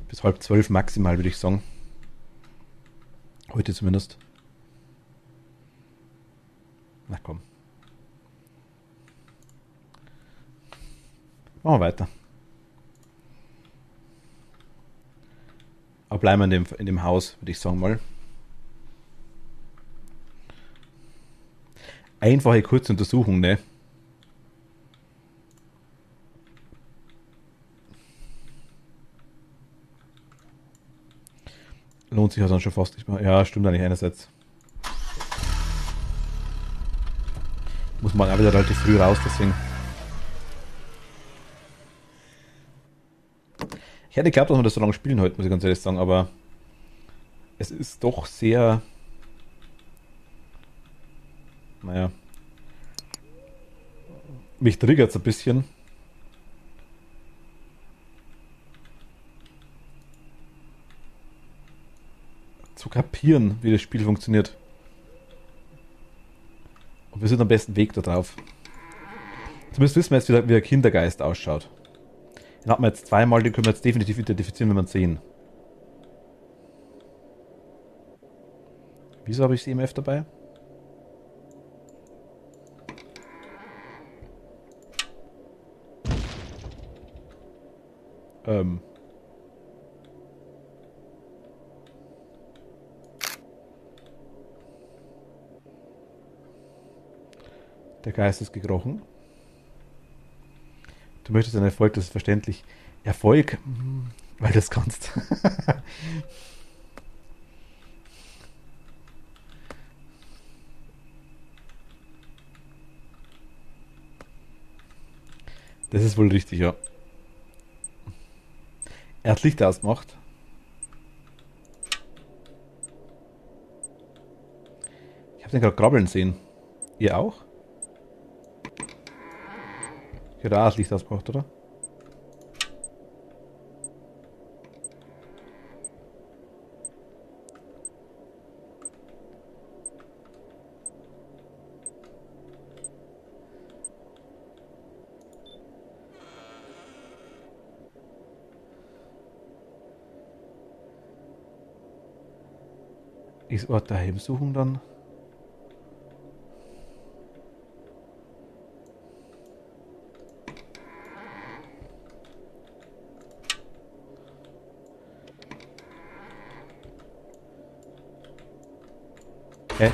A: bis 11:30 maximal, würde ich sagen. Heute zumindest. Na komm. Machen wir weiter. Aber bleiben wir in dem Haus, würde ich sagen mal. Einfache, kurze Untersuchung, ne? Lohnt sich ja dann schon fast nicht mehr. Ja, stimmt eigentlich einerseits. Muss man auch wieder relativ früh raus, deswegen. Ich hätte geglaubt, dass wir das so lange spielen heute, muss ich ganz ehrlich sagen, aber es ist doch sehr. Naja. Mich triggert es ein bisschen. Zu kapieren, wie das Spiel funktioniert. Und wir sind am besten Weg da drauf. Zumindest wissen wir jetzt, wie der Kindergeist ausschaut. Den hat man jetzt zweimal, den können wir jetzt definitiv identifizieren, wenn wir ihn sehen. Wieso habe ich das EMF dabei? Ähm. Der Geist ist gekrochen. Du möchtest einen Erfolg, das ist verständlich. Erfolg, weil du es kannst. Das ist wohl richtig, ja. Er hat Licht ausgemacht. Ich habe den gerade krabbeln sehen. Ihr auch? Ich habe auch das Licht ausgemacht, oder? Ist Ort der Heimsuchung dann? Hä?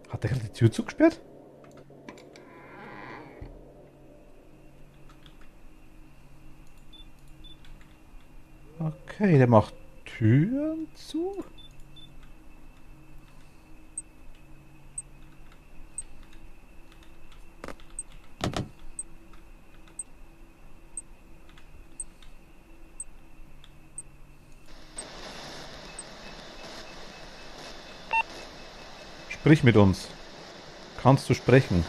A: Hat der gerade die Tür zugesperrt? Okay, der macht Türen zu. Sprich mit uns. Kannst du sprechen?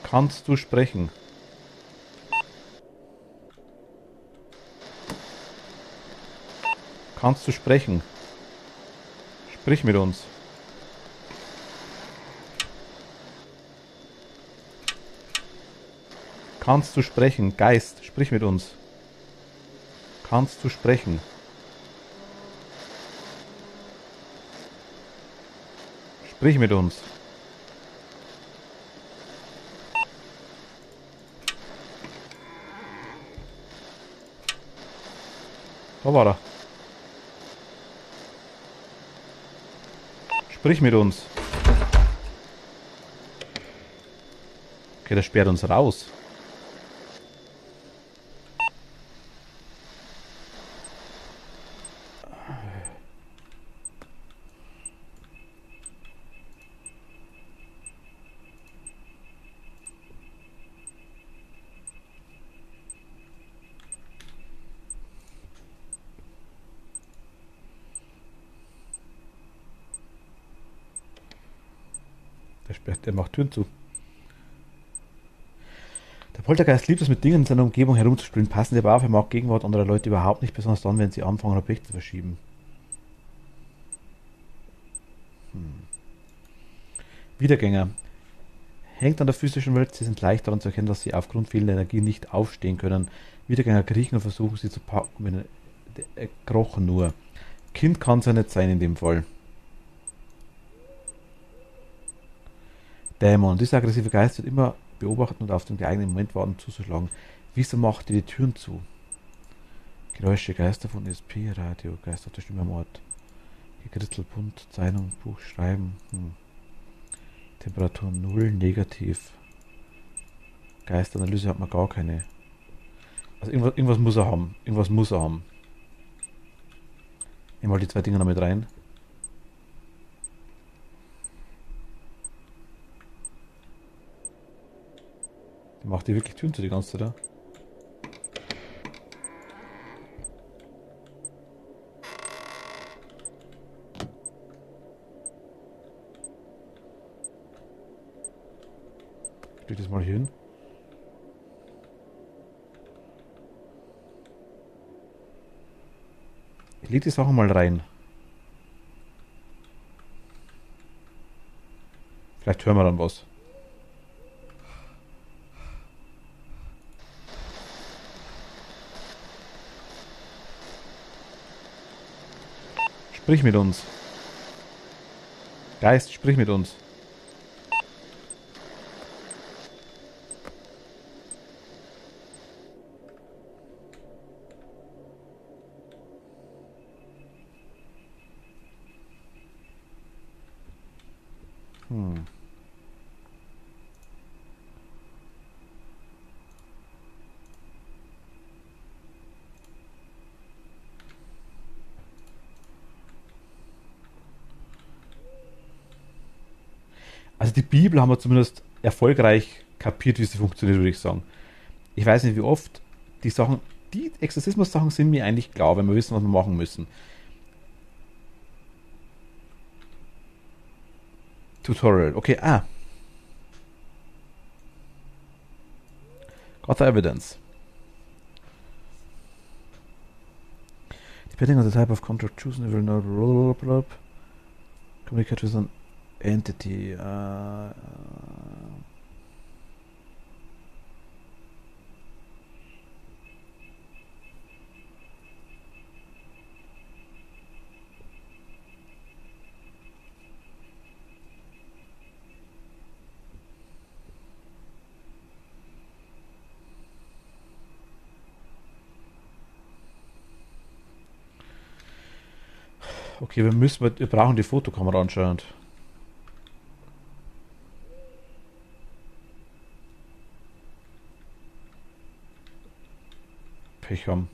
A: Kannst du sprechen? Kannst du sprechen? Sprich mit uns. Kannst du sprechen? Geist, sprich mit uns. Kannst du sprechen? Sprich mit uns. Da war er. Sprich mit uns. Okay, der sperrt uns raus. Der macht Türen zu. Der Poltergeist liebt es, mit Dingen in seiner Umgebung herumzuspielen. Passend aber auf, er mag Gegenwart anderer Leute überhaupt nicht, besonders dann, wenn sie anfangen, Objekte zu verschieben. Wiedergänger. Hängt an der physischen Welt, sie sind leicht daran zu erkennen, dass sie aufgrund fehlender Energie nicht aufstehen können. Wiedergänger kriechen und versuchen sie zu packen, wenn krochen nur. Kind kann es ja nicht sein in dem Fall. Dämon. Dieser aggressive Geist wird immer beobachten und auf den geeigneten Moment warten zuzuschlagen. Wieso macht ihr die Türen zu? Geräusche, Geister von ESP, Radio, Geister auf der Stimme am Ort. Gekritzelt, bunt, Zeichnung, Buch, Schreiben. Temperatur 0, negativ. Geistanalyse hat man gar keine. Also irgendwas muss er haben. Irgendwas muss er haben. Nehmen wir die zwei Dinger noch mit rein. Macht die wirklich Türen zu die ganze Zeit, da? Steht das mal hier hin. Ich leg die Sachen mal rein. Vielleicht hören wir dann was. Sprich mit uns. Geist, sprich mit uns. Also die Bibel haben wir zumindest erfolgreich kapiert, wie sie funktioniert, würde ich sagen. Ich weiß nicht, wie oft die Sachen, die Exorzismus-Sachen sind mir eigentlich klar, wenn wir wissen, was wir machen müssen. Tutorial, okay, Got the evidence. Depending on the type of contract chosen, you will not communicate with an entity. Okay, wir brauchen die Fotokamera anscheinend. Pech haben.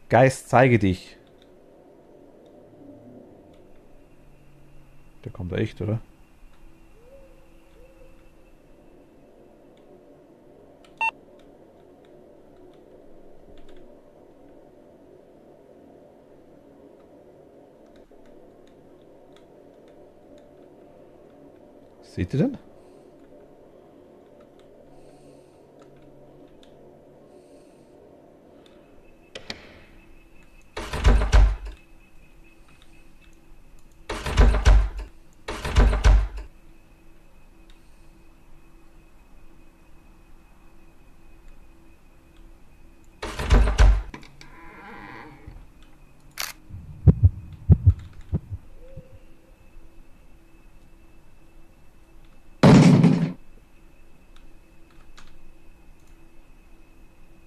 A: Geist, zeige dich. Der kommt echt, oder? Seht ihr denn?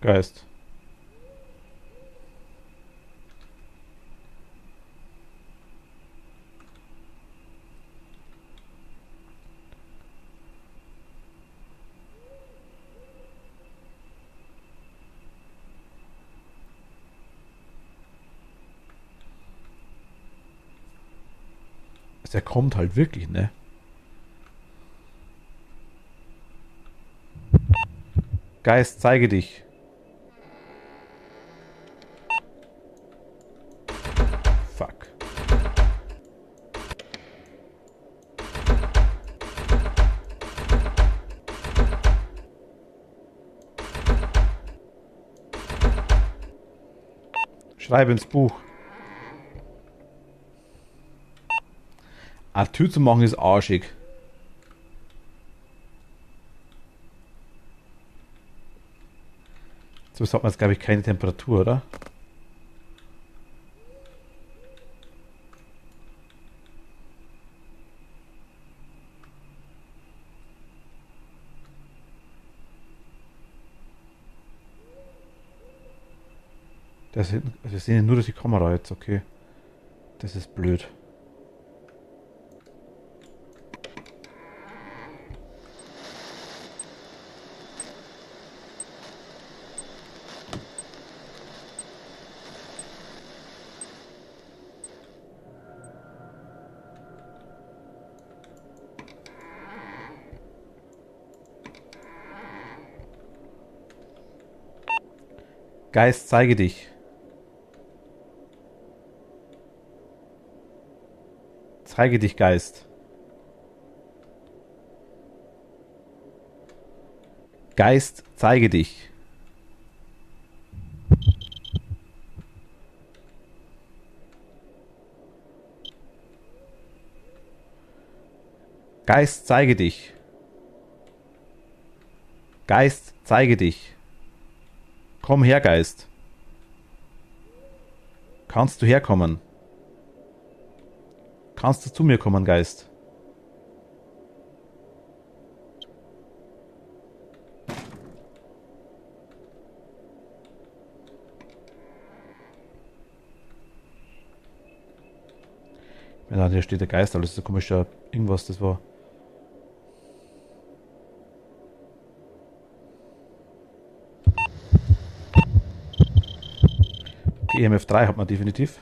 A: Geist. Der kommt halt wirklich, ne? Geist, zeige dich. Fuck. Schreibe ins Buch. Eine Tür zu machen ist arschig. So hat man jetzt, glaube ich, keine Temperatur, oder? Wir sehen ja nur durch die Kamera jetzt, okay. Das ist blöd. Geist, zeige dich. Zeige dich, Geist. Geist, zeige dich. Geist, zeige dich. Geist, zeige dich. Komm her, Geist. Kannst du herkommen? Kannst du zu mir kommen, Geist? Ja, hier steht der Geist, alles ist ein komischer irgendwas, das war. Okay, EMF 3 hat man definitiv.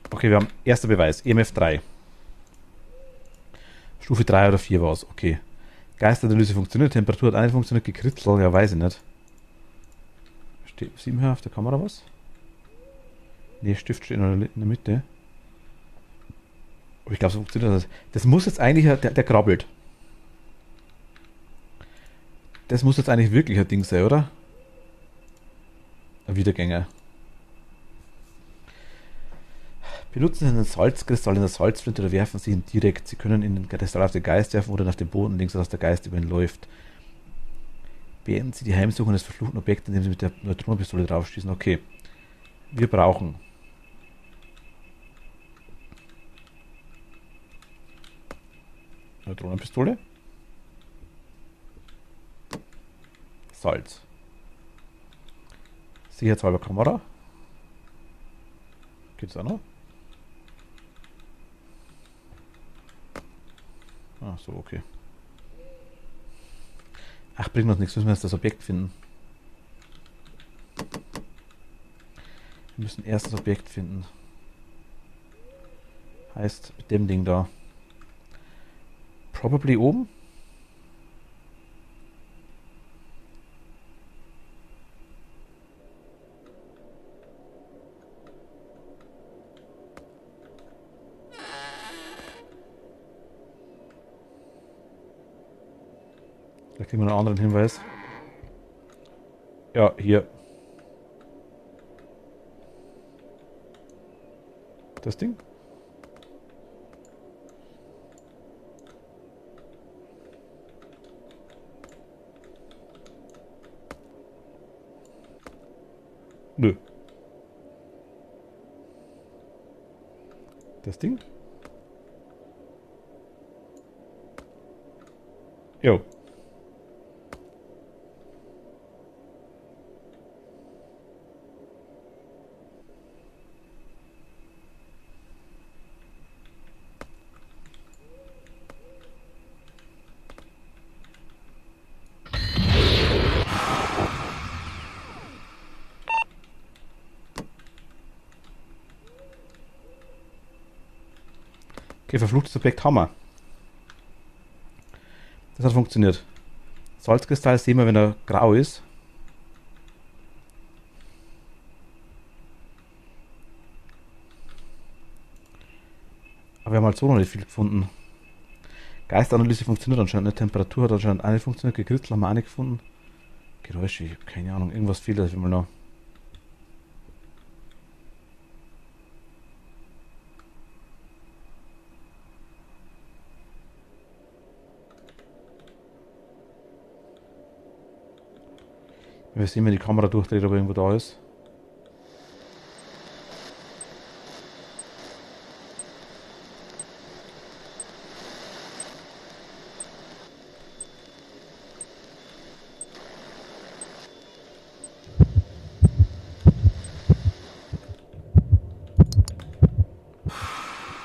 A: Okay, wir haben erster Beweis, EMF 3. Stufe 3 oder 4 war es, okay. Geistanalyse funktioniert, Temperatur hat eine funktioniert, gekritzelt, ja, weiß ich nicht. Steht 7 hier auf der Kamera was? Ne, Stift steht in der Mitte. Aber ich glaube, so funktioniert das. Das muss jetzt eigentlich, der krabbelt. Das muss jetzt eigentlich wirklich ein Ding sein, oder? Ein Wiedergänger. Benutzen Sie einen Salzkristall in der Salzflinte oder werfen Sie ihn direkt. Sie können in den Kristall auf den Geist werfen oder auf den Boden links, sodass der Geist über ihn läuft. Beenden Sie die Heimsuchung des verfluchten Objekts, indem Sie mit der Neutronenpistole draufschießen. Okay. Wir brauchen Neutronenpistole. Salz. Sicherheitshalber Kamera. Geht's auch noch? Ah, so, okay. Ach, bringt uns nichts, müssen wir jetzt das Objekt finden. Wir müssen erst das Objekt finden. Heißt, mit dem Ding da. Probably oben? Vielleicht kriegen wir einen anderen Hinweis. Ja, hier. Das Ding? Nö. Das Ding? Jo. Okay, verfluchtes Objekt Hammer. Das hat funktioniert. Salzkristall sehen wir, wenn er grau ist. Aber wir haben halt so noch nicht viel gefunden. Geistanalyse funktioniert anscheinend nicht. Temperatur hat anscheinend auch nicht funktioniert. Gekritzel haben wir auch nicht gefunden. Geräusche, ich habe keine Ahnung. Irgendwas fehlt da mal noch. Wir sehen, wenn die Kamera durchdreht, ob irgendwo da ist.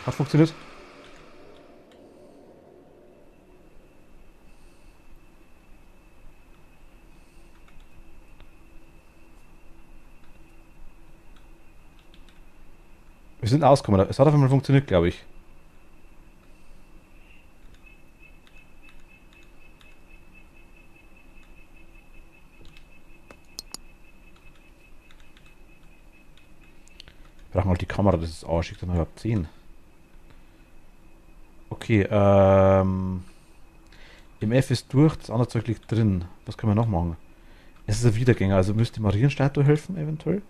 A: Hat funktioniert. Wir sind ausgekommen. Es hat auf einmal funktioniert, glaube ich. Wir brauchen halt die Kamera, das ist arschig, dann überhaupt sehen. Okay, im F ist durch, das andere Zeug liegt drin. Was können wir noch machen? Es ist ein Wiedergänger, also müsste die Marienstatue helfen, eventuell.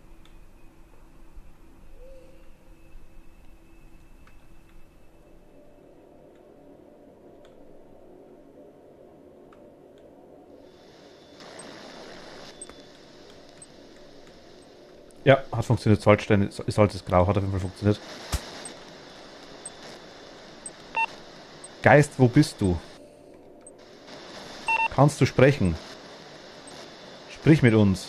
A: Ja, hat funktioniert. Salzstein, Salz ist grau, hat auf jeden Fall funktioniert. Geist, wo bist du? Kannst du sprechen? Sprich mit uns.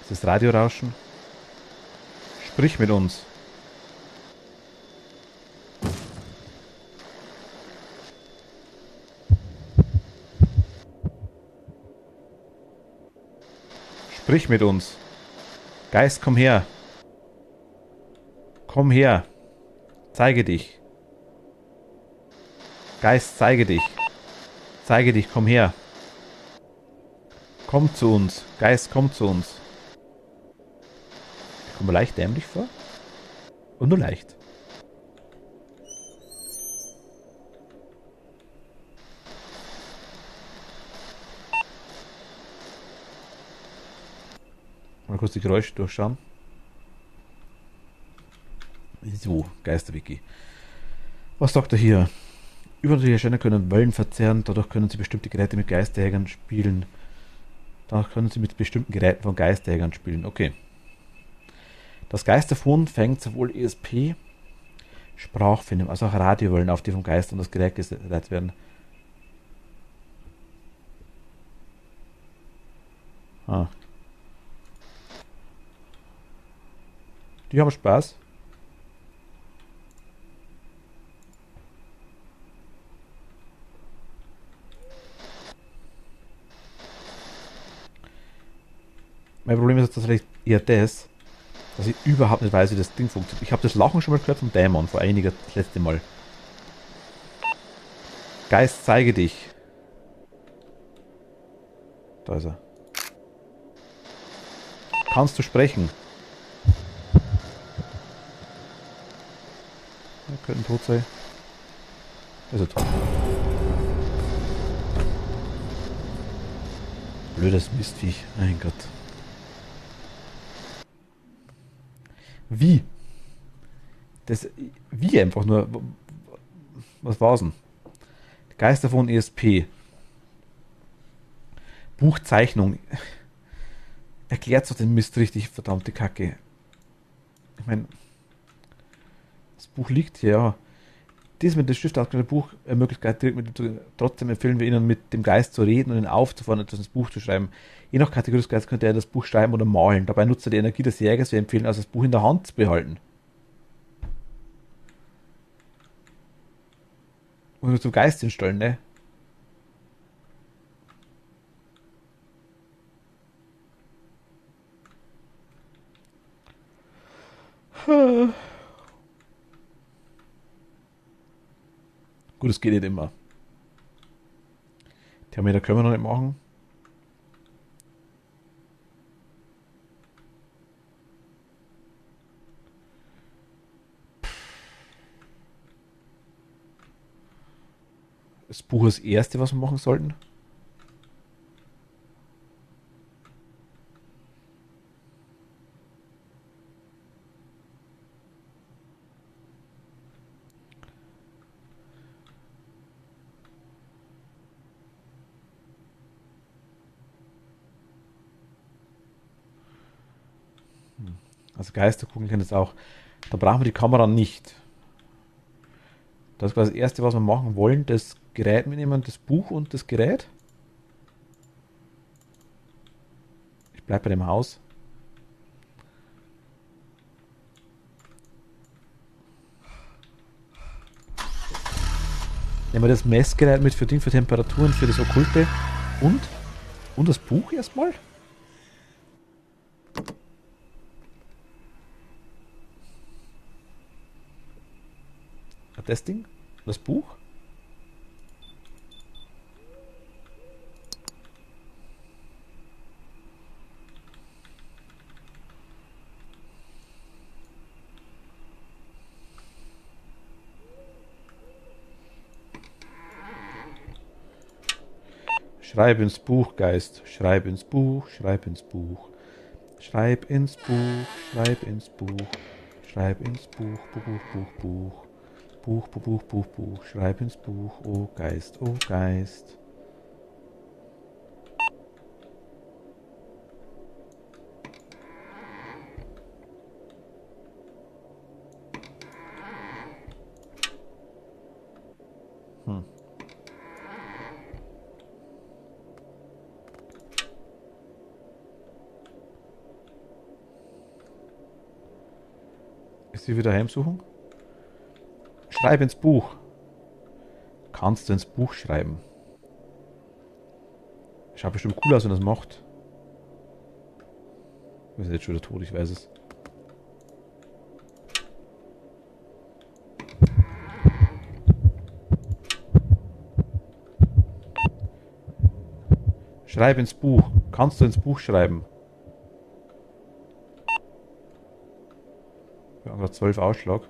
A: Ist das Radiorauschen? Sprich mit uns. Sprich mit uns. Geist, komm her. Komm her. Zeige dich. Geist, zeige dich. Zeige dich, komm her. Komm zu uns. Geist, komm zu uns. Ich komme leicht dämlich vor. Und nur leicht. Mal kurz die Geräusche durchschauen. So, Geisterwiki. Was sagt er hier? Übernatürliche Erscheinungen können Wellen verzehren, dadurch können sie bestimmte Geräte mit Geisterjägern spielen. Danach können sie mit bestimmten Geräten von Geisterjägern spielen. Okay. Das Geisterfon fängt sowohl ESP, Sprachfilm als auch Radiowellen auf, die vom Geist und das Gerät geleitet werden. Ah. Die haben Spaß. Mein Problem ist jetzt tatsächlich eher das, dass ich überhaupt nicht weiß, wie das Ding funktioniert. Ich habe das Lachen schon mal gehört vom Dämon vor einiger das letzte Mal. Geist, zeige dich. Da ist er. Kannst du sprechen? Er könnte tot sein. Ist er tot. Blödes Mistviech. Mein Gott. Wie? Das, wie einfach nur. Was war's denn? Geister von ESP. Buchzeichnung. Erklärt doch den Mist richtig, verdammte Kacke. Ich meine, das Buch liegt hier, ja. Dies mit dem Stift ausgestellte Buch ermöglicht direkt mit dem, trotzdem empfehlen wir Ihnen, mit dem Geist zu reden und ihn aufzufordern, etwas ins Buch zu schreiben. Je nach Kategorie des Geistes könnte er das Buch schreiben oder malen. Dabei nutzt er die Energie des Jägers. Wir empfehlen also, das Buch in der Hand zu behalten. Und nur zum Geist hinstellen, ne? Gut, es geht nicht immer. Thermometer können wir noch nicht machen. Das Buch ist das erste, was wir machen sollten. Also Geister gucken kann das auch. Da brauchen wir die Kamera nicht. Das ist quasi das erste, was wir machen wollen. Das Gerät mitnehmen, das Buch und das Gerät. Ich bleibe bei dem Haus. Nehmen wir das Messgerät mit für Temperaturen, für das Okkulte und das Buch erstmal. Das Ding, das Buch. Schreib ins Buch, Geist. Schreib ins Buch, schreib ins Buch. Schreib ins Buch, schreib ins Buch. Schreib ins Buch, Buch, Buch, Buch. Buch, Buch, Buch, Buch, Buch. Schreib ins Buch, oh Geist, oh Geist. Ist sie wieder Heimsuchung? Schreib ins Buch. Kannst du ins Buch schreiben? Schaut bestimmt cool aus, wenn das macht. Wir sind jetzt schon wieder tot, ich weiß es. Schreib ins Buch. Kannst du ins Buch schreiben? Wir haben gerade 12 Ausschlag.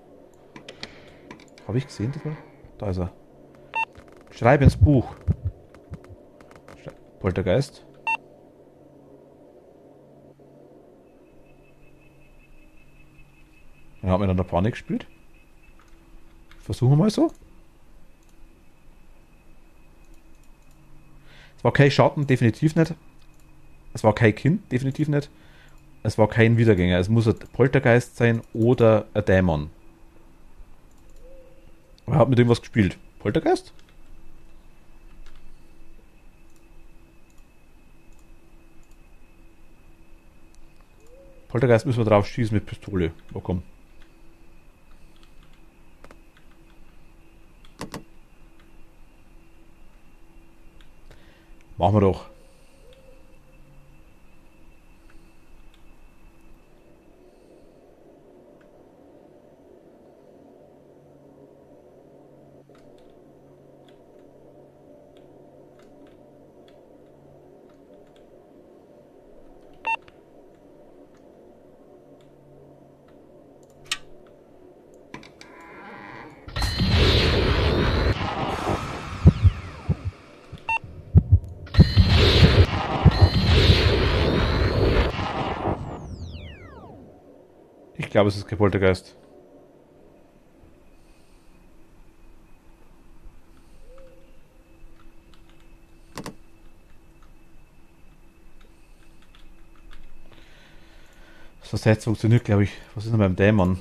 A: Habe ich gesehen, das war? Da ist er. Schreib ins Buch. Poltergeist. Dann haben wir dann der Panik gespielt. Versuchen wir mal so. Es war kein Schatten, definitiv nicht. Es war kein Kind, definitiv nicht. Es war kein Wiedergänger. Es muss ein Poltergeist sein oder ein Dämon. Er hat mit irgendwas gespielt. Poltergeist? Poltergeist müssen wir drauf schießen mit Pistole. Oh komm. Machen wir doch. Ich glaube, es ist kein Poltergeist. Das Set funktioniert, glaube ich. Was ist denn beim Dämon?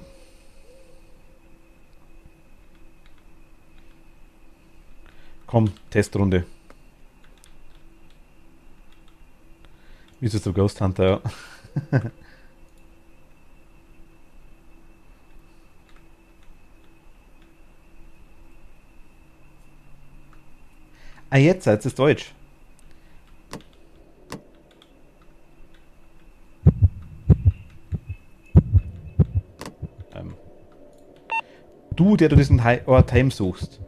A: Komm, Testrunde. Wie ist es der Ghost Hunter? Ja. Ah, jetzt ist Deutsch. Du, der du diesen Ort heimsuchst.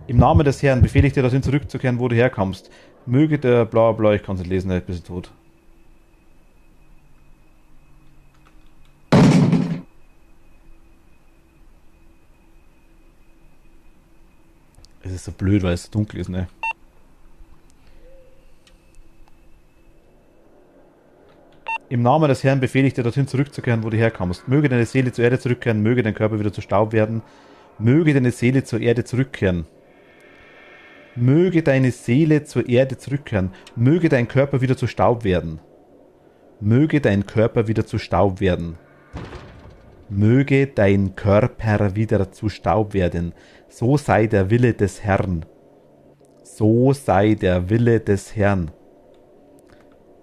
A: Im Namen des Herrn befehle ich dir, dorthin zurückzukehren, wo du herkommst. Möge der bla bla, ich kann es nicht lesen, ich bin tot. Es ist so blöd, weil es so dunkel ist, ne? Im Namen des Herrn befehle ich dir, dorthin zurückzukehren, wo du herkommst. Möge deine Seele zur Erde zurückkehren, möge dein Körper wieder zu Staub werden. Möge deine Seele zur Erde zurückkehren. Möge deine Seele zur Erde zurückkehren. Möge dein Körper wieder zu Staub werden. Möge dein Körper wieder zu Staub werden. Möge dein Körper wieder zu Staub werden. So sei der Wille des Herrn. So sei der Wille des Herrn.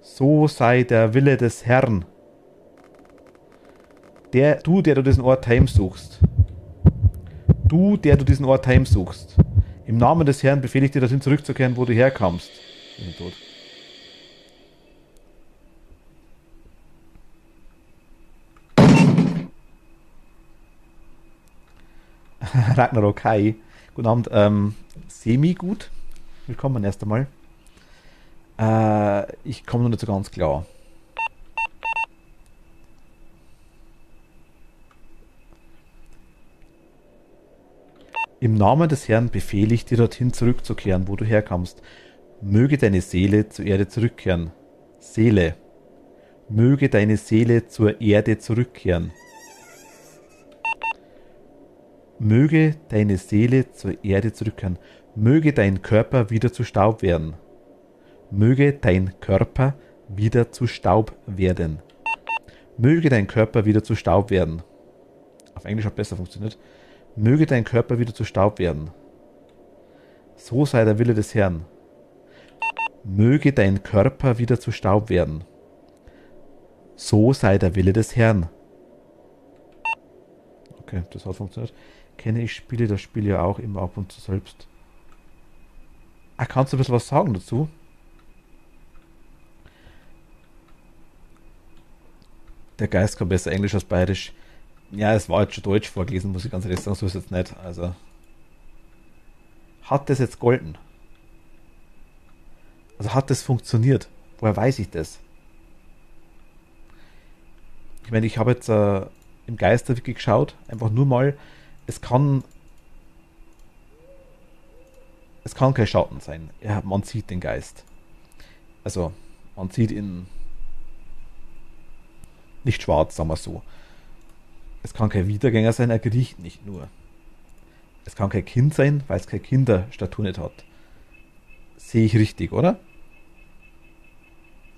A: So sei der Wille des Herrn. Der du diesen Ort heimsuchst. Du, der du diesen Ort heimsuchst. Im Namen des Herrn befehle ich dir, dorthin zurückzukehren, wo du herkommst. Ich bin tot. Ragnarok, hi. Guten Abend. Semi-gut. Willkommen erst einmal. Ich komme noch nicht so ganz klar. Im Namen des Herrn befehle ich dir, dorthin zurückzukehren, wo du herkommst. Möge deine Seele zur Erde zurückkehren. Seele. Möge deine Seele zur Erde zurückkehren. Möge deine Seele zur Erde zurückkehren. Möge dein Körper wieder zu Staub werden. Möge dein Körper wieder zu Staub werden. Möge dein Körper wieder zu Staub werden. Auf Englisch hat besser funktioniert. Möge dein Körper wieder zu Staub werden. So sei der Wille des Herrn. Möge dein Körper wieder zu Staub werden. So sei der Wille des Herrn. Okay, das hat funktioniert. Kenne ich Spiele, das Spiel ja auch immer ab und zu selbst. Ah, kannst du ein bisschen was sagen dazu? Der Geist kann besser Englisch als Bayerisch. Ja, es war jetzt schon Deutsch vorgelesen, muss ich ganz ehrlich sagen, so ist es jetzt nicht. Also, hat das jetzt golden? Also hat das funktioniert? Woher weiß ich das? Ich meine, ich habe jetzt im Geisterwiki geschaut, einfach nur mal, es kann kein Schatten sein. Ja, man sieht den Geist. Also, man sieht ihn nicht schwarz, sagen wir so. Es kann kein Wiedergänger sein, er riecht nicht nur. Es kann kein Kind sein, weil es keine Kinderstatur nicht hat. Sehe ich richtig, oder?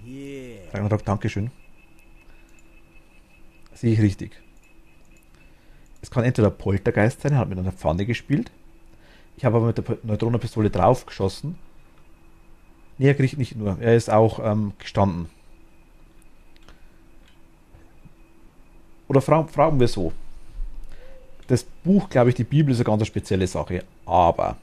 A: Yeah. Ragnarok, Dankeschön. Sehe ich richtig. Es kann entweder Poltergeist sein, er hat mit einer Pfanne gespielt. Ich habe aber mit der Neutronenpistole draufgeschossen. Nee, er riecht nicht nur, er ist auch gestanden. Oder fragen wir so. Das Buch, glaube ich, die Bibel ist eine ganz spezielle Sache. Aber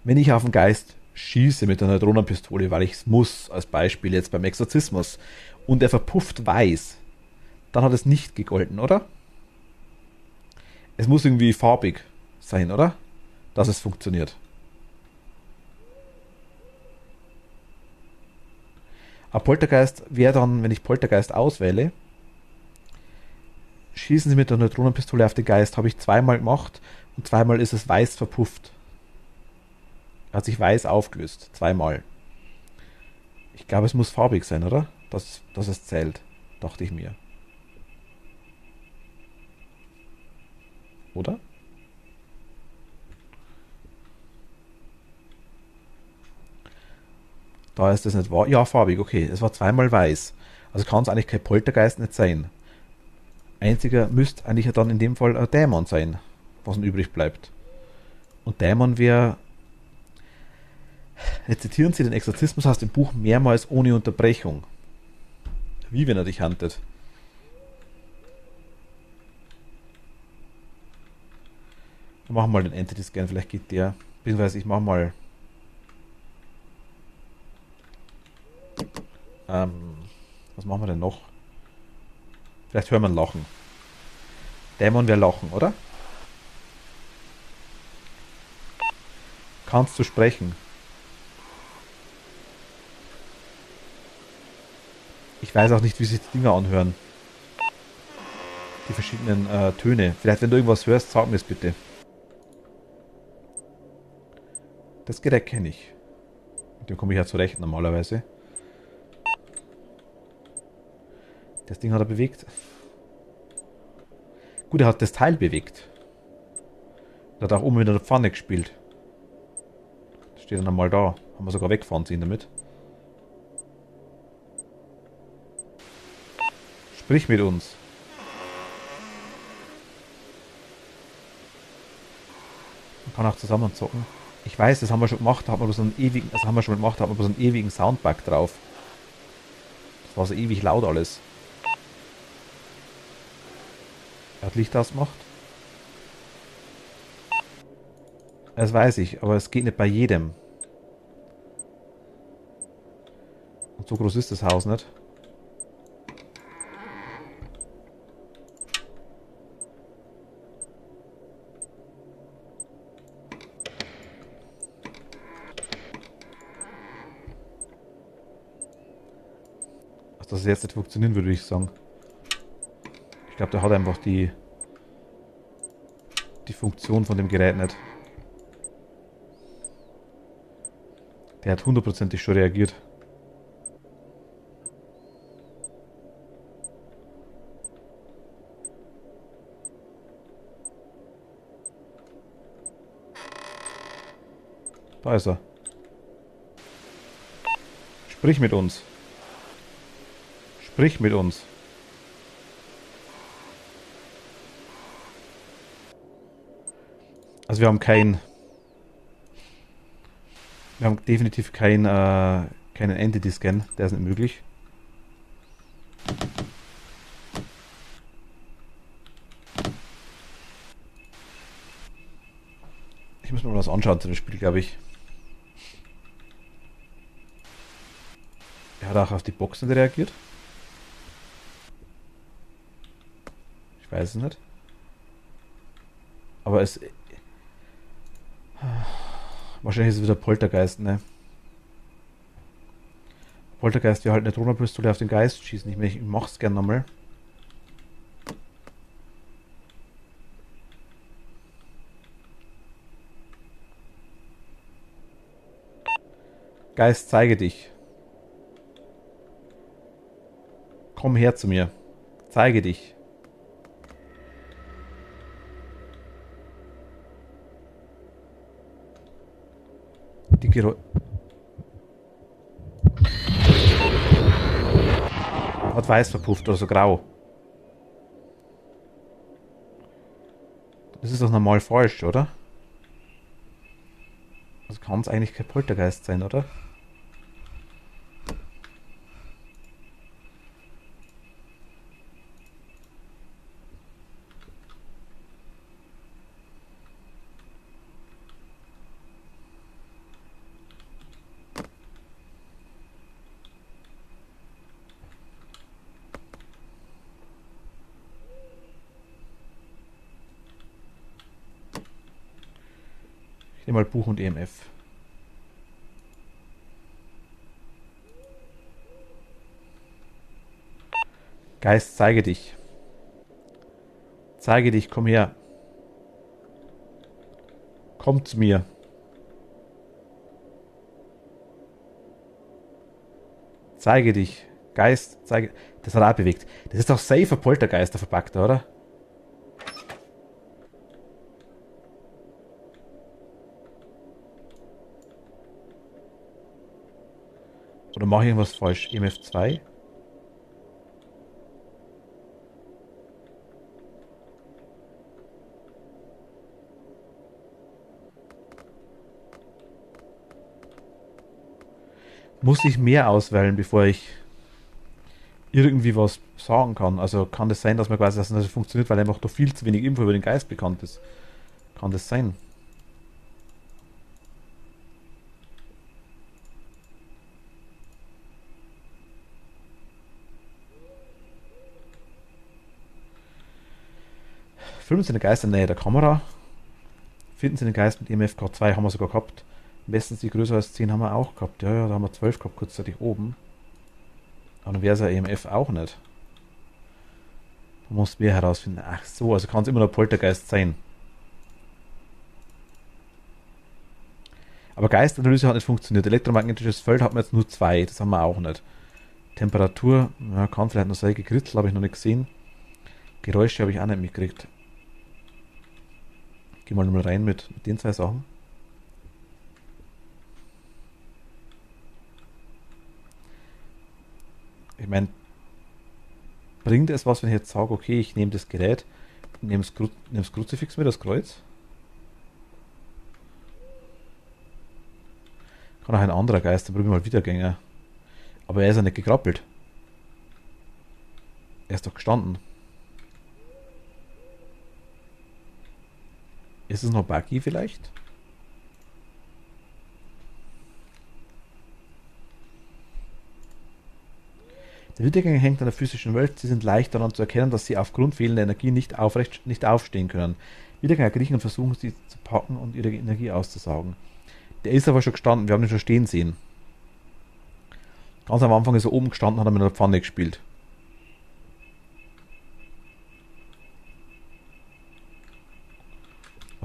A: wenn ich auf den Geist schieße mit der Neutronenpistole, weil ich es muss, als Beispiel jetzt beim Exorzismus, und er verpufft weiß, dann hat es nicht gegolten, oder? Es muss irgendwie farbig sein, oder? Dass es funktioniert. Ein Poltergeist wäre dann, wenn ich Poltergeist auswähle, schießen Sie mit der Neutronenpistole auf den Geist. Habe ich zweimal gemacht und zweimal ist es weiß verpufft. Er hat sich weiß aufgelöst. Zweimal. Ich glaube, es muss farbig sein, oder? Dass es zählt. Dachte ich mir. Oder? Da ist es nicht wahr. Ja, farbig, okay. Es war zweimal weiß. Also kann es eigentlich kein Poltergeist nicht sein. Einziger müsste eigentlich dann in dem Fall ein Dämon sein, was übrig bleibt. Und Dämon wäre, rezitieren Sie den Exorzismus aus dem Buch mehrmals ohne Unterbrechung. Wie wenn er dich handelt. Wir machen mal den Entity Scan, vielleicht geht der. Beziehungsweise ich mache mal was machen wir denn noch? Vielleicht hören wir ein Lachen. Dämon wäre Lachen, oder? Kannst du sprechen? Ich weiß auch nicht, wie sich die Dinger anhören. Die verschiedenen Töne. Vielleicht, wenn du irgendwas hörst, sag mir es bitte. Das Gerät kenne ich. Mit dem komme ich ja zurecht normalerweise. Das Ding hat er bewegt. Gut, er hat das Teil bewegt. Er hat auch oben wieder eine Pfanne gespielt. Das steht dann einmal da. Haben wir sogar wegfahren sehen damit. Sprich mit uns. Man kann auch zusammen zocken. Ich weiß, das haben wir schon gemacht, da hat man so einen ewigen, das haben wir schon gemacht, da hat man so einen ewigen Soundbug drauf. Das war so ewig laut alles. Er hat Licht ausgemacht. Das weiß ich, aber es geht nicht bei jedem. Und so groß ist das Haus nicht. Also, dass es jetzt nicht funktionieren würde, würde ich sagen. Ich glaube, der hat einfach die Funktion von dem Gerät nicht. Der hat hundertprozentig schon reagiert. Da ist er. Sprich mit uns. Sprich mit uns. Also wir haben definitiv keinen Entity-Scan, der ist nicht möglich. Ich muss mir mal was anschauen zu dem Spiel, glaube ich. Er hat auch auf die Boxen reagiert. Ich weiß es nicht. Aber es... Wahrscheinlich ist es wieder Poltergeist, ne? Poltergeist wäre halt eine Drohnenpistole auf den Geist schießen. Ich mach's gern nochmal. Geist, zeige dich. Komm her zu mir. Zeige dich. Die Geräusche. Hat weiß verpufft oder so grau. Das ist doch normal falsch, oder? Also kann es eigentlich kein Poltergeist sein, oder? Ich nehme mal Buch und EMF. Geist, zeige dich. Zeige dich, komm her. Komm zu mir. Zeige dich. Geist, zeige... Das hat er auch bewegt. Das ist doch safe ein Poltergeister verpackt, oder? Oder mache ich irgendwas falsch? EMF 2? Muss ich mehr auswählen, bevor ich irgendwie was sagen kann? Also kann das sein, dass man quasi das nicht funktioniert, weil einfach noch viel zu wenig Info über den Geist bekannt ist? Kann das sein? Filmen Sie den Geist in der Nähe der Kamera. Finden Sie den Geist mit EMF K2, haben wir sogar gehabt. Meistens die größer als 10 haben wir auch gehabt. Ja, ja, da haben wir 12 gehabt, kurzzeitig oben. Aber dann wäre es ja EMF auch nicht. Da muss mehr herausfinden. Ach so, also kann es immer noch Poltergeist sein. Aber Geistanalyse hat nicht funktioniert. Elektromagnetisches Feld hat man jetzt nur 2. Das haben wir auch nicht. Temperatur, ja, kann vielleicht noch sein. Gekritzel habe ich noch nicht gesehen. Geräusche habe ich auch nicht mitgekriegt. Geh mal nochmal rein mit den 2 Sachen. Ich meine, bringt es was, wenn ich jetzt sage, okay, ich nehme das Gerät, nehme das Kruzifix mit, das Kreuz? Kann auch ein anderer Geist, dann probieren wir mal Wiedergänger. Aber er ist ja nicht gekrabbelt. Er ist doch gestanden. Ist es noch buggy vielleicht? Der Wiedergänger hängt an der physischen Welt. Sie sind leicht daran zu erkennen, dass sie aufgrund fehlender Energie nicht aufstehen können. Wiedergänger kriechen und versuchen, sie zu packen und ihre Energie auszusaugen. Der ist aber schon gestanden, wir haben ihn schon stehen sehen. Ganz am Anfang ist er oben gestanden, hat er mit einer Pfanne gespielt.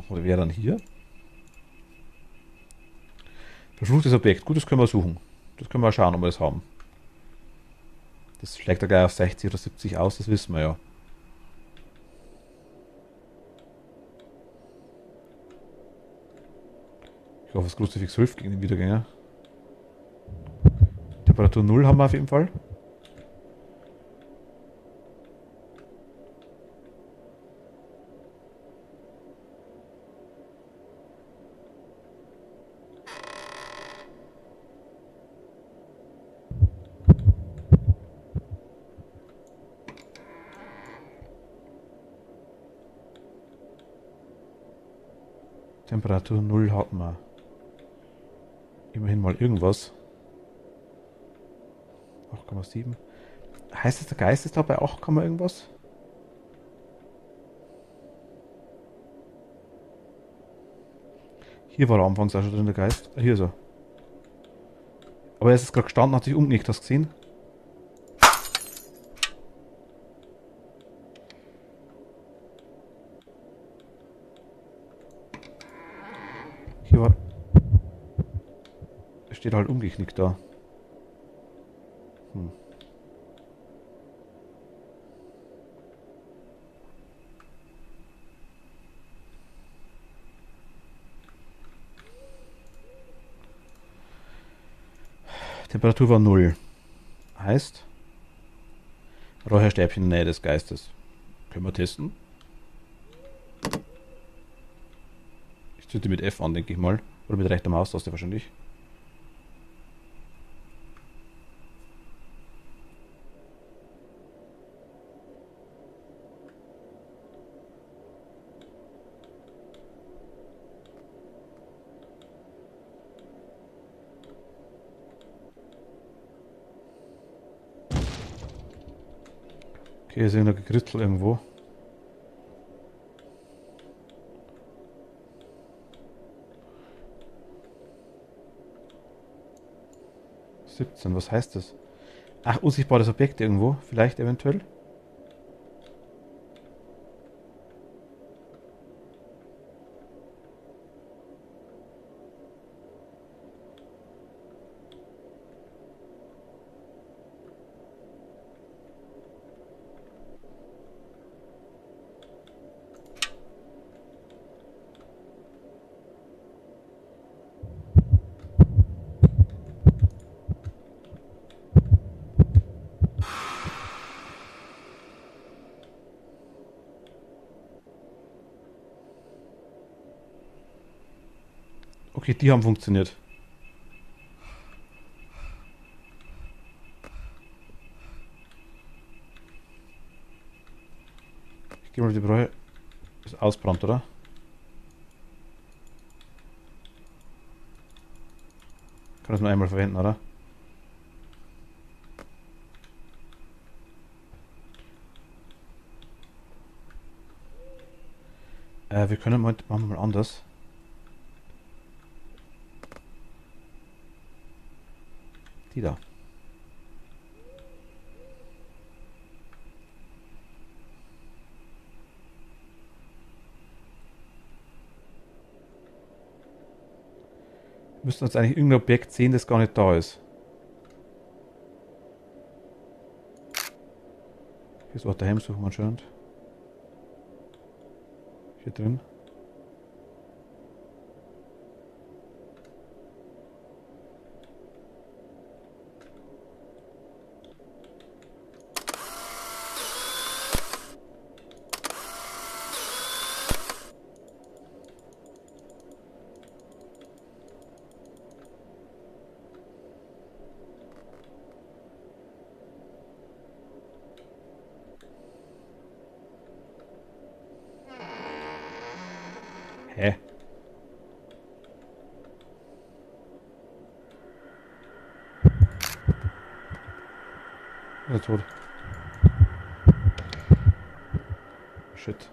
A: Oder wäre dann hier? Verfluchtes Objekt. Gut, das können wir suchen. Das können wir schauen, ob wir das haben. Das schlägt er gleich auf 60 oder 70 aus, das wissen wir ja. Ich hoffe, das Kruzifix hilft gegen den Wiedergänger. Temperatur 0 haben wir auf jeden Fall. Temperatur 0 hatten wir. Immerhin mal irgendwas. 8,7. Heißt das, der Geist ist da bei 8, irgendwas? Hier war er anfangs auch schon drin, der Geist. Hier ist er. Aber er ist jetzt gerade gestanden, hat sich umgenickt, hast du gesehen? Hier war. Er steht halt umgeknickt da. Hm. Temperatur war 0. Heißt, Räucherstäbchen in der Nähe des Geistes. Können wir testen? Ich zünde mit F an, denke ich mal. Oder mit rechter Maustaste wahrscheinlich. Okay, hier ist irgendein Gekritzel irgendwo. Was heißt das? Ach, unsichtbares Objekt irgendwo, vielleicht eventuell. Okay, die haben funktioniert. Ich gehe mal die Bräu. Ist ausbrannt, oder? Kann das nur einmal verwenden, oder? Wir können mal, machen wir mal anders. Die da. Wir müssen jetzt eigentlich irgendein Objekt sehen, das gar nicht da ist. Hier ist auch der Heimsuchung anscheinend. Hier drin. Hä? Ist er tot? Shit.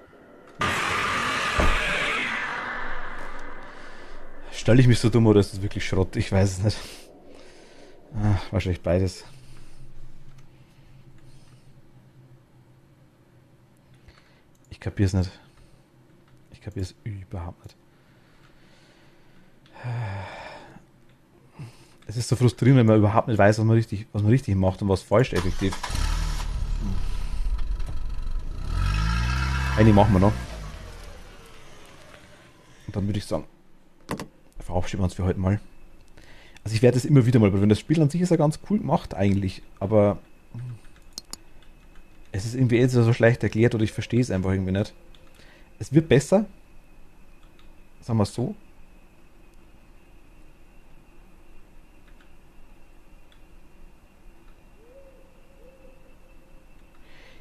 A: Stelle ich mich so dumm oder ist es wirklich Schrott? Ich weiß es nicht. Wahrscheinlich beides. Ich kapiere es nicht. Ich kapiere es überhaupt nicht. Es ist so frustrierend, wenn man überhaupt nicht weiß, was man richtig macht und was falsch effektiv. Eine machen wir noch. Und dann würde ich sagen, verabschieden wir uns für heute mal. Also ich werde es immer wieder mal probieren. Das Spiel an sich ist ja ganz cool gemacht eigentlich, aber es ist irgendwie jetzt so schlecht erklärt oder ich verstehe es einfach irgendwie nicht. Es wird besser, sagen wir es so.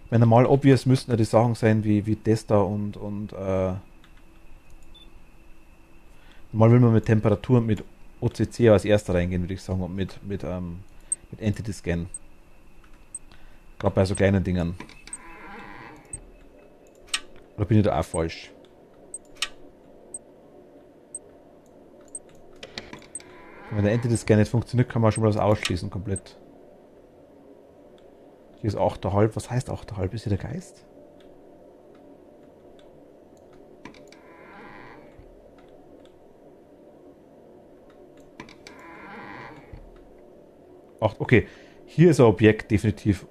A: Ich meine, normal obvious müssten ja die Sachen sein wie Tester und normal will man mit Temperatur und mit OCC als erster reingehen, würde ich sagen, und mit Entity Scan. Gerade bei so kleinen Dingen. Oder bin ich da auch falsch? Wenn der Entity Scan nicht funktioniert, kann man schon mal das ausschließen komplett. Hier ist 8,5. Was heißt 8,5? Ist hier der Geist? Okay. Hier ist ein Objekt definitiv.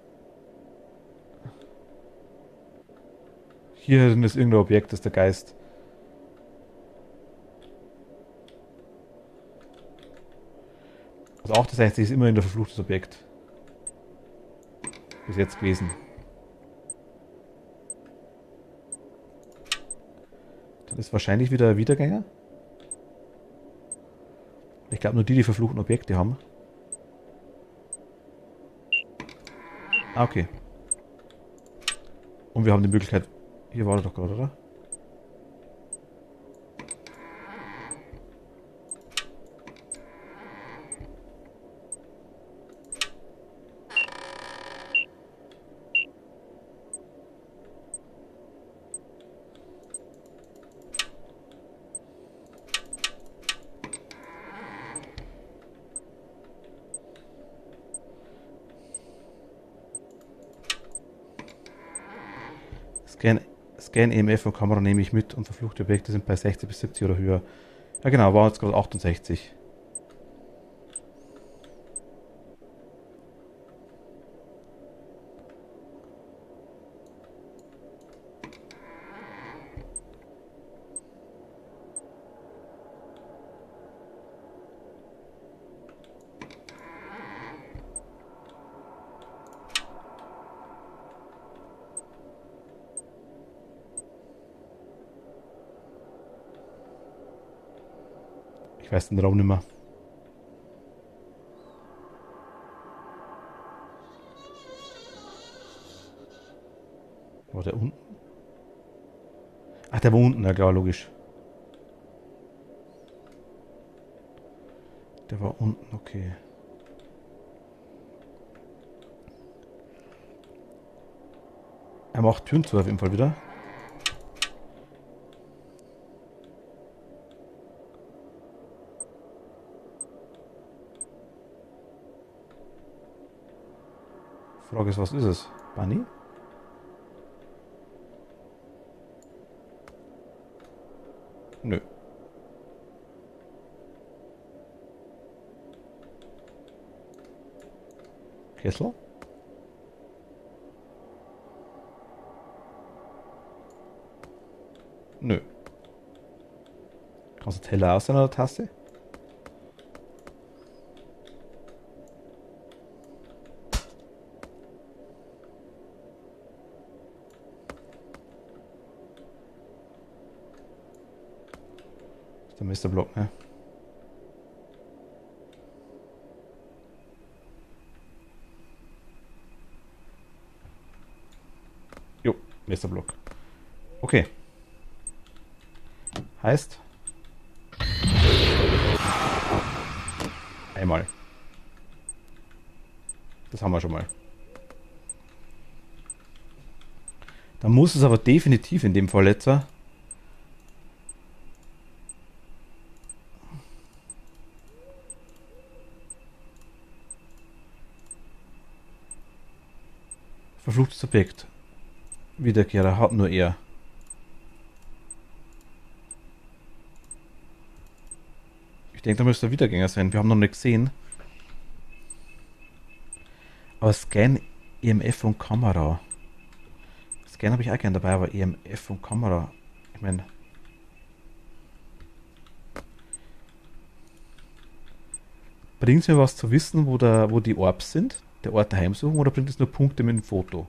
A: Hier ist irgendein Objekt, das ist der Geist. Also 68 ist immerhin der verfluchtes Objekt. Bis jetzt gewesen. Dann ist wahrscheinlich wieder ein Wiedergänger. Ich glaube nur die verfluchten Objekte haben. Ah, okay. Und wir haben die Möglichkeit. Hier war er doch gerade, oder? Scan EMF und Kamera nehme ich mit und verfluchte Objekte sind bei 60 bis 70 oder höher. Ja genau, war jetzt gerade 68. Ich weiß den Raum nicht mehr. War der unten? Ach, der war unten, ja klar, logisch. Der war unten, okay. Er macht Türen zu auf jeden Fall wieder. Frage ist, was ist es? Bunny? Nö. Kessel? Nö. Kannst du Teller aus einer Tasse? Das ist der Mr. Block, ne? Jo, Mr. Block. Okay. Heißt einmal. Das haben wir schon mal. Dann muss es aber definitiv in dem Fall jetzt verfluchtes Objekt. Wiederkehrer hat nur er. Ich denke, da müsste der Wiedergänger sein. Wir haben noch nicht gesehen. Aber Scan, EMF und Kamera. Scan habe ich auch gern dabei, aber EMF und Kamera. Ich meine. Bringt es mir was zu wissen, wo die Orbs sind? Der Ort der Heimsuchung, oder bringt es nur Punkte mit dem Foto?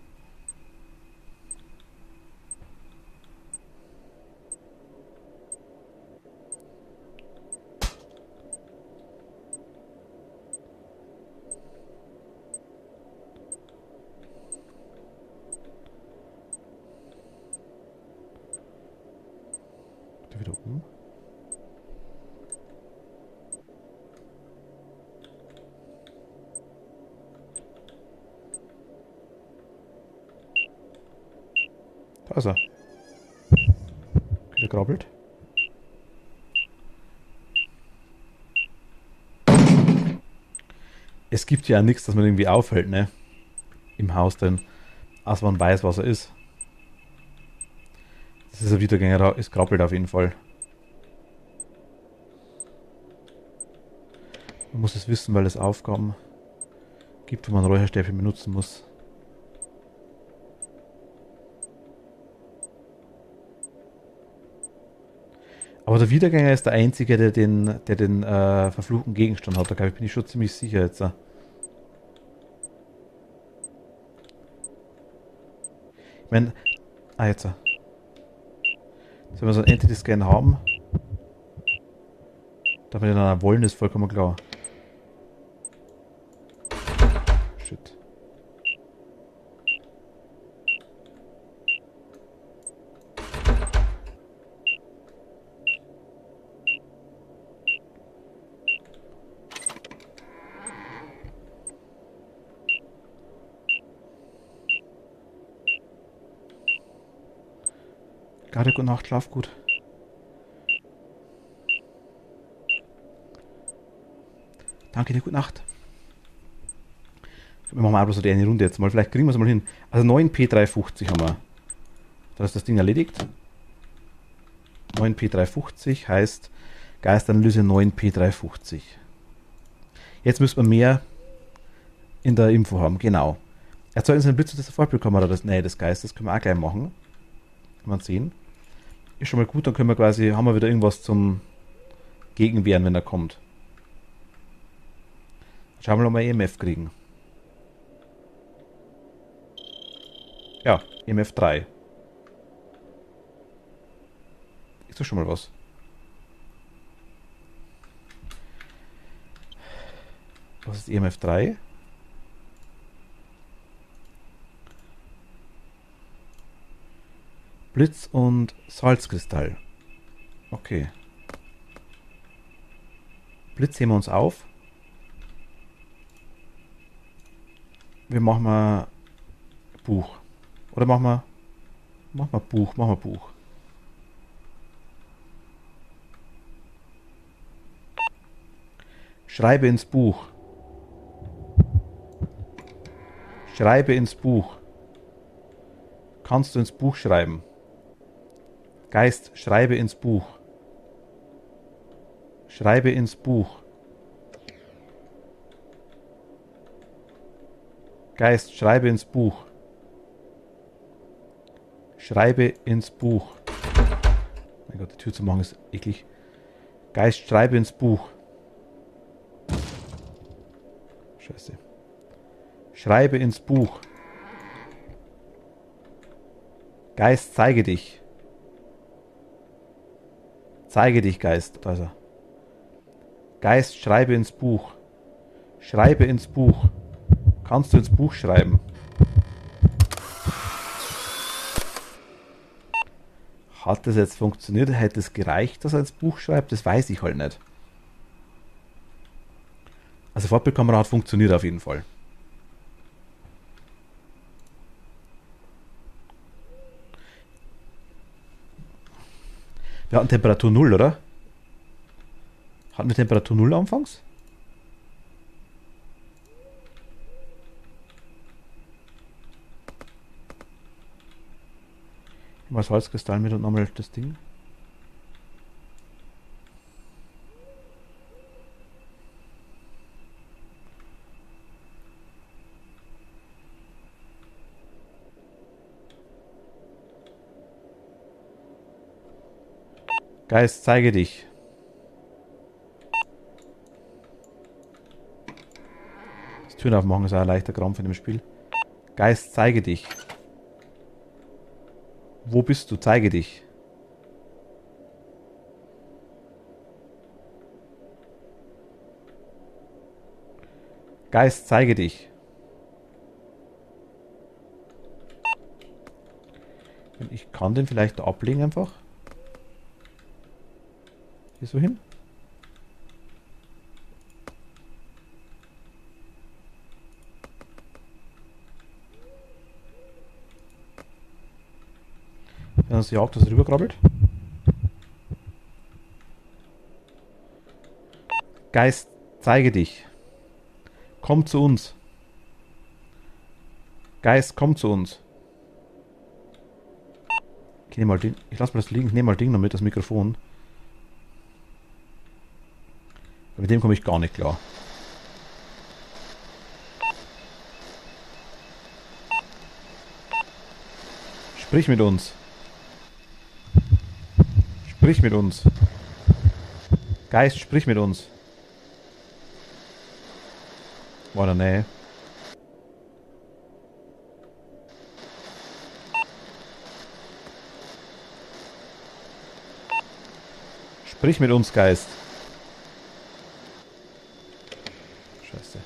A: Da wieder um. Da ist er. Der grabbelt. Es gibt ja nichts, das man irgendwie aufhält, ne? Im Haus drin. Als man weiß, was er ist. Das ist ein Wiedergänger, da ist grabbelt auf jeden Fall. Man muss es wissen, weil es Aufgaben gibt, wo man Räucherstäbchen benutzen muss. Aber der Wiedergänger ist der Einzige, der den verfluchten Gegenstand hat. Da glaube ich, bin ich schon ziemlich sicher jetzt. Ich meine, jetzt. Wenn wir so einen Entity-Scan haben, dass wir den dann wollen, ist vollkommen klar. Shit. Gerade gute Nacht, schlaf gut. Danke dir, gute Nacht. Wir machen mal bloß so die eine Runde jetzt mal. Vielleicht kriegen wir es mal hin. Also 9P350 haben wir. Da ist das Ding erledigt. 9P350 heißt Geistanalyse 9P350. Jetzt müssen wir mehr in der Info haben. Genau. Erzeugen Sie einen Blitz aus der Vorbildkamera des Geistes. Können wir auch gleich machen. Kann man sehen. Ist schon mal gut, dann können wir quasi, haben wir wieder irgendwas zum Gegenwehren, wenn er kommt. Schauen wir mal, ob wir EMF kriegen. Ja, EMF 3. Ist doch schon mal was. Was ist EMF 3? Blitz und Salzkristall. Okay. Blitz heben wir uns auf. Wir machen mal Buch. Oder machen wir Buch. Schreibe ins Buch. Schreibe ins Buch. Kannst du ins Buch schreiben? Geist, schreibe ins Buch. Schreibe ins Buch. Geist, schreibe ins Buch. Schreibe ins Buch. Mein Gott, die Tür zu machen ist eklig. Geist, schreibe ins Buch. Scheiße. Schreibe ins Buch. Geist, zeige dich. Zeige dich, Geist. Da ist er. Geist, schreibe ins Buch. Schreibe ins Buch. Kannst du ins Buch schreiben? Hat das jetzt funktioniert? Hätte es gereicht, dass er ins Buch schreibt? Das weiß ich halt nicht. Also Vorbildkamera hat funktioniert auf jeden Fall. Wir hatten Temperatur 0, oder? Hatten wir Temperatur 0 anfangs? Mal Salzkristall mit und nochmal das Ding. Geist, zeige dich. Das Türen aufmachen ist auch ein leichter Krampf in dem Spiel. Geist, zeige dich. Wo bist du? Zeige dich. Geist, zeige dich. Ich kann den vielleicht da ablegen einfach. Hier so hin. Wenn uns jagt, dass er rüberkrabbelt. Geist, zeige dich. Komm zu uns. Geist, komm zu uns. Ich nehme mal den. Ich lasse mal das liegen. Ich nehme mal Ding noch mit, das Mikrofon. Mit dem komme ich gar nicht klar. Sprich mit uns. Sprich mit uns. Geist, sprich mit uns. War in der Nähe. Sprich mit uns, Geist. Scheiße.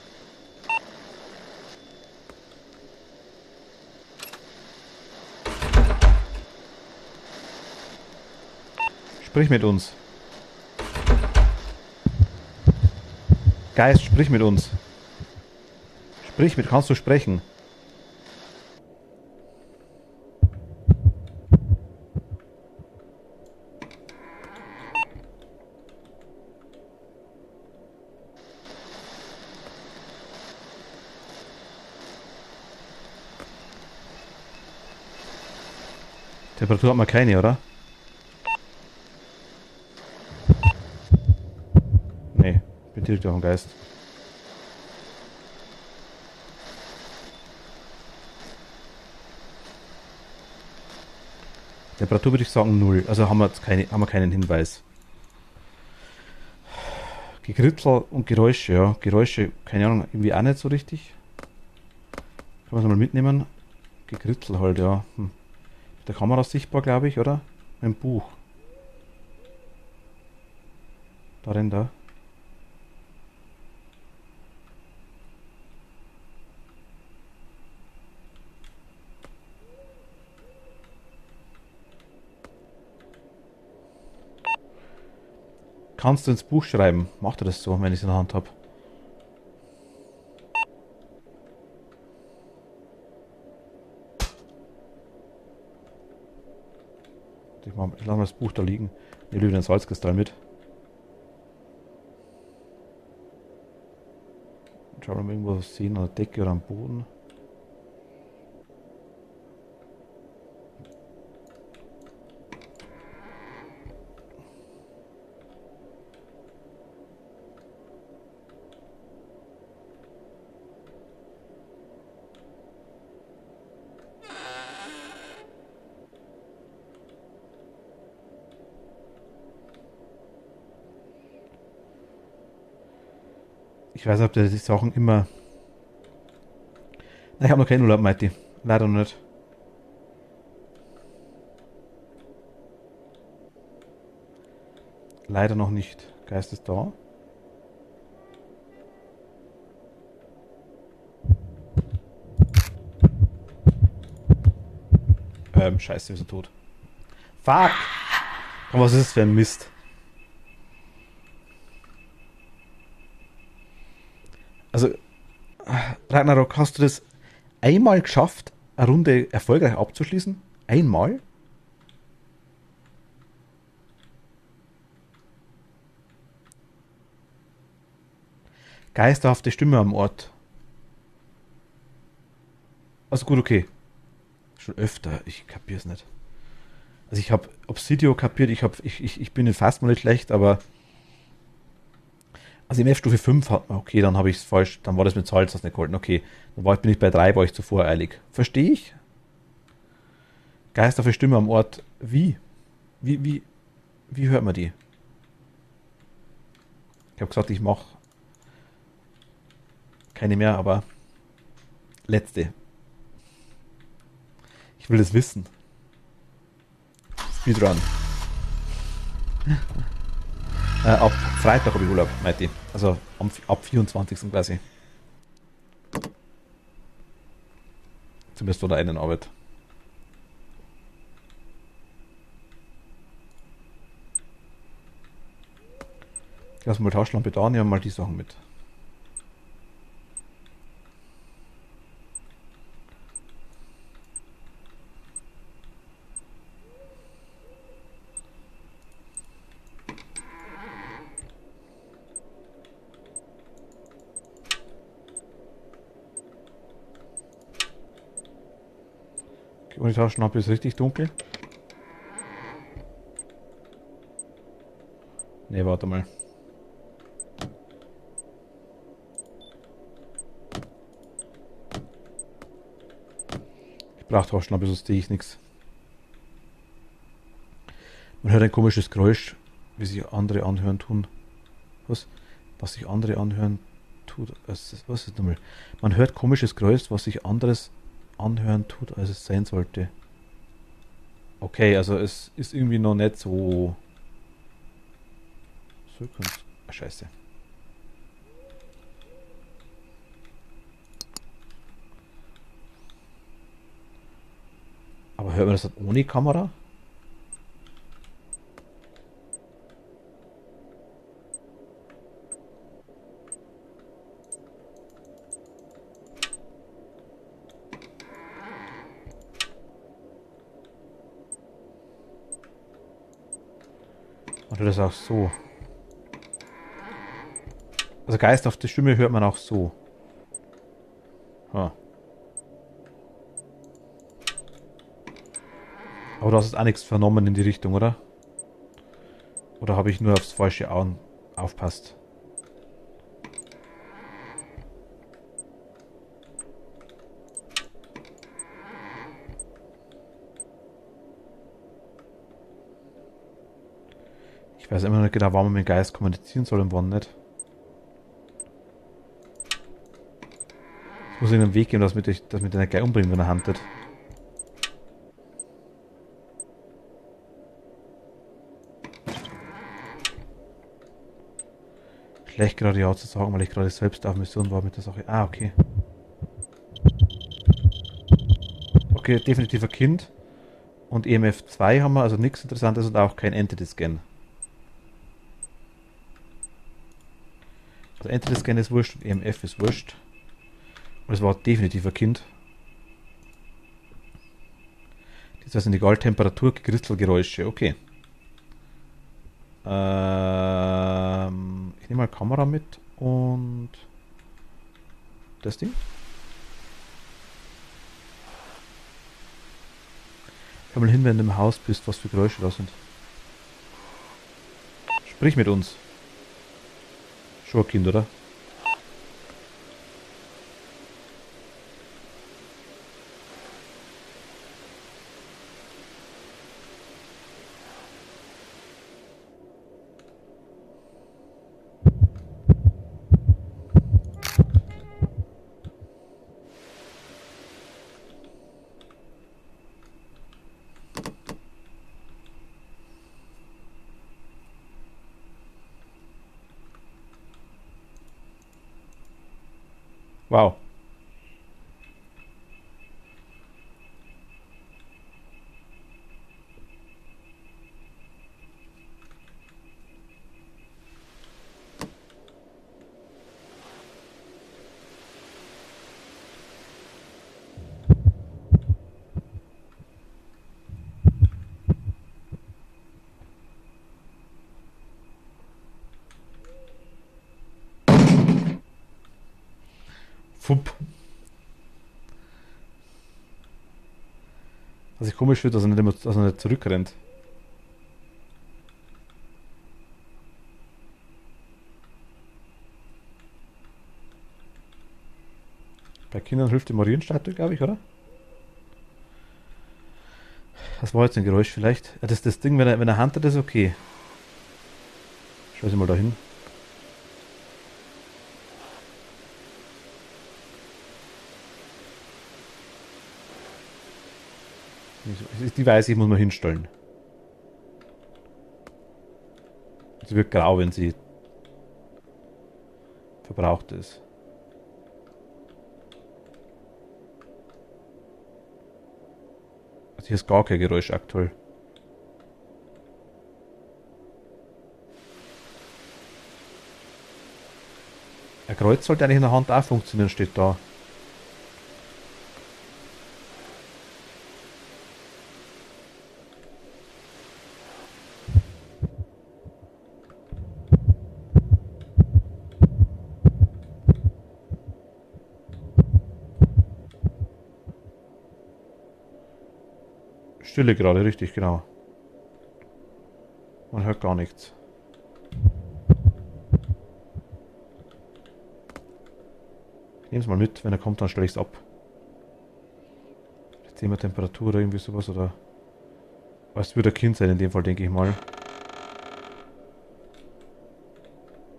A: Sprich mit uns. Geist, sprich mit uns. Sprich mit, kannst du sprechen? Temperatur hat man keine, oder? Nee, bin direkt auf dem Geist. Temperatur würde ich sagen 0. Also haben wir jetzt haben wir keinen Hinweis. Gekritzel und Geräusche, ja. Geräusche, keine Ahnung, irgendwie auch nicht so richtig. Kann man es mal mitnehmen. Gekritzel halt, ja. Mit der Kamera sichtbar, glaube ich, oder? Mit dem Buch. Da rennt er. Kannst du ins Buch schreiben? Macht er das so, wenn ich es in der Hand habe? Ich lasse mal das Buch da liegen. Ich nehme den Salzkristall mit. Schauen wir mal irgendwo was sehen, an der Decke oder am Boden. Ich weiß nicht, ob der die Sachen immer... Nein, ich habe noch keinen Urlaub, Mighty. Leider noch nicht. Leider noch nicht. Geist ist da. Scheiße, wir sind tot. Fuck! Und was ist das für ein Mist? Also, Ragnarok, hast du das einmal geschafft, eine Runde erfolgreich abzuschließen? Einmal? Geisterhafte Stimme am Ort. Also gut, okay. Schon öfter, ich kapier's nicht. Also ich habe Obsidio kapiert, ich bin in Fast mal nicht schlecht, aber also im F-Stufe 5 hat man, okay, dann habe ich es falsch, dann war das mit Salz das nicht gehalten, okay. Bin ich bei 3, war ich zu voreilig. Verstehe ich? Geisterhafte Stimme am Ort. Wie? Wie, wie, wie hört man die? Ich habe gesagt, ich mache keine mehr, aber letzte. Ich will das wissen. Speedrun. Ab Freitag habe ich Urlaub, meinte ich. Also ab 24. quasi. Zumindest von der einen Arbeit. Ich lasse mal Taschenlampe da und nehme mal die Sachen mit. Okay, und die Taschenlampe ist richtig dunkel. Ne, warte mal. Ich brauche Taschenlampe, sonst sehe ich nichts. Man hört ein komisches Geräusch, wie sich andere anhören tun. Was? Was sich andere anhören tut. Was ist das nochmal? Man hört komisches Geräusch, was sich anderes anhören tut, als es sein sollte. Okay, also es ist irgendwie noch nicht so. So kann's. Ah, scheiße. Aber hört man das dann ohne Kamera? Oder das auch so? Also Geist auf die Stimme hört man auch so. Ha. Aber du hast jetzt auch nichts vernommen in die Richtung, oder? Oder habe ich nur aufs falsche Augen aufpasst? Ich weiß immer noch nicht genau, wann man mit dem Geist kommunizieren soll und wann nicht. Es muss irgendeinen Weg geben, dass wir den nicht gleich umbringen, wenn er handelt. Schlecht gerade ja zu sagen, weil ich gerade selbst auf Mission war mit der Sache. Ah, okay. Okay, definitiv ein Kind. Und EMF 2 haben wir, also nichts Interessantes und auch kein Entity-Scan. Also Entity-Scan ist wurscht und EMF ist wurscht. Und es war definitiv ein Kind. Das sind egal, Temperatur, Kristalgeräusche, okay. Ich nehme mal Kamera mit und das Ding. Hör mal hin, wenn du im Haus bist, was für Geräusche da sind. Sprich mit uns. Schon ein Kind, oder? Wow. Fupp. Was ich komisch finde, dass er nicht zurückrennt. Bei Kindern hilft die Marienstatue, glaube ich, oder? Das war jetzt ein Geräusch vielleicht. Ja, das Ding, wenn er huntet, ist okay. Schau sie mal da hin. Die weiß ich, muss man hinstellen. Sie wird grau, wenn sie verbraucht ist. Also hier ist gar kein Geräusch aktuell. Ein Kreuz sollte eigentlich in der Hand auch funktionieren, steht da. Stille gerade, richtig, genau. Man hört gar nichts. Ich nehme es mal mit, wenn er kommt, dann stelle ich es ab. Jetzt sehen wir Temperatur oder irgendwie sowas, oder... Es wird ein Kind sein in dem Fall, denke ich mal.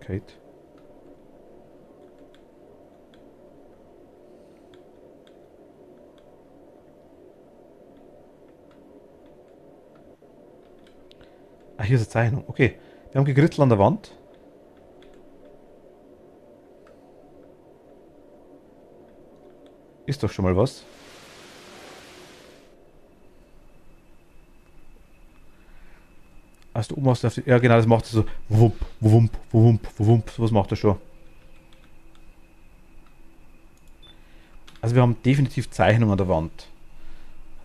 A: Kate. Ah, hier ist eine Zeichnung. Okay. Wir haben Gegrittel an der Wand. Ist doch schon mal was. Also oben hast du auf die, ja genau, das macht so wump, wump, wump, wump, sowas macht er schon. Also wir haben definitiv Zeichnung an der Wand.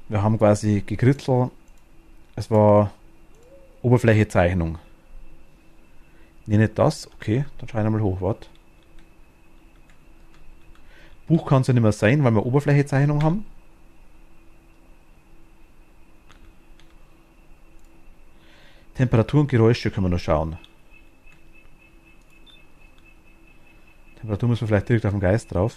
A: Wir haben quasi Gegrittel. Es war Oberfläche Zeichnung. Nee, nicht das. Okay, dann schau ich nochmal hoch. Warte. Buch kann es ja nicht mehr sein, weil wir Oberfläche Zeichnung haben. Temperatur und Geräusche können wir noch schauen. Temperatur müssen wir vielleicht direkt auf den Geist drauf.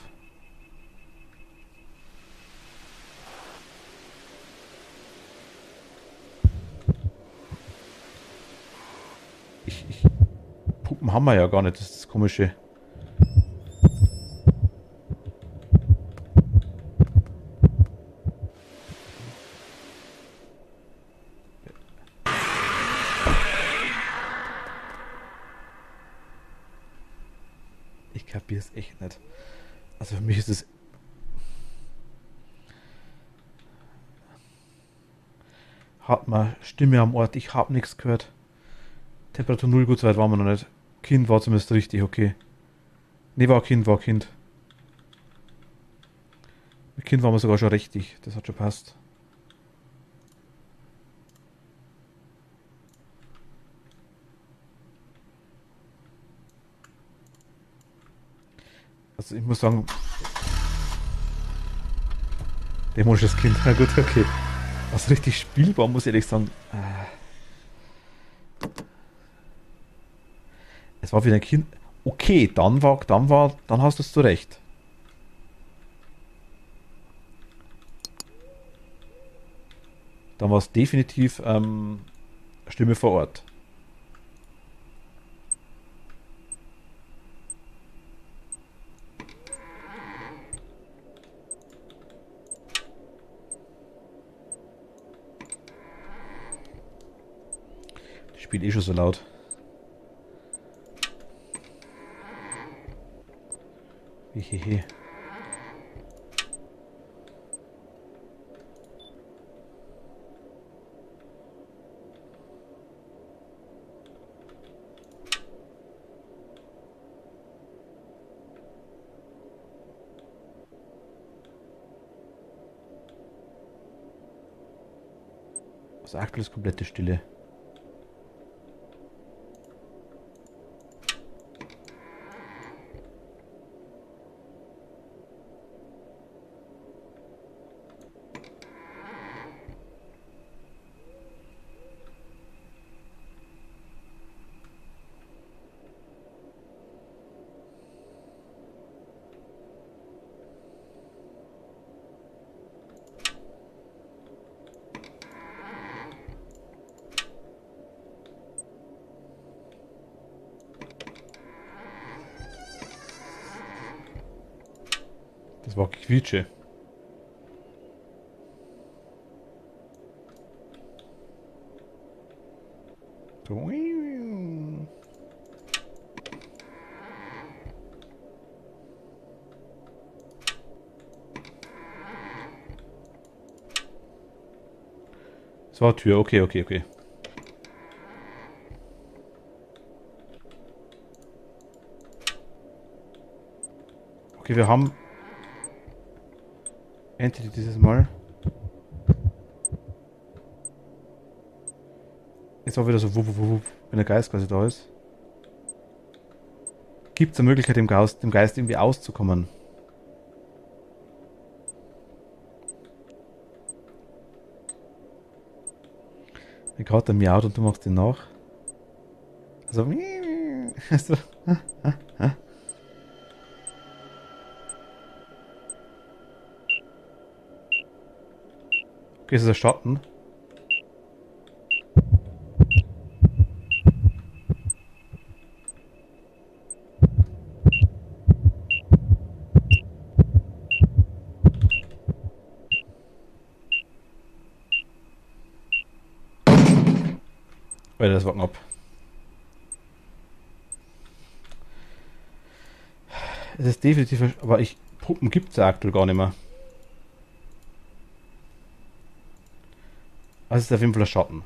A: Puppen haben wir ja gar nicht, das ist das Komische. Ich kapiere es echt nicht. Also für mich ist es... Hat man Stimme am Ort, ich habe nichts gehört. Temperatur 0, gut, so weit waren wir noch nicht. Kind war zumindest richtig, okay. Ne, war Kind, war Kind. Mit Kind waren wir sogar schon richtig, das hat schon passt. Also ich muss sagen... Dämonisches Kind, na gut, okay. Was richtig spielbar, muss ich ehrlich sagen. Es war wieder ein Kind. Okay, dann hast du es zurecht. Dann war es definitiv Stimme vor Ort. Das Spiel eh schon so laut. Hehehe. Also aktuell ist komplette Stille. Das war Quietsche. Das war Tür, okay, okay, okay. Okay, wir haben Entity dieses Mal. Jetzt auch wieder so, wenn der Geist quasi da ist. Gibt es eine Möglichkeit, dem Geist irgendwie auszukommen? Wenn gerade der miaut und du machst den nach. Also, also okay, ist das ein Schatten? Weil das war knapp. Es ist definitiv, aber Puppen gibt es ja aktuell gar nicht mehr. Also es ist auf jeden Fall ein Schatten.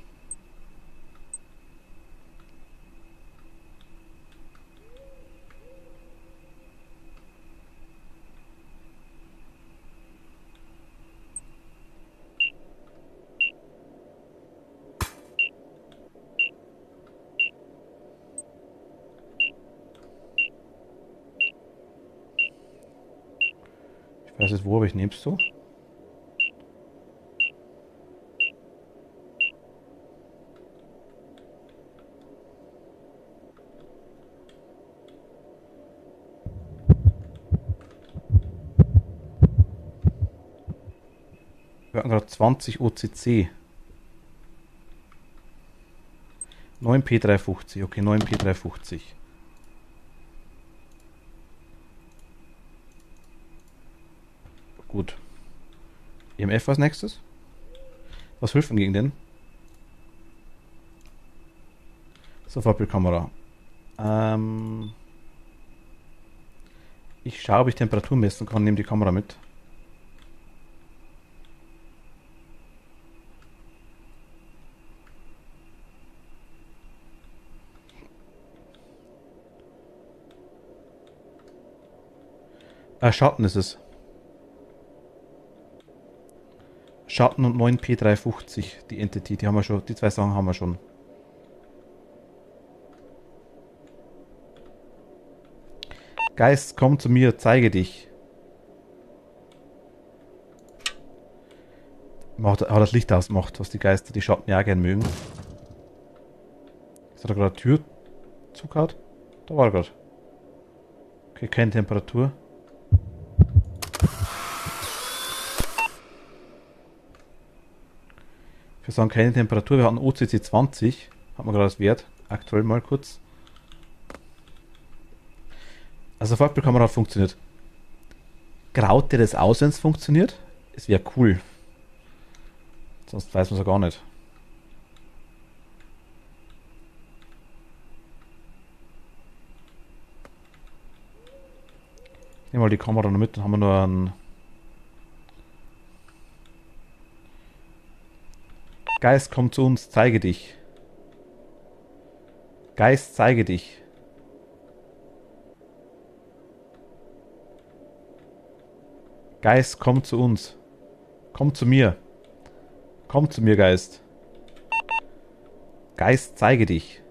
A: Ich weiß nicht wo, aber ich nehme es so. Wir hatten gerade 20 OCC. 9P350, okay, 9P350. Gut. EMF als nächstes. Was hilft denn gegen den? Sofortbildkamera. Ich schaue, ob ich Temperatur messen kann, nehme die Kamera mit. Schatten ist es. Schatten und 9P350, die Entity, die haben wir schon, die zwei Sachen haben wir schon. Geist, komm zu mir, zeige dich. Hat das Licht ausgemacht, was die Geister, die Schatten ja gern mögen. Ist da gerade eine Tür zugehauen? Da war er gerade. Okay, keine Temperatur. Wir sagen keine Temperatur, wir hatten OCC 20. Hat man gerade als Wert. Aktuell mal kurz. Also Sofortbildkamera hat funktioniert. Graut dir das aus, wenn es funktioniert? Es wäre cool. Sonst weiß man es ja gar nicht. Ich nehme mal die Kamera noch mit, dann haben wir nur einen. Geist, komm zu uns, zeige dich. Geist, zeige dich. Geist, komm zu uns. Komm zu mir. Komm zu mir, Geist. Geist, zeige dich.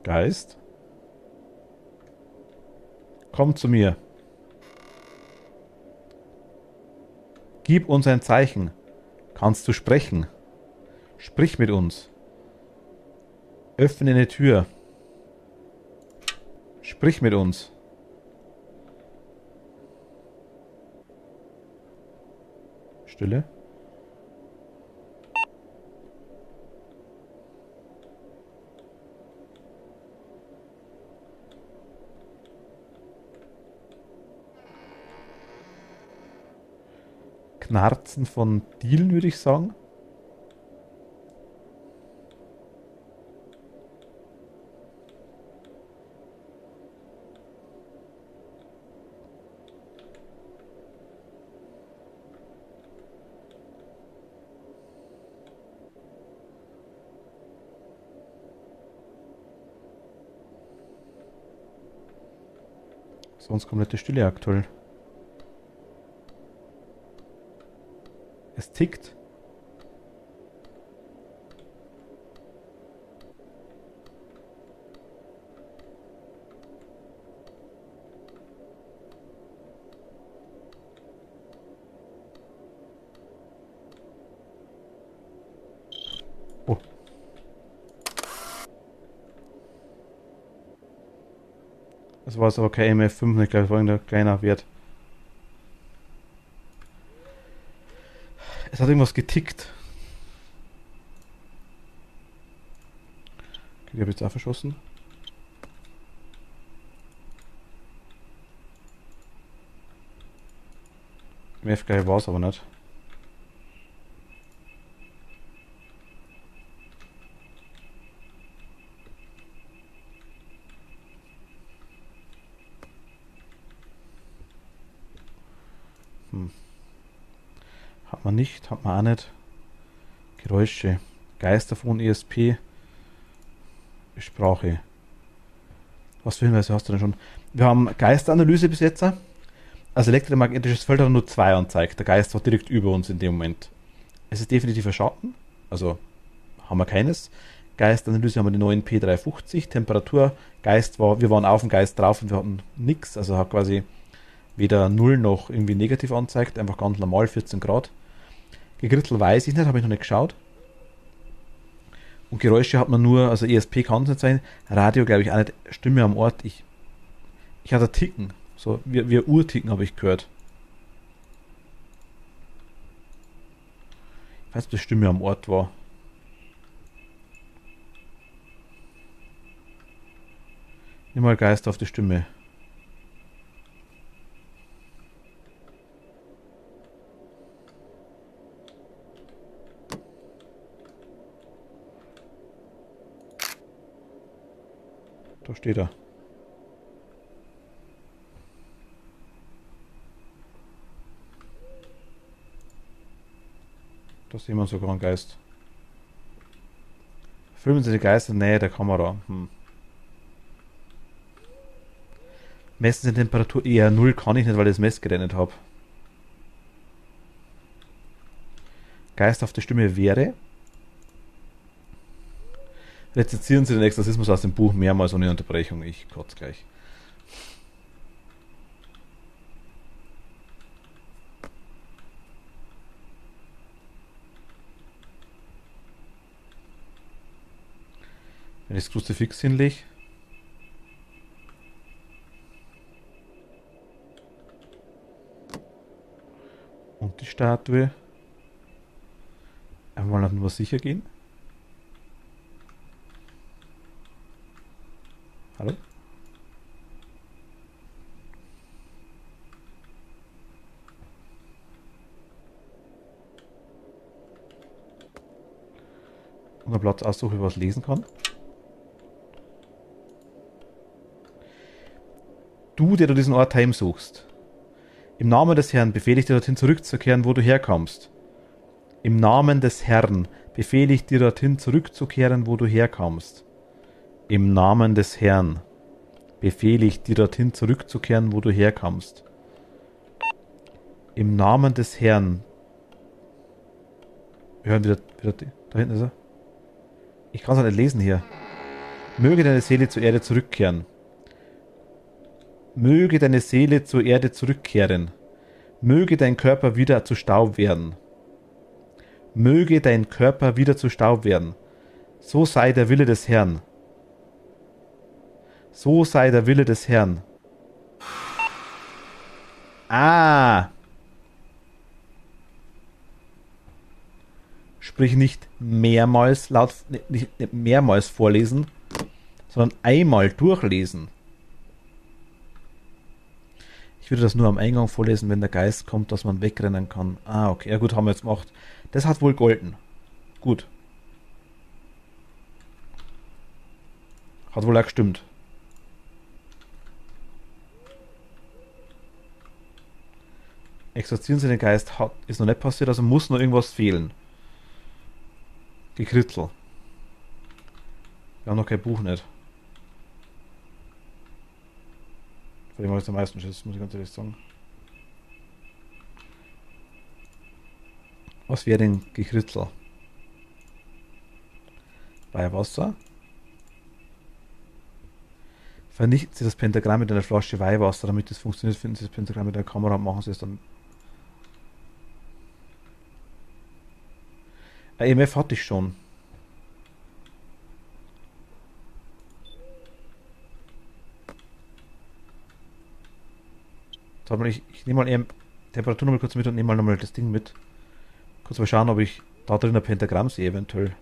A: Geist? Komm zu mir. Gib uns ein Zeichen. Kannst du sprechen? Sprich mit uns. Öffne eine Tür. Sprich mit uns. Stille. Knarzen von Dielen, würde ich sagen. Sonst komplette Stille aktuell. Es tickt. Oh. Das war jetzt aber kein MF5, ich glaube, das war ein kleiner Wert. Es hat irgendwas getickt. Okay, die habe ich jetzt auch verschossen. MF gleich war es aber nicht. Hat man nicht, hat man auch nicht. Geräusche. Geisterfon, ESP. Sprache. Was für Hinweise hast du denn schon? Wir haben Geisteranalyse bis jetzt. Also elektromagnetisches Feld hat nur 2 anzeigt. Der Geist war direkt über uns in dem Moment. Es ist definitiv ein Schatten. Also haben wir keines. Geistanalyse haben wir die neuen P350. Temperatur, Geist war, wir waren auf dem Geist drauf und wir hatten nichts. Also hat quasi weder 0 noch irgendwie negativ anzeigt. Einfach ganz normal 14 Grad. Gegrittel weiß ich nicht, habe ich noch nicht geschaut. Und Geräusche hat man nur, also ESP kann es nicht sein. Radio glaube ich auch nicht. Stimme am Ort. Ich hatte Ticken. So, wir Uhrticken habe ich gehört. Ich weiß, ob die Stimme am Ort war. Nimm mal Geist auf die Stimme. Da steht er. Da sehen wir sogar einen Geist. Filmen Sie die Geister in der Nähe der Kamera. Messen Sie die Temperatur eher 0 kann ich nicht, weil ich das Messgerät nicht habe. Geist auf die Stimme wäre. Rezensieren Sie den Exorzismus aus dem Buch mehrmals ohne Unterbrechung. Ich kotze gleich. Wenn ich das Kruzifix hinlege. Und die Statue. Einfach mal auf Nummer sicher gehen. Hallo? Und einen Platz aussuche, was lesen kann. Du, der du diesen Ort heimsuchst. Im Namen des Herrn befehle ich dir dorthin zurückzukehren, wo du herkommst. Im Namen des Herrn befehle ich dir dorthin zurückzukehren, wo du herkommst. Im Namen des Herrn befehle ich dir dorthin zurückzukehren, wo du herkommst. Im Namen des Herrn. Wir hören wieder da hinten ist er. Ich kann es nicht lesen hier. Möge deine Seele zur Erde zurückkehren. Möge deine Seele zur Erde zurückkehren. Möge dein Körper wieder zu Staub werden. Möge dein Körper wieder zu Staub werden. So sei der Wille des Herrn. So sei der Wille des Herrn. Ah! Sprich nicht mehrmals laut, nicht mehrmals vorlesen, sondern einmal durchlesen. Ich würde das nur am Eingang vorlesen, wenn der Geist kommt, dass man wegrennen kann. Ah, okay. Ja gut, haben wir jetzt gemacht. Das hat wohl golden. Gut. Hat wohl auch gestimmt. Exorzieren Sie den Geist ist noch nicht passiert, also muss noch irgendwas fehlen. Gekritzel. Wir haben noch kein Buch nicht. Vor dem habe ich am meisten Schiss, muss ich ganz ehrlich sagen. Was wäre denn Gekritzel? Weihwasser. Vernichten Sie das Pentagramm mit einer Flasche Weihwasser, damit es funktioniert. Finden Sie das Pentagramm mit der Kamera und machen Sie es dann. EMF hatte ich schon. Ich nehme mal Temperatur nochmal kurz mit und nehme mal nochmal das Ding mit. Kurz mal schauen, ob ich da drin ein Pentagramm sehe, eventuell.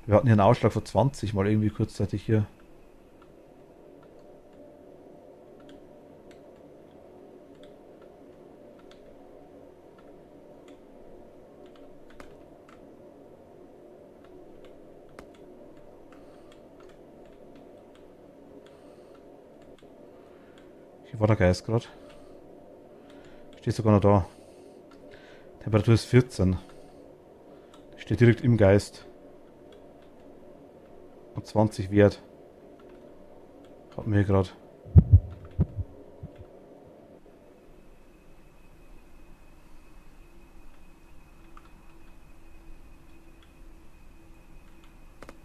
A: Wir hatten hier einen Ausschlag von 20 mal irgendwie kurzzeitig hier. Hier war der Geist gerade. Steht sogar noch da. Temperatur ist 14. Steht direkt im Geist. Und 20 Wert. Hatten wir hier gerade.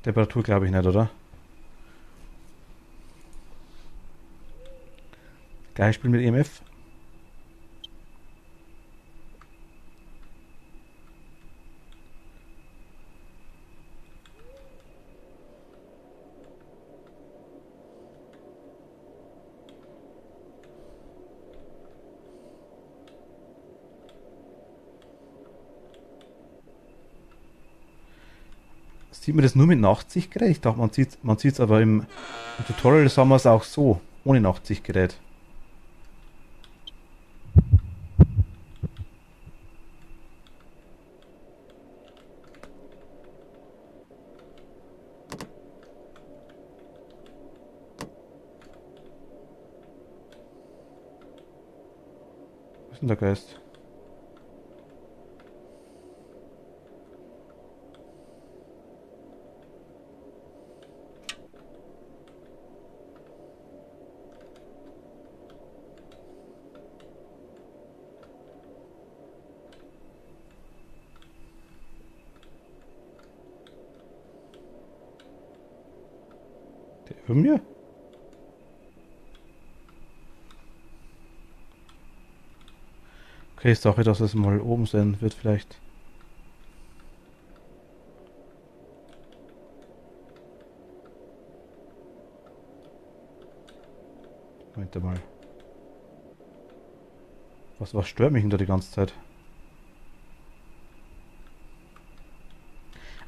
A: Temperatur glaube ich nicht, oder? Gleich Spiel mit EMF. Sieht man das nur mit Nachtsichtgerät? Ich dachte, man sieht es aber im Tutorial sagen wir es auch so, ohne Nachtsichtgerät. Was ist denn der Geist? Der über mir? Okay, ich sage, dass es mal oben sein wird vielleicht. Moment mal. Was stört mich denn da die ganze Zeit?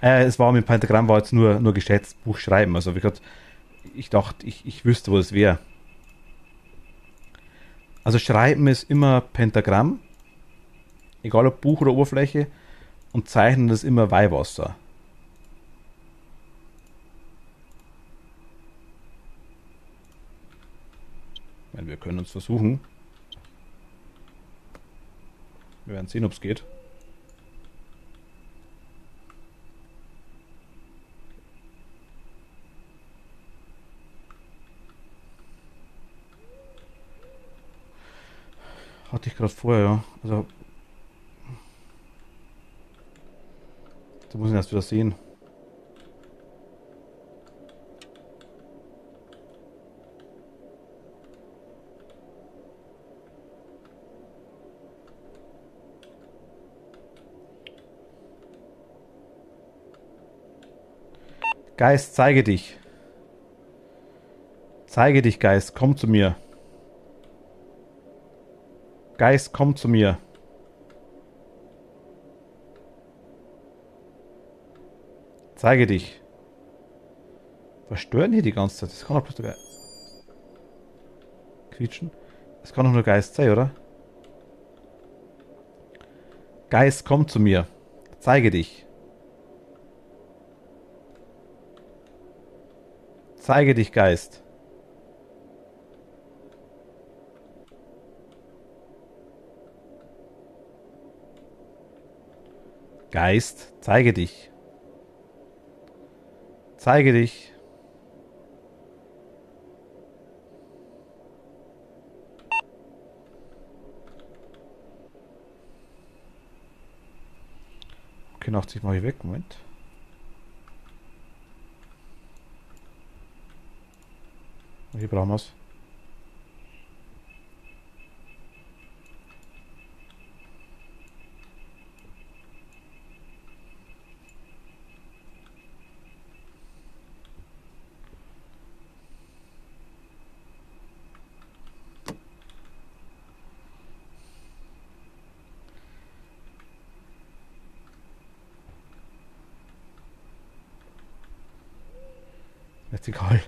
A: Es war mit dem Pentagramm war jetzt nur geschätzt Buch schreiben. Also wie gesagt, ich dachte, ich wüsste, wo es wäre. Also schreiben ist immer Pentagramm, egal ob Buch oder Oberfläche, und zeichnen ist immer Weihwasser. Ich meine, wir können uns versuchen. Wir werden sehen, ob es geht. Hatte ich gerade vorher, ja. Also, da muss ich erst wieder sehen. Geist, zeige dich. Zeige dich, Geist, komm zu mir. Geist, komm zu mir. Zeige dich. Was stören hier die ganze Zeit? Das kann doch bloß der Geist. Quietschen? Das kann doch nur Geist sein, oder? Geist, komm zu mir. Zeige dich. Zeige dich, Geist. Geist, zeige dich. Zeige dich. Okay, 80 mache ich weg. Moment. Hier brauchen wir es. Jetzt egal.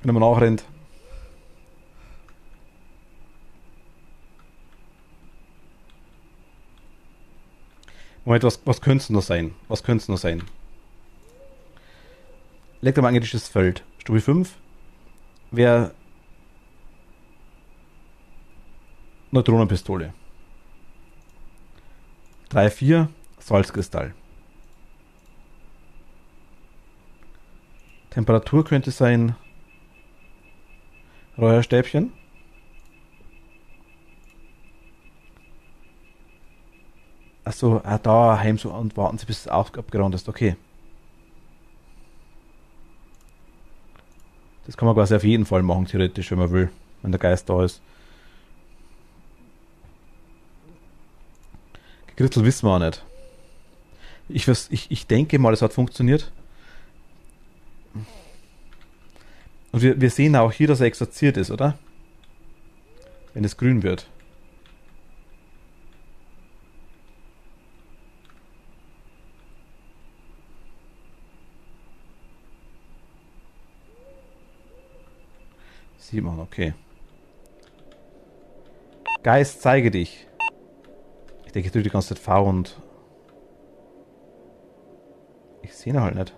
A: Wenn man nachrennt. Moment, was könnte es noch sein? Was könnte es noch sein? Elektromagnetisches Feld. Stufe 5 wäre Neutronenpistole. 3, 4 Salzkristall. Temperatur könnte sein Räucherstäbchen. Achso, daheim so und warten Sie, bis es abgerannt ist. Okay. Das kann man quasi auf jeden Fall machen, theoretisch, wenn man will. Wenn der Geist da ist. Gekritzelt wissen wir auch nicht. Ich denke mal, es hat funktioniert. Und wir sehen auch hier, dass er exorziert ist, oder? Wenn es grün wird. Sieht man, okay. Geist, zeige dich. Ich denke, ich drücke die ganze Zeit V und... Ich sehe ihn halt nicht.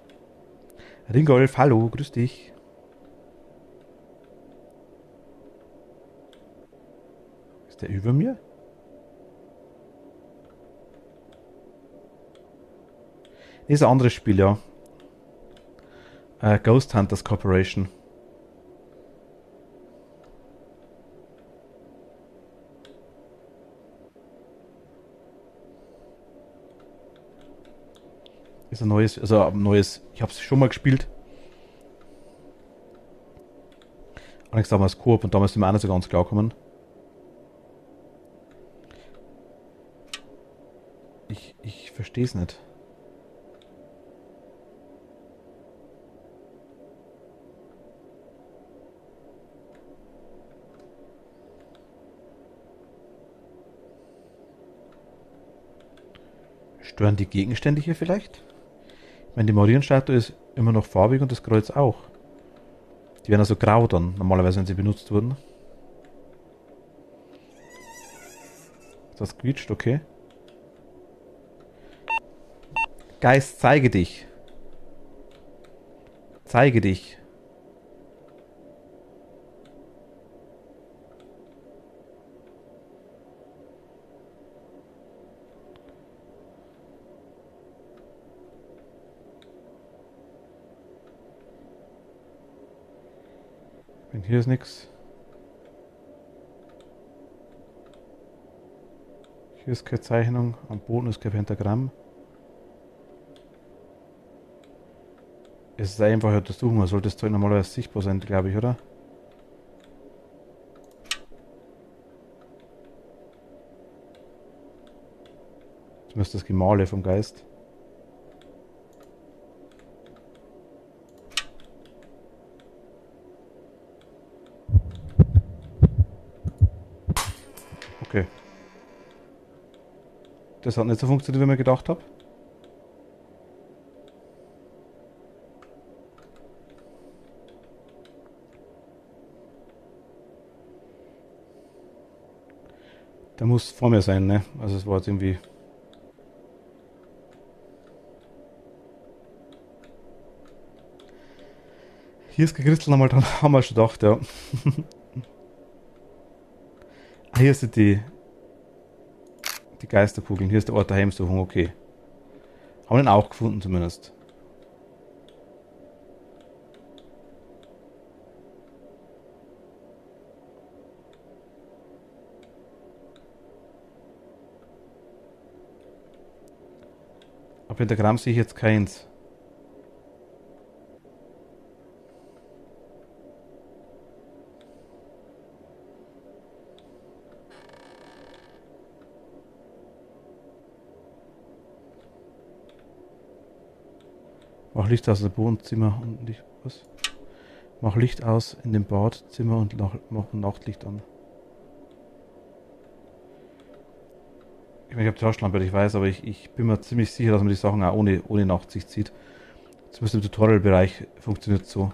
A: Ringolf, hallo, grüß dich. Ist der über mir? Nee, ist ein anderes Spiel, ja. Ghost Hunters Corporation. Ist ein neues, also ein neues, ich habe es schon mal gespielt. Allerdings damals Koop und damals sind wir auch nicht so ganz klar gekommen. Ich verstehe es nicht. Stören die Gegenstände hier vielleicht? Ich meine, die Marienstatue ist immer noch farbig und das Kreuz auch. Die werden also grau dann, normalerweise, wenn sie benutzt wurden. Das quietscht, okay. Geist, zeige dich. Zeige dich. Wenn hier ist nichts. Hier ist keine Zeichnung. Am Boden ist kein Pentagramm. Es ist einfach untersuchen. Man sollte das Zeug normalerweise sichtbar sein, glaube ich, oder? Zumindest das Gemale vom Geist. Okay. Das hat nicht so funktioniert, wie ich mir gedacht habe. Der muss vor mir sein, ne? Also es war jetzt irgendwie... Hier ist gekritzelt nochmal dran, haben wir schon gedacht, ja. Ah, hier sind die Geisterkugeln. Hier ist der Ort der Heimsuchung, okay. Haben wir den auch gefunden zumindest. Aber in der Gramm sehe ich jetzt keins. Mach Licht aus dem Wohnzimmer und nicht... Was? Mach Licht aus in dem Badzimmer und mach ein Nachtlicht an. Ich meine, ich habe Taschenlampe, ich weiß, aber ich bin mir ziemlich sicher, dass man die Sachen auch ohne Nachtsicht sieht. Zumindest im Tutorial-Bereich funktioniert es so.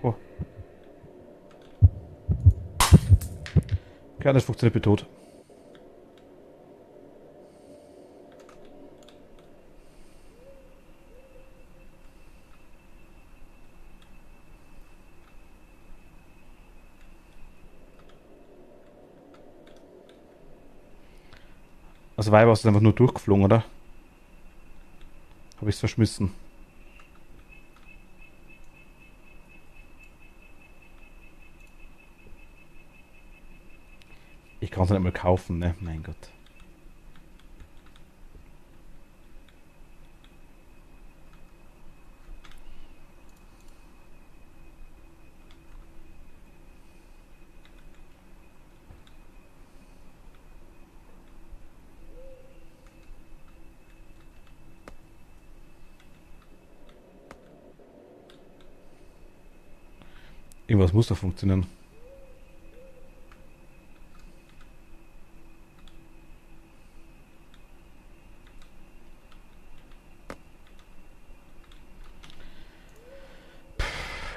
A: Oh. Okay, das funktioniert mit Tod. Also Weiber ist einfach nur durchgeflogen, oder? Habe ich es verschmissen. Ich kann es nicht mal kaufen, ne? Mein Gott. Irgendwas muss doch funktionieren.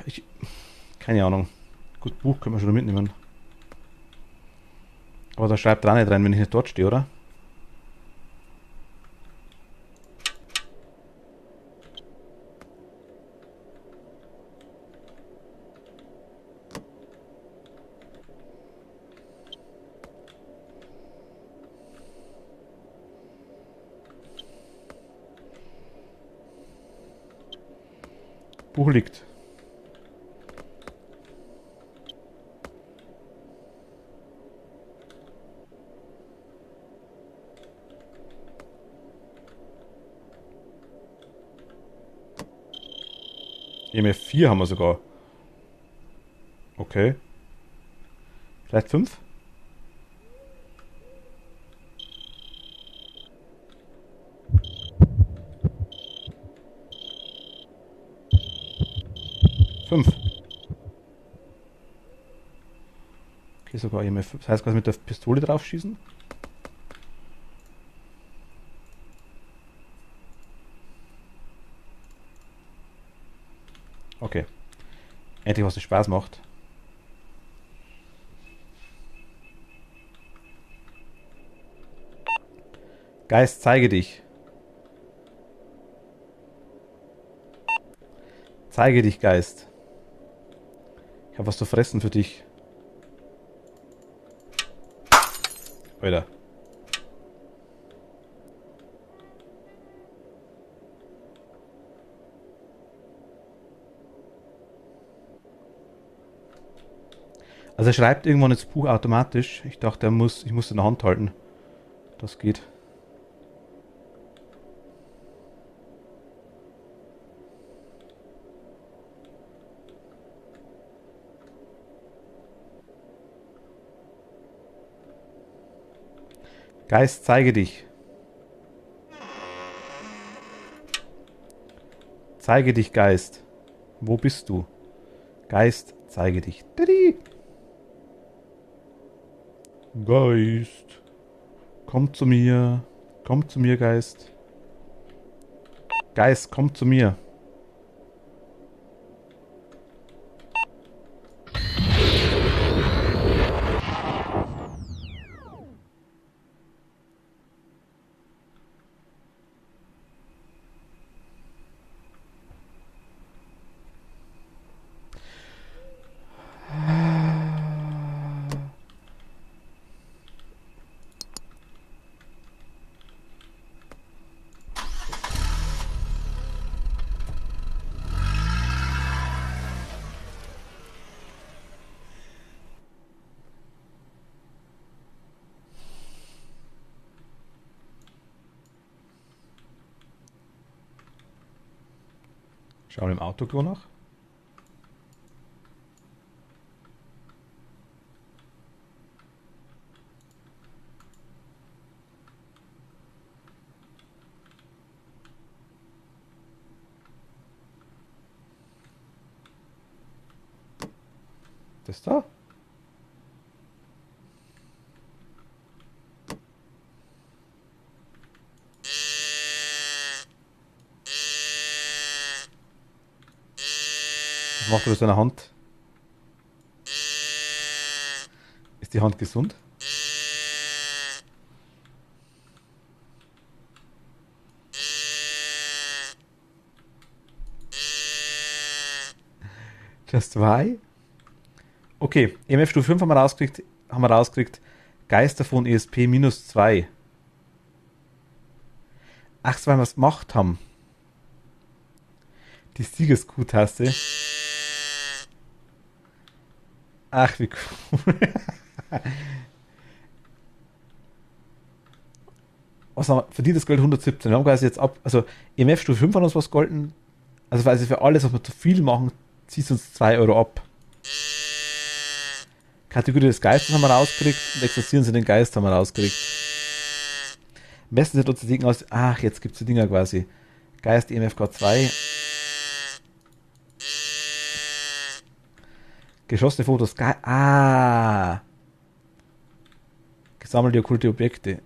A: Ich, keine Ahnung. Gut, Buch können wir schon mitnehmen. Aber da schreibt dran nicht rein, wenn ich nicht dort stehe, oder? Buch liegt. EMF 4 haben wir sogar. Okay. Vielleicht 5? Fünf. Okay, sogar EMF 5. Das heißt, quasi mit der Pistole drauf schießen? Okay. Endlich was, das Spaß macht. Geist, zeige dich. Zeige dich, Geist. Ich habe was zu fressen für dich. Alter. Also er schreibt irgendwann ins Buch automatisch. Ich dachte, ich muss in der Hand halten. Das geht. Geist, zeige dich. Zeige dich, Geist. Wo bist du? Geist, zeige dich. Didi. Geist. Komm zu mir. Komm zu mir, Geist. Geist, komm zu mir. Schauen wir im Autoklo nach. Das da? Was macht er mit seiner Hand? Ist die Hand gesund? Just why? Okay, EMF Stufe 5 haben wir rausgekriegt. Geister von ESP minus 2. Ach, so, weil wir es gemacht haben. Die Sieges-Q-Taste. Ach, wie cool. Was haben wir? Verdient das Geld 117. Wir haben quasi jetzt ab. Also, EMF Stufe 5 hat uns was golden. Also, quasi für alles, was wir zu viel machen, zieht uns 2 Euro ab. Kategorie des Geistes haben wir rausgekriegt und Exorzieren Sie den Geist haben wir rausgekriegt. Am besten sieht uns das Ding aus. Ach, jetzt gibt es die Dinger quasi. Geist EMFK 2. Geschossene Fotos. Gesammelte okkulte Objekte.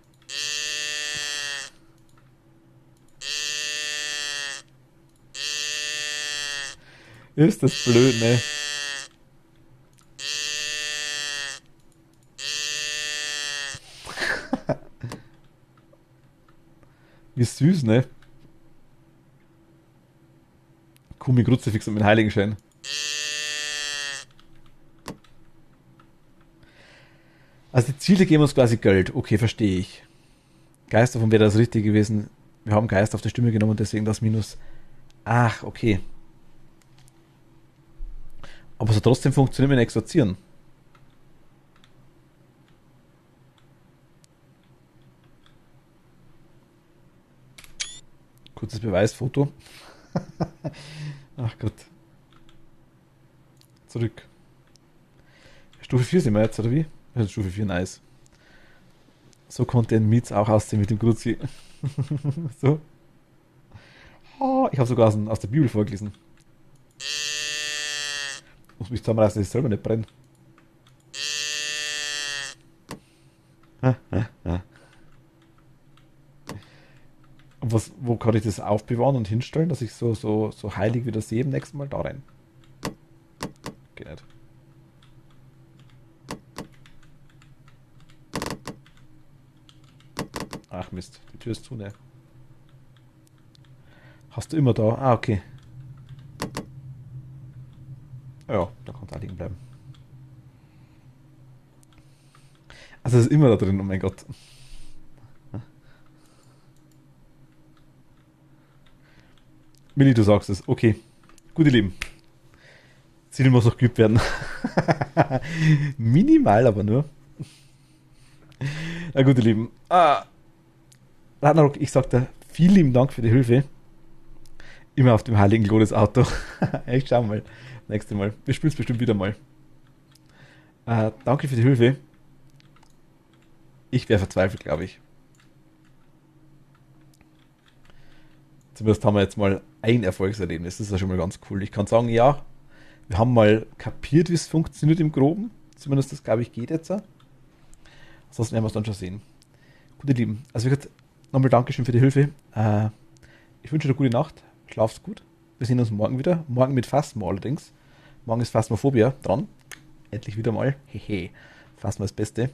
A: Ist das blöd, ne? Wie süß, ne? Kumi Kruzifix und mit Heiligenschein. Also die Ziele geben uns quasi Geld. Okay, verstehe ich. Geist davon wäre das richtig gewesen. Wir haben Geist auf die Stimme genommen und deswegen das Minus. Ach, okay. Aber so trotzdem funktioniert mit Exorzieren. Kurzes Beweisfoto. Ach Gott. Zurück. Stufe 4 sind wir jetzt, oder wie? Also Stufe 4, nice. So konnte ein Mietz auch aussehen mit dem Kruzi. So. Oh, ich habe sogar aus der Bibel vorgelesen. Muss mich zusammenreißen, dass ich selber nicht brenne. Und wo kann ich das aufbewahren und hinstellen, dass ich so heilig wie das sehe, nächsten Mal da rein? Geht nicht. Ach Mist, die Tür ist zu, ne? Hast du immer da? Ah, okay. Ja, da kann es auch liegen bleiben. Also es ist immer da drin, oh mein Gott. Milli, du sagst es. Okay. Gut, ihr Lieben. Ziel muss noch geübt werden. Minimal, aber nur. Na gut, ihr Lieben. Ragnarok, ich sag dir vielen lieben Dank für die Hilfe. Immer auf dem heiligen Klo des Auto. Echt, schauen wir mal. Nächstes Mal. Wir spielen es bestimmt wieder mal. Danke für die Hilfe. Ich wäre verzweifelt, glaube ich. Zumindest haben wir jetzt mal ein Erfolgserlebnis. Das ist ja schon mal ganz cool. Ich kann sagen, ja, wir haben mal kapiert, wie es funktioniert im Groben. Zumindest das, glaube ich, geht jetzt. Ansonsten werden wir es dann schon sehen. Gut, ihr Lieben. Also, wie gesagt, nochmal Dankeschön für die Hilfe. Ich wünsche dir eine gute Nacht. Schlaf's gut. Wir sehen uns morgen wieder. Morgen mit Phasma allerdings. Morgen ist Phasmophobia dran. Endlich wieder mal. Hehe. Phasma ist das Beste.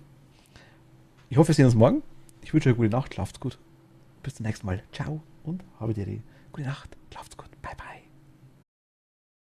A: Ich hoffe, wir sehen uns morgen. Ich wünsche euch eine gute Nacht. Schlaft's gut. Bis zum nächsten Mal. Ciao und habe dir die gute Nacht. Schlaft's gut. Bye, bye.